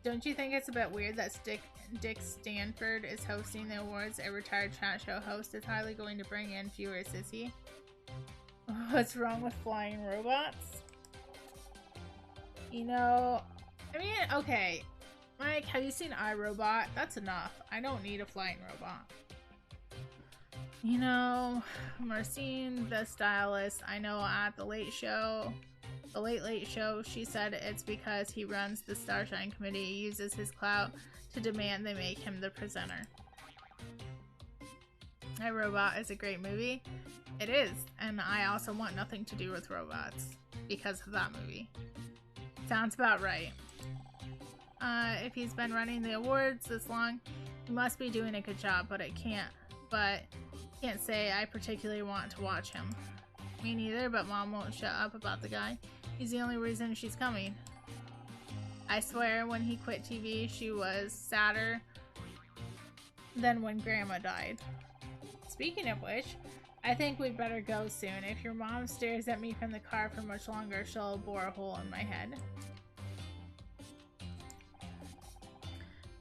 Don't you think it's a bit weird that Dick Stanford is hosting the awards? A retired chat show host is highly going to bring in viewers, is he? What's wrong with flying robots? You know, I mean, okay. Mike, have you seen iRobot? That's enough. I don't need a flying robot. You know, Marcine, the stylist, I know at the Late Show, the Late Show, she said it's because he runs the Starshine Committee, uses his clout to demand they make him the presenter. iRobot is a great movie. It is, and I also want nothing to do with robots because of that movie. Sounds about right. If he's been running the awards this long, he must be doing a good job, but can't say I particularly want to watch him. Me neither, but Mom won't shut up about the guy. He's the only reason she's coming. I swear when he quit TV, she was sadder than when Grandma died. Speaking of which, I think we'd better go soon. If your mom stares at me from the car for much longer, she'll bore a hole in my head.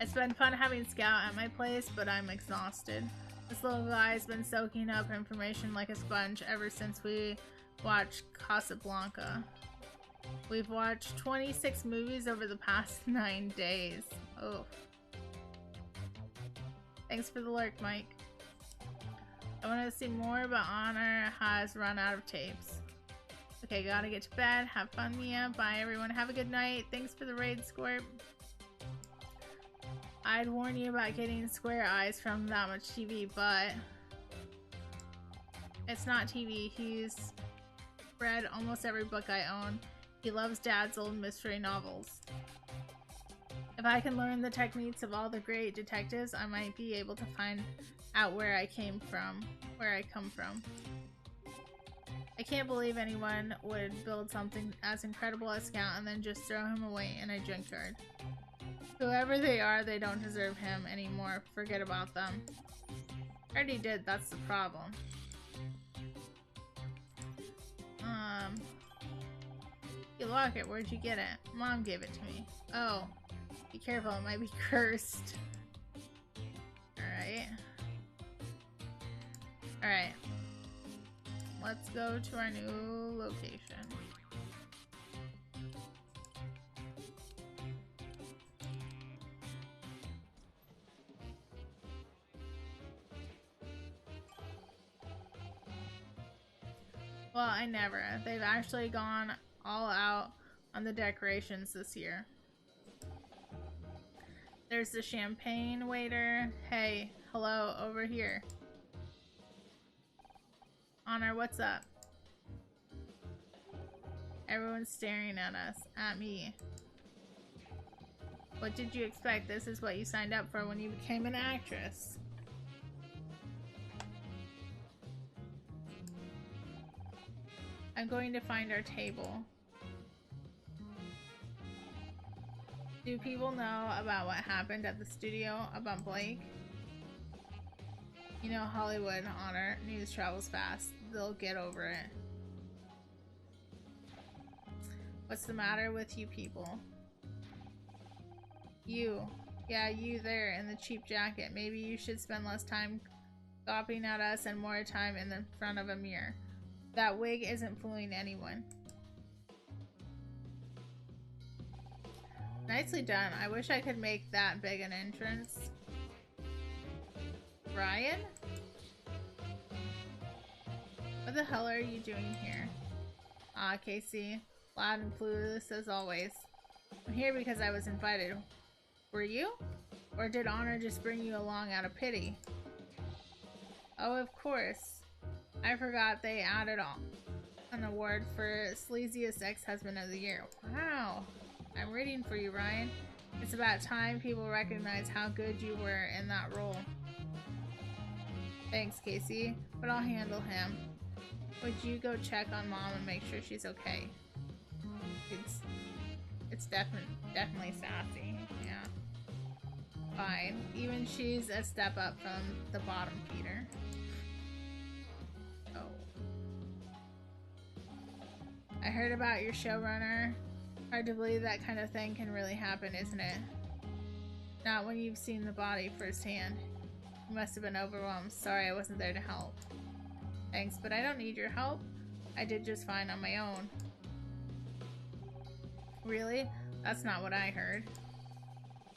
It's been fun having Scout at my place, but I'm exhausted. This little guy's been soaking up information like a sponge ever since we watched Casablanca. We've watched 26 movies over the past 9 days. Oh. Thanks for the lurk, Mike. I want to see more, but Honor has run out of tapes. Okay, gotta get to bed. Have fun, Mia. Bye, everyone. Have a good night. Thanks for the raid, Squirt. I'd warn you about getting square eyes from that much TV, but it's not TV. He's read almost every book I own. He loves Dad's old mystery novels. If I can learn the techniques of all the great detectives, I might be able to find out where I come from. I can't believe anyone would build something as incredible as Scout and then just throw him away in a junkyard. Whoever they are, they don't deserve him anymore. Forget about them. Already did, that's the problem. You lock it, where'd you get it? Mom gave it to me. Oh. Be careful, it might be cursed. Alright. Alright. Let's go to our new location. Well, I never. They've actually gone all out on the decorations this year. There's the champagne waiter. Hey, hello, over here. Honor, what's up? Everyone's staring at us. At me. What did you expect? This is what you signed up for when you became an actress. I'm going to find our table. Do people know about what happened at the studio about Blake? You know, Hollywood, Honor, news travels fast. They'll get over it. What's the matter with you people? You. Yeah, you there in the cheap jacket. Maybe you should spend less time gawping at us and more time in the front of a mirror. That wig isn't fooling anyone. Nicely done. I wish I could make that big an entrance. Ryan? What the hell are you doing here? Ah, Casey. Loud and clueless as always. I'm here because I was invited. Were you? Or did Honor just bring you along out of pity? Oh, of course. I forgot they added an award for Sleaziest Ex-Husband of the Year. Wow. I'm rooting for you, Ryan. It's about time people recognize how good you were in that role. Thanks, Casey, but I'll handle him. Would you go check on Mom and make sure she's okay? It's definitely sassy, yeah. Fine. Even she's a step up from the bottom feeder. Oh. heard about your showrunner. Hard to believe that kind of thing can really happen, isn't it? Not when you've seen the body firsthand. You must have been overwhelmed. Sorry I wasn't there to help. Thanks, but I don't need your help. I did just fine on my own. Really? That's not what I heard.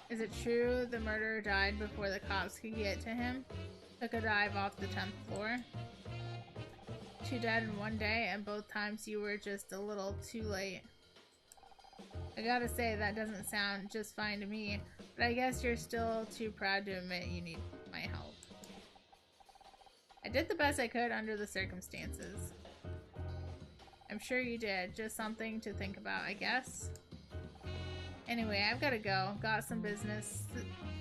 Is it true the murderer died before the cops could get to him? Took a dive off the 10th floor? 2 dead in 1 day, and both times you were just a little too late. I gotta say, that doesn't sound just fine to me, but I guess you're still too proud to admit you need my help. I did the best I could under the circumstances. I'm sure you did. Just something to think about, I guess. Anyway, I've gotta go. Got some business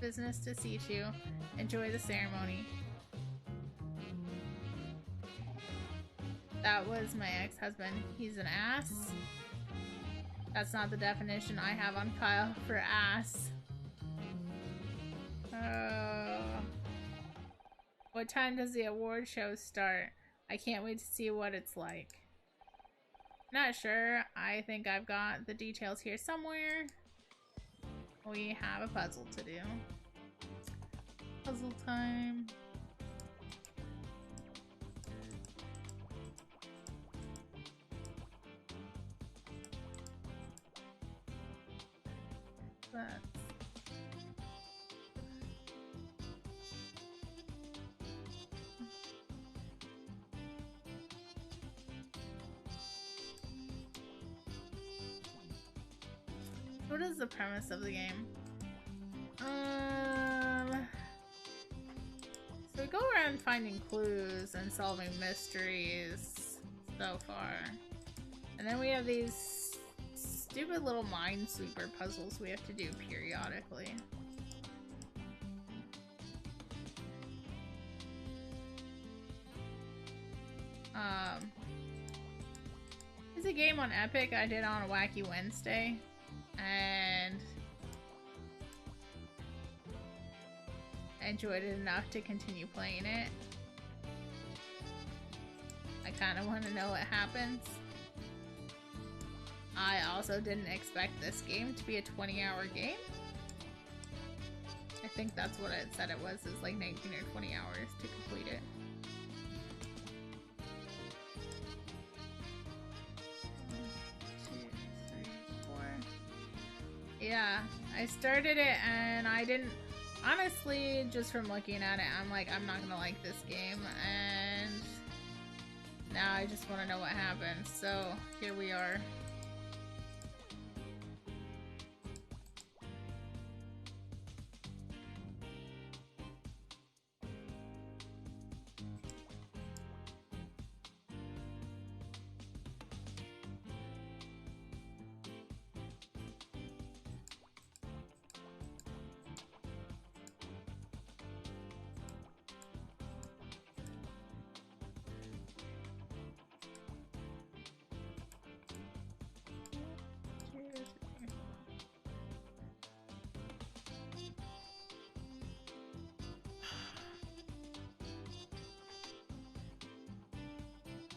to see to. Enjoy the ceremony. That was my ex-husband. He's an ass. That's not the definition I have on file for ass. What time does the award show start? I can't wait to see what it's like. Not sure. I think I've got the details here somewhere. We have a puzzle to do. Puzzle time. What is the premise of the game? So we go around finding clues and solving mysteries so far. And then we have these stupid little minesweeper puzzles we have to do periodically. It's a game on Epic I did on a Wacky Wednesday, and I enjoyed it enough to continue playing it. I kind of want to know what happens. I also didn't expect this game to be a 20-hour game. I think that's what it said it was like 19 or 20 hours to complete it. Yeah, I started it and I didn't, honestly, just from looking at it, I'm like, I'm not gonna like this game, and now I just want to know what happens, so here we are.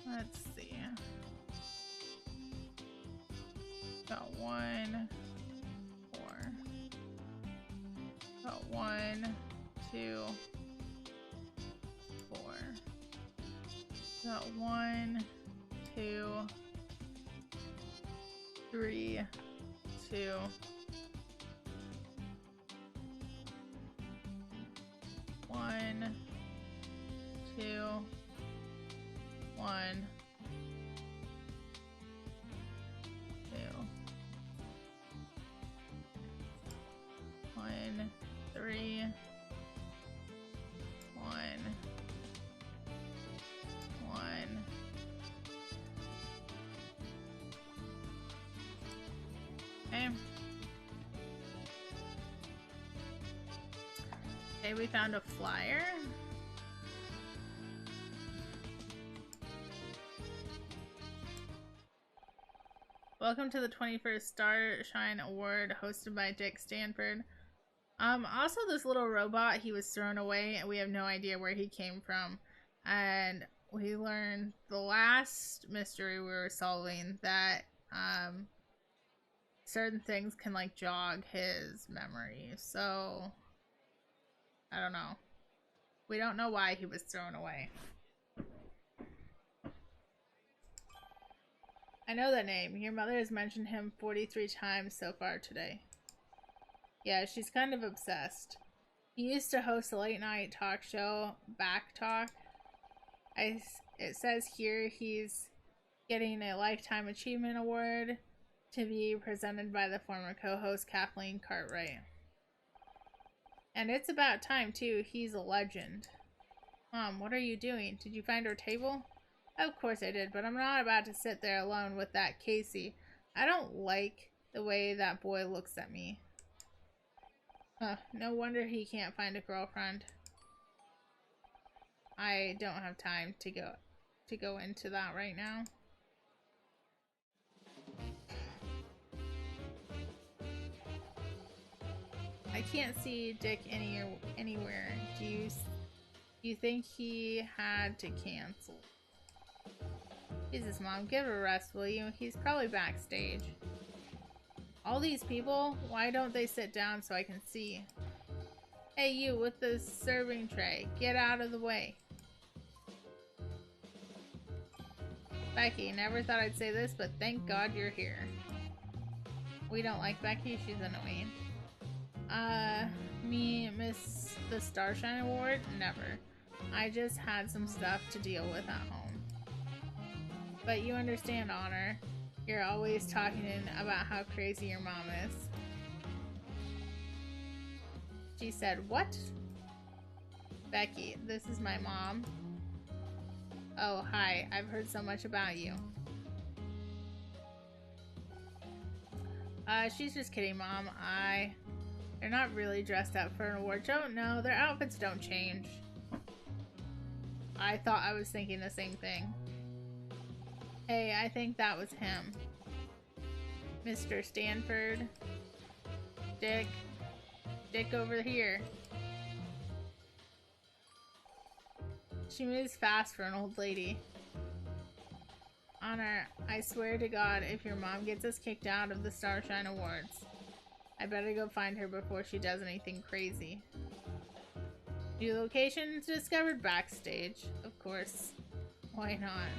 Let's see. Got 1, 4. Got 1, 2, 4. Got 1, 2, 3, 2. 1, 2, 1, 2, 1, 3, 1, 1. Okay. Okay, we found a flyer. Welcome to the 21st Starshine Award hosted by Dick Stanford. Also this little robot, he was thrown away and we have no idea where he came from. And we learned the last mystery we were solving that certain things can like jog his memory. So I don't know. We don't know why he was thrown away. I know that name. Your mother has mentioned him 43 times so far today. Yeah, she's kind of obsessed. He used to host a late night talk show, Back Talk. It says here he's getting a Lifetime Achievement Award to be presented by the former co-host Kathleen Cartwright. And it's about time too. He's a legend. Mom, what are you doing? Did you find our table? Of course I did, but I'm not about to sit there alone with that Casey. I don't like the way that boy looks at me. No wonder he can't find a girlfriend. I don't have time to go into that right now. I can't see Dick anywhere. Do you think he had to cancel? Jesus, Mom, give her a rest, will you? He's probably backstage. All these people, why don't they sit down so I can see? Hey, you with the serving tray, get out of the way. Becky, never thought I'd say this, but thank God you're here. We don't like Becky, she's annoying. Me miss the Starshine Award? Never. I just had some stuff to deal with at home. But you understand, Honor. You're always talking about how crazy your mom is. She said, what? Becky, this is my mom. Oh, hi. I've heard so much about you. She's just kidding, Mom. They're not really dressed up for an award show. No, their outfits don't change. I thought I was thinking the same thing. Hey, I think that was him. Mr. Stanford. Dick over here. She moves fast for an old lady. Honor, I swear to God, if your mom gets us kicked out of the Starshine Awards, I better go find her before she does anything crazy. New locations discovered backstage. Of course. Why not?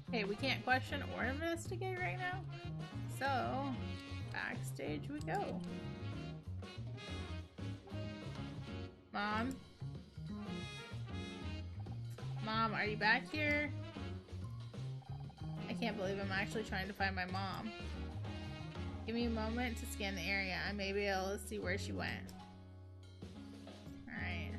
Okay, we can't question or investigate right now. So, backstage we go. Mom? Mom, are you back here? I can't believe I'm actually trying to find my mom. Give me a moment to scan the area. I may be able to see where she went. Alright.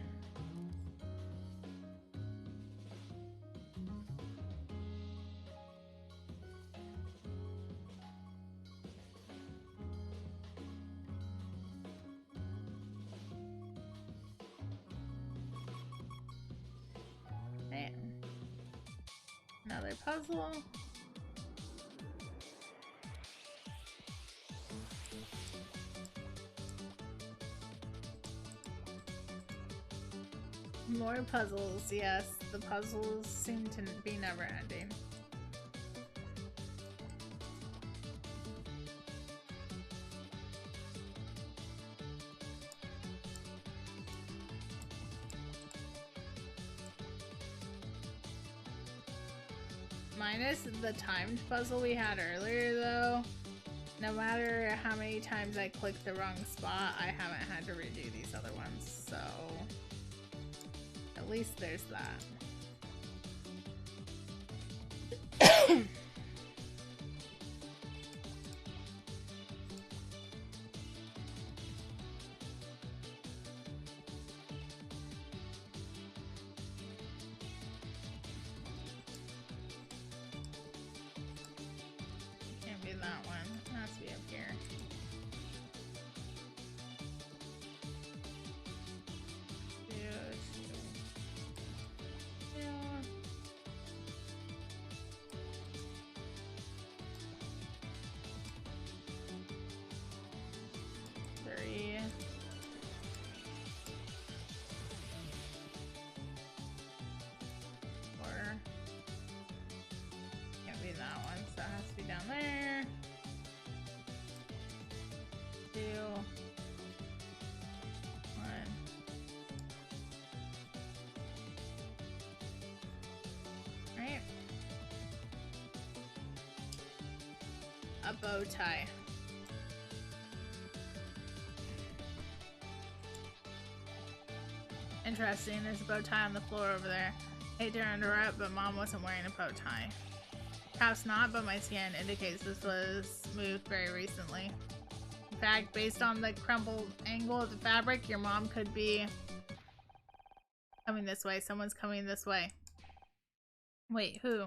Man. Another puzzle. More puzzles, yes. The puzzles seem to be never ending. Minus the timed puzzle we had earlier though, no matter how many times I click the wrong spot, I haven't had to redo these other ones, so at least there's that. Can't be that one. It has to be up here. That one, so it has to a bow tie. Interesting, there's a bow tie on the floor over there. Hate to interrupt, but Mom wasn't wearing a bow tie. Perhaps not, but my scan indicates this was moved very recently. In fact, based on the crumpled angle of the fabric, your mom could be coming this way. Someone's coming this way. Wait, who?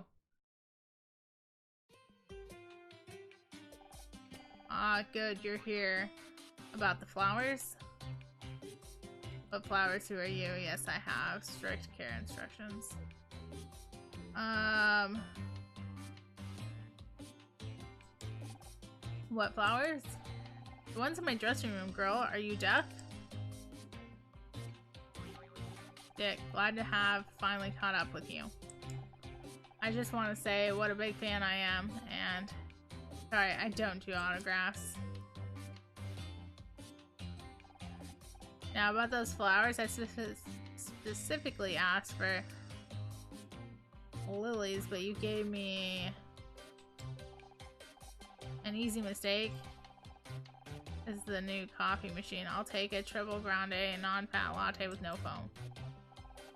Ah, good, you're here. About the flowers? What flowers? Who are you? Yes, I have strict care instructions. What flowers? The ones in my dressing room, girl. Are you deaf? Dick, glad to have finally caught up with you. I just want to say what a big fan I am, and sorry, I don't do autographs. Now about those flowers, I specifically asked for lilies, but you gave me an easy mistake. This is the new coffee machine. I'll take a triple grande non-fat latte with no foam.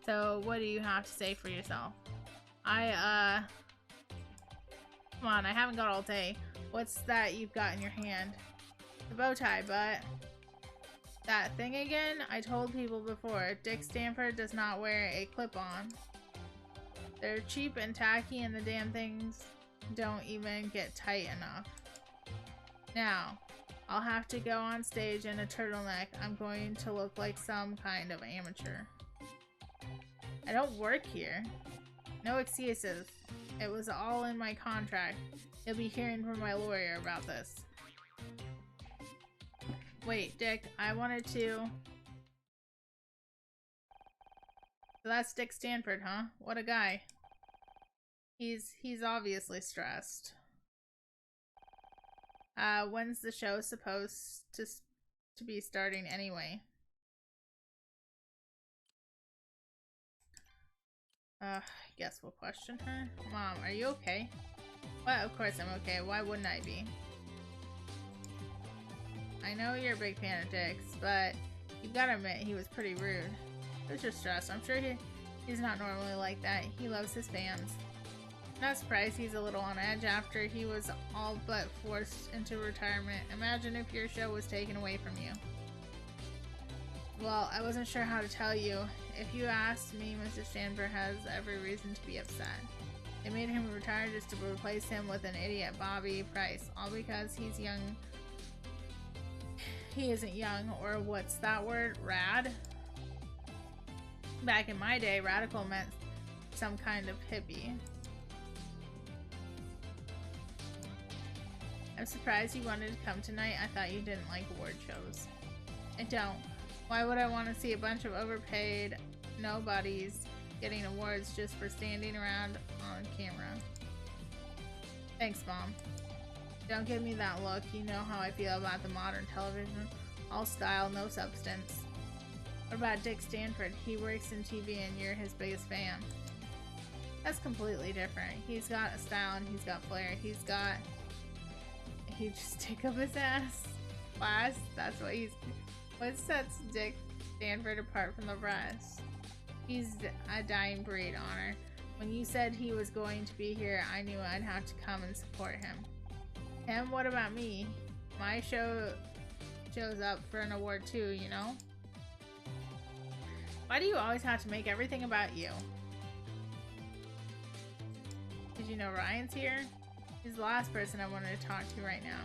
So what do you have to say for yourself? Come on, I haven't got all day. What's that you've got in your hand? The bow tie, but that thing again? I told people before, Dick Stanford does not wear a clip-on. They're cheap and tacky and the damn things don't even get tight enough. Now, I'll have to go on stage in a turtleneck. I'm going to look like some kind of amateur. I don't work here. No excuses. It was all in my contract. You'll be hearing from my lawyer about this. Wait, Dick, I wanted to... So that's Dick Stanford, huh? What a guy. He's obviously stressed. When's the show supposed to be starting anyway? I guess we'll question her. Mom, are you okay? Well, of course I'm okay. Why wouldn't I be? I know you're a big fan of Dick's, but you've got to admit he was pretty rude. It was just stress. I'm sure he's not normally like that. He loves his fans. Not surprised he's a little on edge after he was all but forced into retirement. Imagine if your show was taken away from you. Well, I wasn't sure how to tell you. If you asked me, Mr. Stanford has every reason to be upset. They made him retire just to replace him with an idiot Bobby Price, all because he's young. He isn't young, or what's that word? Rad? Back in my day, radical meant some kind of hippie. I'm surprised you wanted to come tonight. I thought you didn't like award shows. I don't. Why would I want to see a bunch of overpaid nobodies getting awards just for standing around on camera? Thanks, Mom. Don't give me that look. You know how I feel about the modern television. All style, no substance. What about Dick Stanford? He works in TV and you're his biggest fan. That's completely different. He's got a style and he's got flair. He just stick up his ass. Class, that's what what sets Dick Stanford apart from the rest? He's a dying breed, Honor. When you said he was going to be here, I knew I'd have to come and support him. Him? What about me? My show shows up for an award too, you know? Why do you always have to make everything about you? Did you know Ryan's here? He's the last person I wanted to talk to right now.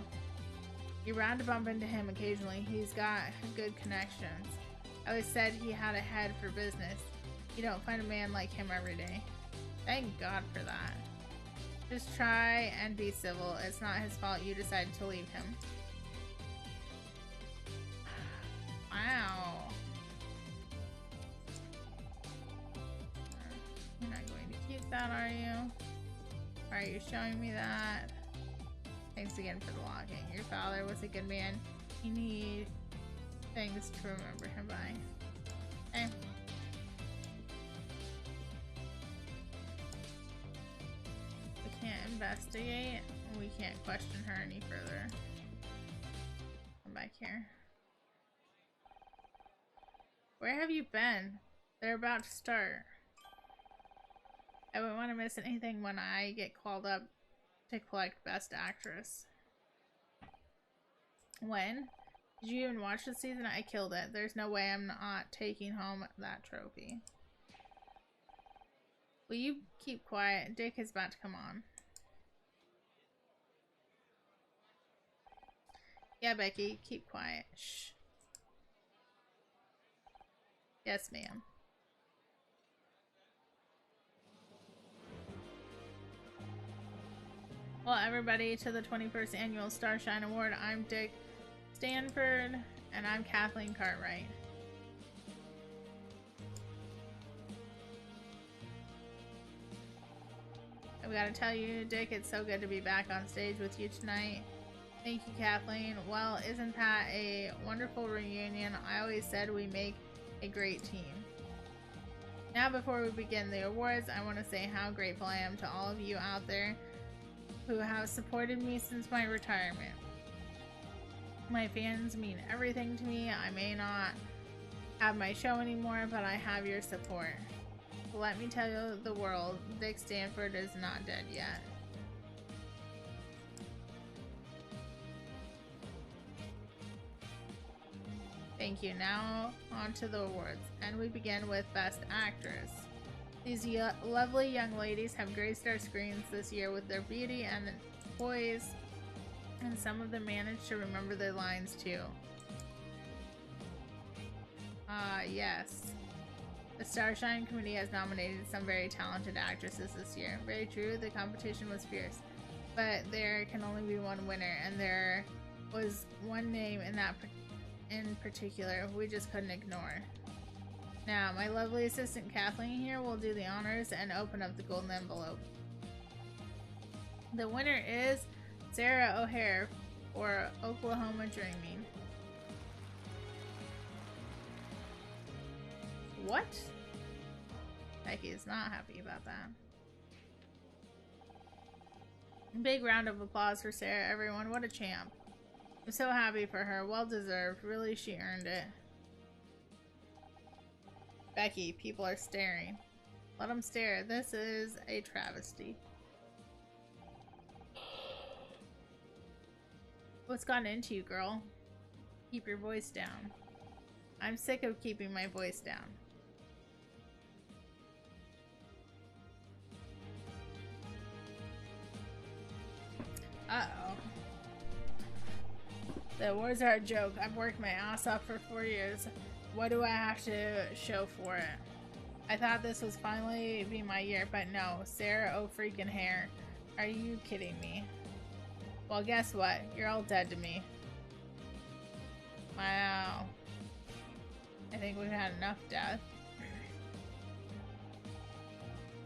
You're bound to bump into him occasionally. He's got good connections. I always said he had a head for business. You don't find a man like him every day. Thank God for that. Just try and be civil. It's not his fault you decided to leave him. Wow. You're not going to keep that, are you? Alright, you're showing me that. Thanks again for the logging. Your father was a good man. You need things to remember him by. Okay. We can't investigate. We can't question her any further. Come back here. Where have you been? They're about to start. I wouldn't want to miss anything when I get called up to collect Best Actress. When? Did you even watch the season? I killed it. There's no way I'm not taking home that trophy. Will you keep quiet? Dick is about to come on. Yeah, Becky, keep quiet. Shh. Yes, ma'am. Well, everybody, to the 21st Annual Starshine Award. I'm Dick Stanford, and I'm Kathleen Cartwright. I've got to tell you, Dick, it's so good to be back on stage with you tonight. Thank you, Kathleen. Well, isn't that a wonderful reunion? I always said we make a great team. Now, before we begin the awards, I want to say how grateful I am to all of you out there who have supported me since my retirement. My fans mean everything to me. I may not have my show anymore, but I have your support. So let me tell you the world, Dick Stanford is not dead yet. Thank you. Now on to the awards, and we begin with Best Actress. These lovely young ladies have graced our screens this year with their beauty and poise, and some of them managed to remember their lines too. Yes. The Starshine Committee has nominated some very talented actresses this year. Very true, the competition was fierce, but there can only be one winner, and there was one name in particular we just couldn't ignore. Now, my lovely assistant Kathleen here will do the honors and open up the golden envelope. The winner is Sarah O'Hare for Oklahoma Dreaming. What? Becky is not happy about that. Big round of applause for Sarah, everyone. What a champ. I'm so happy for her. Well deserved. Really, she earned it. Becky, people are staring. Let them stare. This is a travesty. What's gotten into you, girl? Keep your voice down. I'm sick of keeping my voice down. Uh-oh. The awards are a joke. I've worked my ass off for 4 years. What do I have to show for it? I thought this was finally be my year, but no. Sarah freaking Hare. Are you kidding me? Well, guess what? You're all dead to me. Wow. I think we've had enough death.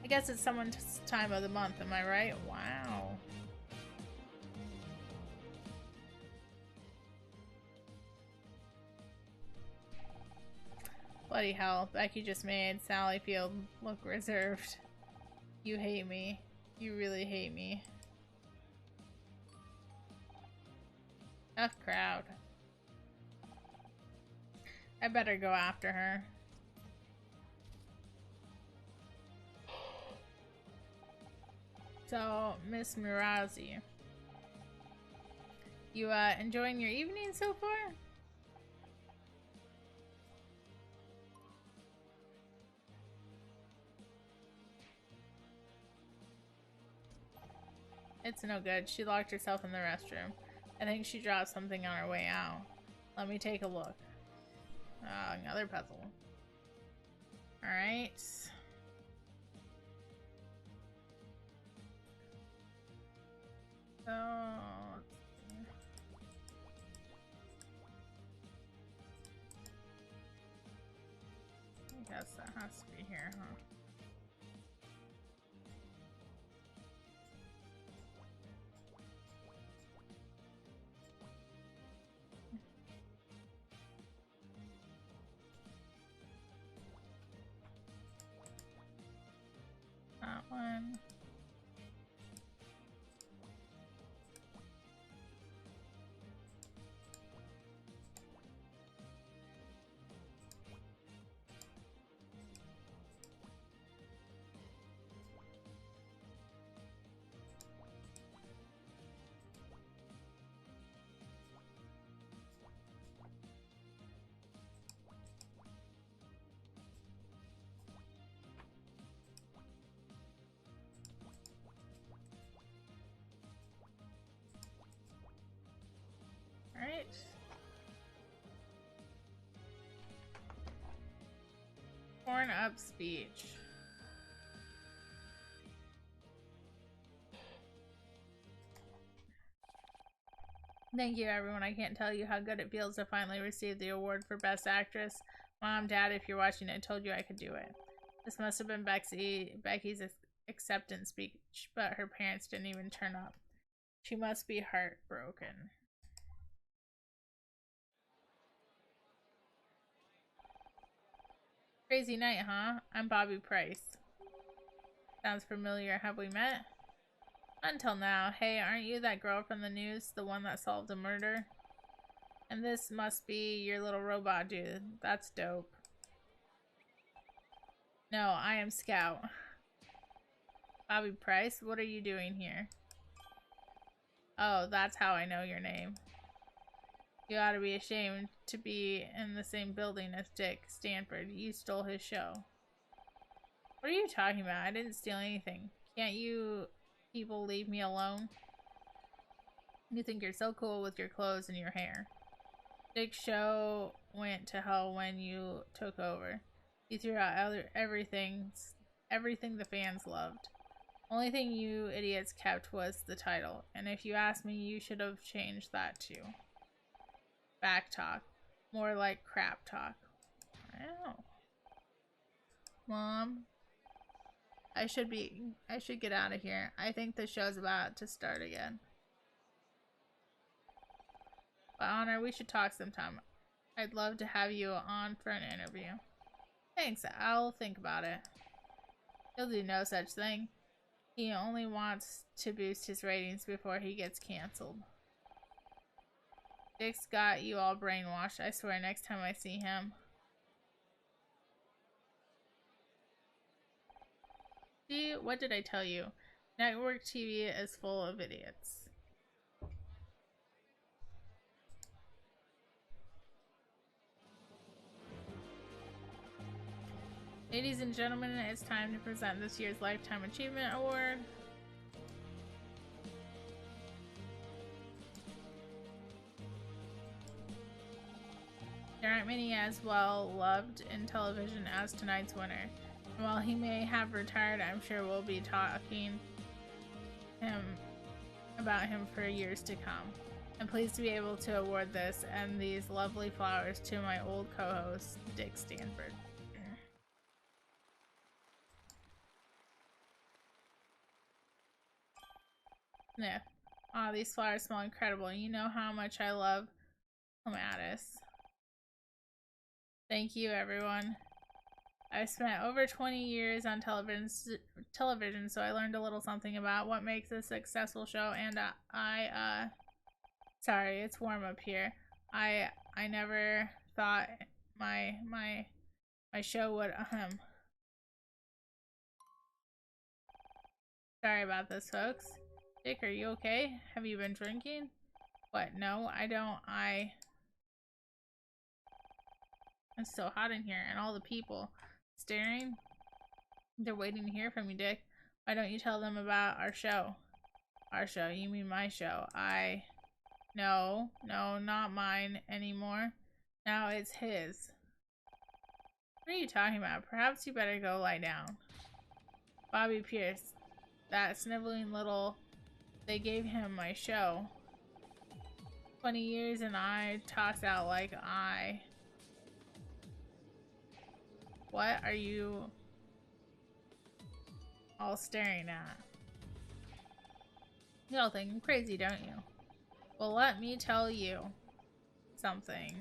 I guess it's someone's time of the month, am I right? Wow. Bloody hell, Becky just made Sally Field look reserved. You hate me. You really hate me. Tough crowd. I better go after her. So, Miss Murazi, you enjoying your evening so far? It's no good. She locked herself in the restroom. I think she dropped something on her way out. Let me take a look. Oh, another puzzle. Alright. So, let's see. I guess that has to be here, huh? That one. Torn up speech. Thank you, everyone. I can't tell you how good it feels to finally receive the award for Best Actress. Mom, Dad, if you're watching, I told you I could do it. This must have been Becky's acceptance speech, but her parents didn't even turn up. She must be heartbroken. Crazy night, huh? I'm Bobby Price. Sounds familiar. Have we met? Until now. Hey, aren't you that girl from the news? The one that solved a murder? And this must be your little robot dude. That's dope. No, I am Scout. Bobby Price, what are you doing here? Oh, that's how I know your name. You ought to be ashamed to be in the same building as Dick Stanford. You stole his show. What are you talking about? I didn't steal anything. Can't you people leave me alone? You think you're so cool with your clothes and your hair. Dick's show went to hell when you took over. You threw out everything the fans loved. Only thing you idiots kept was the title, and if you ask me, you should have changed that too. Back talk. More like crap talk. Wow. Mom, I should get out of here. I think the show's about to start again. But Honor, we should talk sometime. I'd love to have you on for an interview. Thanks, I'll think about it. He'll do no such thing. He only wants to boost his ratings before he gets canceled. Dick's got you all brainwashed. I swear next time I see him. See, what did I tell you? Network TV is full of idiots. Ladies and gentlemen, it's time to present this year's Lifetime Achievement Award. There aren't many as well loved in television as tonight's winner. And while he may have retired, I'm sure we'll be talking about him for years to come. I'm pleased to be able to award this and these lovely flowers to my old co-host, Dick Stanford. Sniff. Aw, these flowers smell incredible. You know how much I love clematis. Thank you, everyone. I've spent over 20 years on television, so I learned a little something about what makes a successful show, and sorry, it's warm up here. I never thought my show would, Sorry about this, folks. Dick, are you okay? Have you been drinking? What? No, I don't. It's so hot in here, and all the people staring. They're waiting to hear from you, Dick. Why don't you tell them about our show? Our show? You mean my show? No, not mine anymore. Now it's his. What are you talking about? Perhaps you better go lie down. Bobby Pierce. That sniveling little... They gave him my show. 20 years and I talks out like I... What are you all staring at? You all think I'm crazy, don't you? Well, let me tell you something.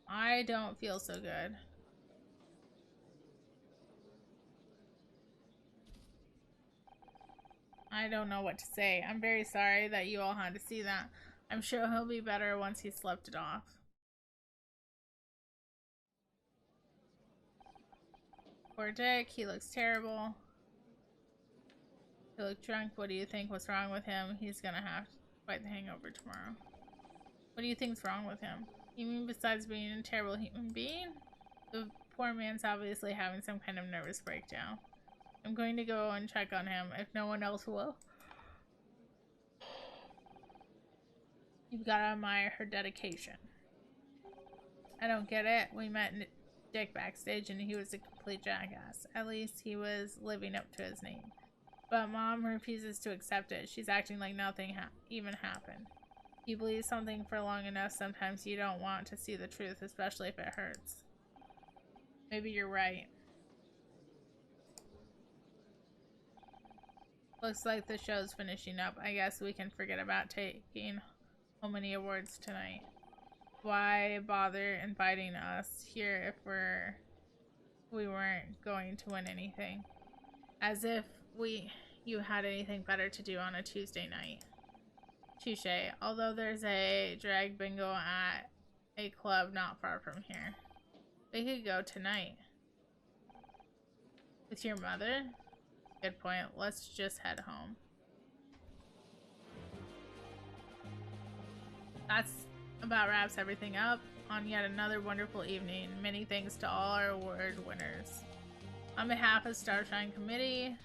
I don't feel so good. I don't know what to say. I'm very sorry that you all had to see that. I'm sure he'll be better once he's slept it off. Poor Dick, he looks terrible. He looked drunk. What do you think? What's wrong with him? He's gonna have to fight the hangover tomorrow. What do you think's wrong with him? You mean besides being a terrible human being? The poor man's obviously having some kind of nervous breakdown. I'm going to go and check on him if no one else will. You've got to admire her dedication. I don't get it. We met Dick backstage and he was a complete jackass. At least he was living up to his name. But Mom refuses to accept it. She's acting like nothing even happened. You believe something for long enough, sometimes you don't want to see the truth, especially if it hurts. Maybe you're right. Looks like the show's finishing up. I guess we can forget about taking home any awards tonight. Why bother inviting us here if we weren't going to win anything? As if you had anything better to do on a Tuesday night. Touché. Although there's a drag bingo at a club not far from here. We could go tonight. With your mother? Good point. Let's just head home. That's about wraps everything up on yet another wonderful evening. Many thanks to all our award winners. On behalf of Starshine Committee,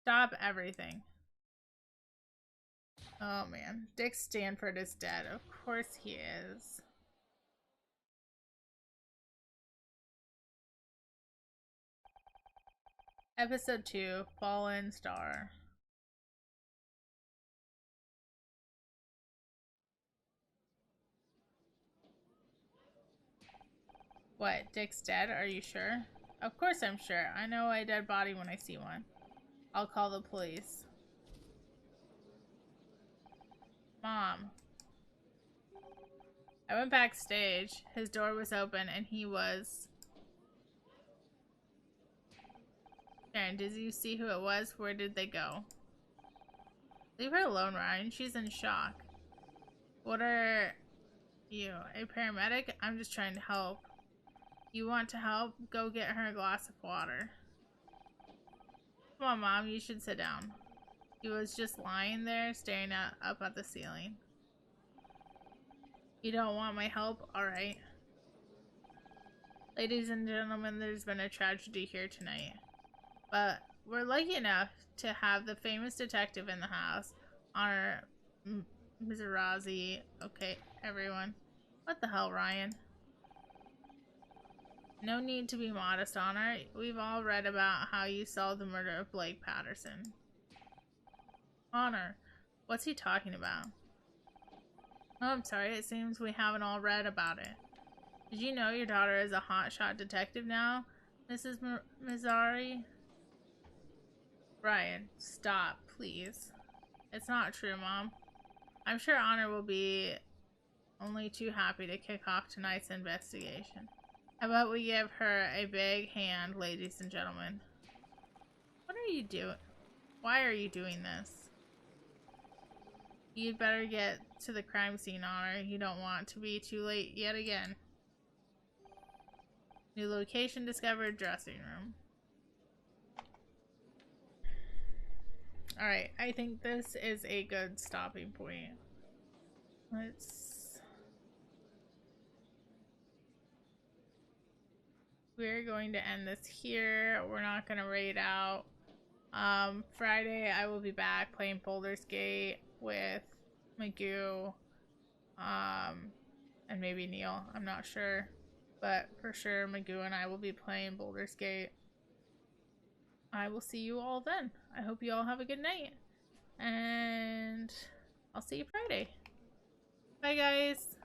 stop everything. Oh man, Dick Stanford is dead. Of course he is. Episode 2, Fallen Star. What, Dick's dead? Are you sure? Of course I'm sure. I know a dead body when I see one. I'll call the police. Mom. I went backstage. His door was open and he was... Sharon, did you see who it was? Where did they go? Leave her alone, Ryan. She's in shock. What are you? A paramedic? I'm just trying to help. You want to help? Go get her a glass of water. Come on, Mom. You should sit down. He was just lying there, staring up at the ceiling. You don't want my help? Alright. Ladies and gentlemen, there's been a tragedy here tonight. But we're lucky enough to have the famous detective in the house. Honor Mizrazi. Okay, everyone. What the hell, Ryan? No need to be modest, Honor. We've all read about how you solved the murder of Blake Patterson. Honor, what's he talking about? Oh, I'm sorry. It seems we haven't all read about it. Did you know your daughter is a hotshot detective now, Mrs. Mizrazi? Ryan, stop, please. It's not true, Mom. I'm sure Honor will be only too happy to kick off tonight's investigation. How about we give her a big hand, ladies and gentlemen? What are you doing? Why are you doing this? You'd better get to the crime scene, Honor. You don't want to be too late yet again. New location discovered, dressing room. Alright, I think this is a good stopping point. We're going to end this here. We're not going to raid out. Friday I will be back playing Baldur's Gate with Magoo, and maybe Neil. I'm not sure, but for sure Magoo and I will be playing Baldur's Gate. I will see you all then. I hope you all have a good night, and I'll see you Friday. Bye, guys.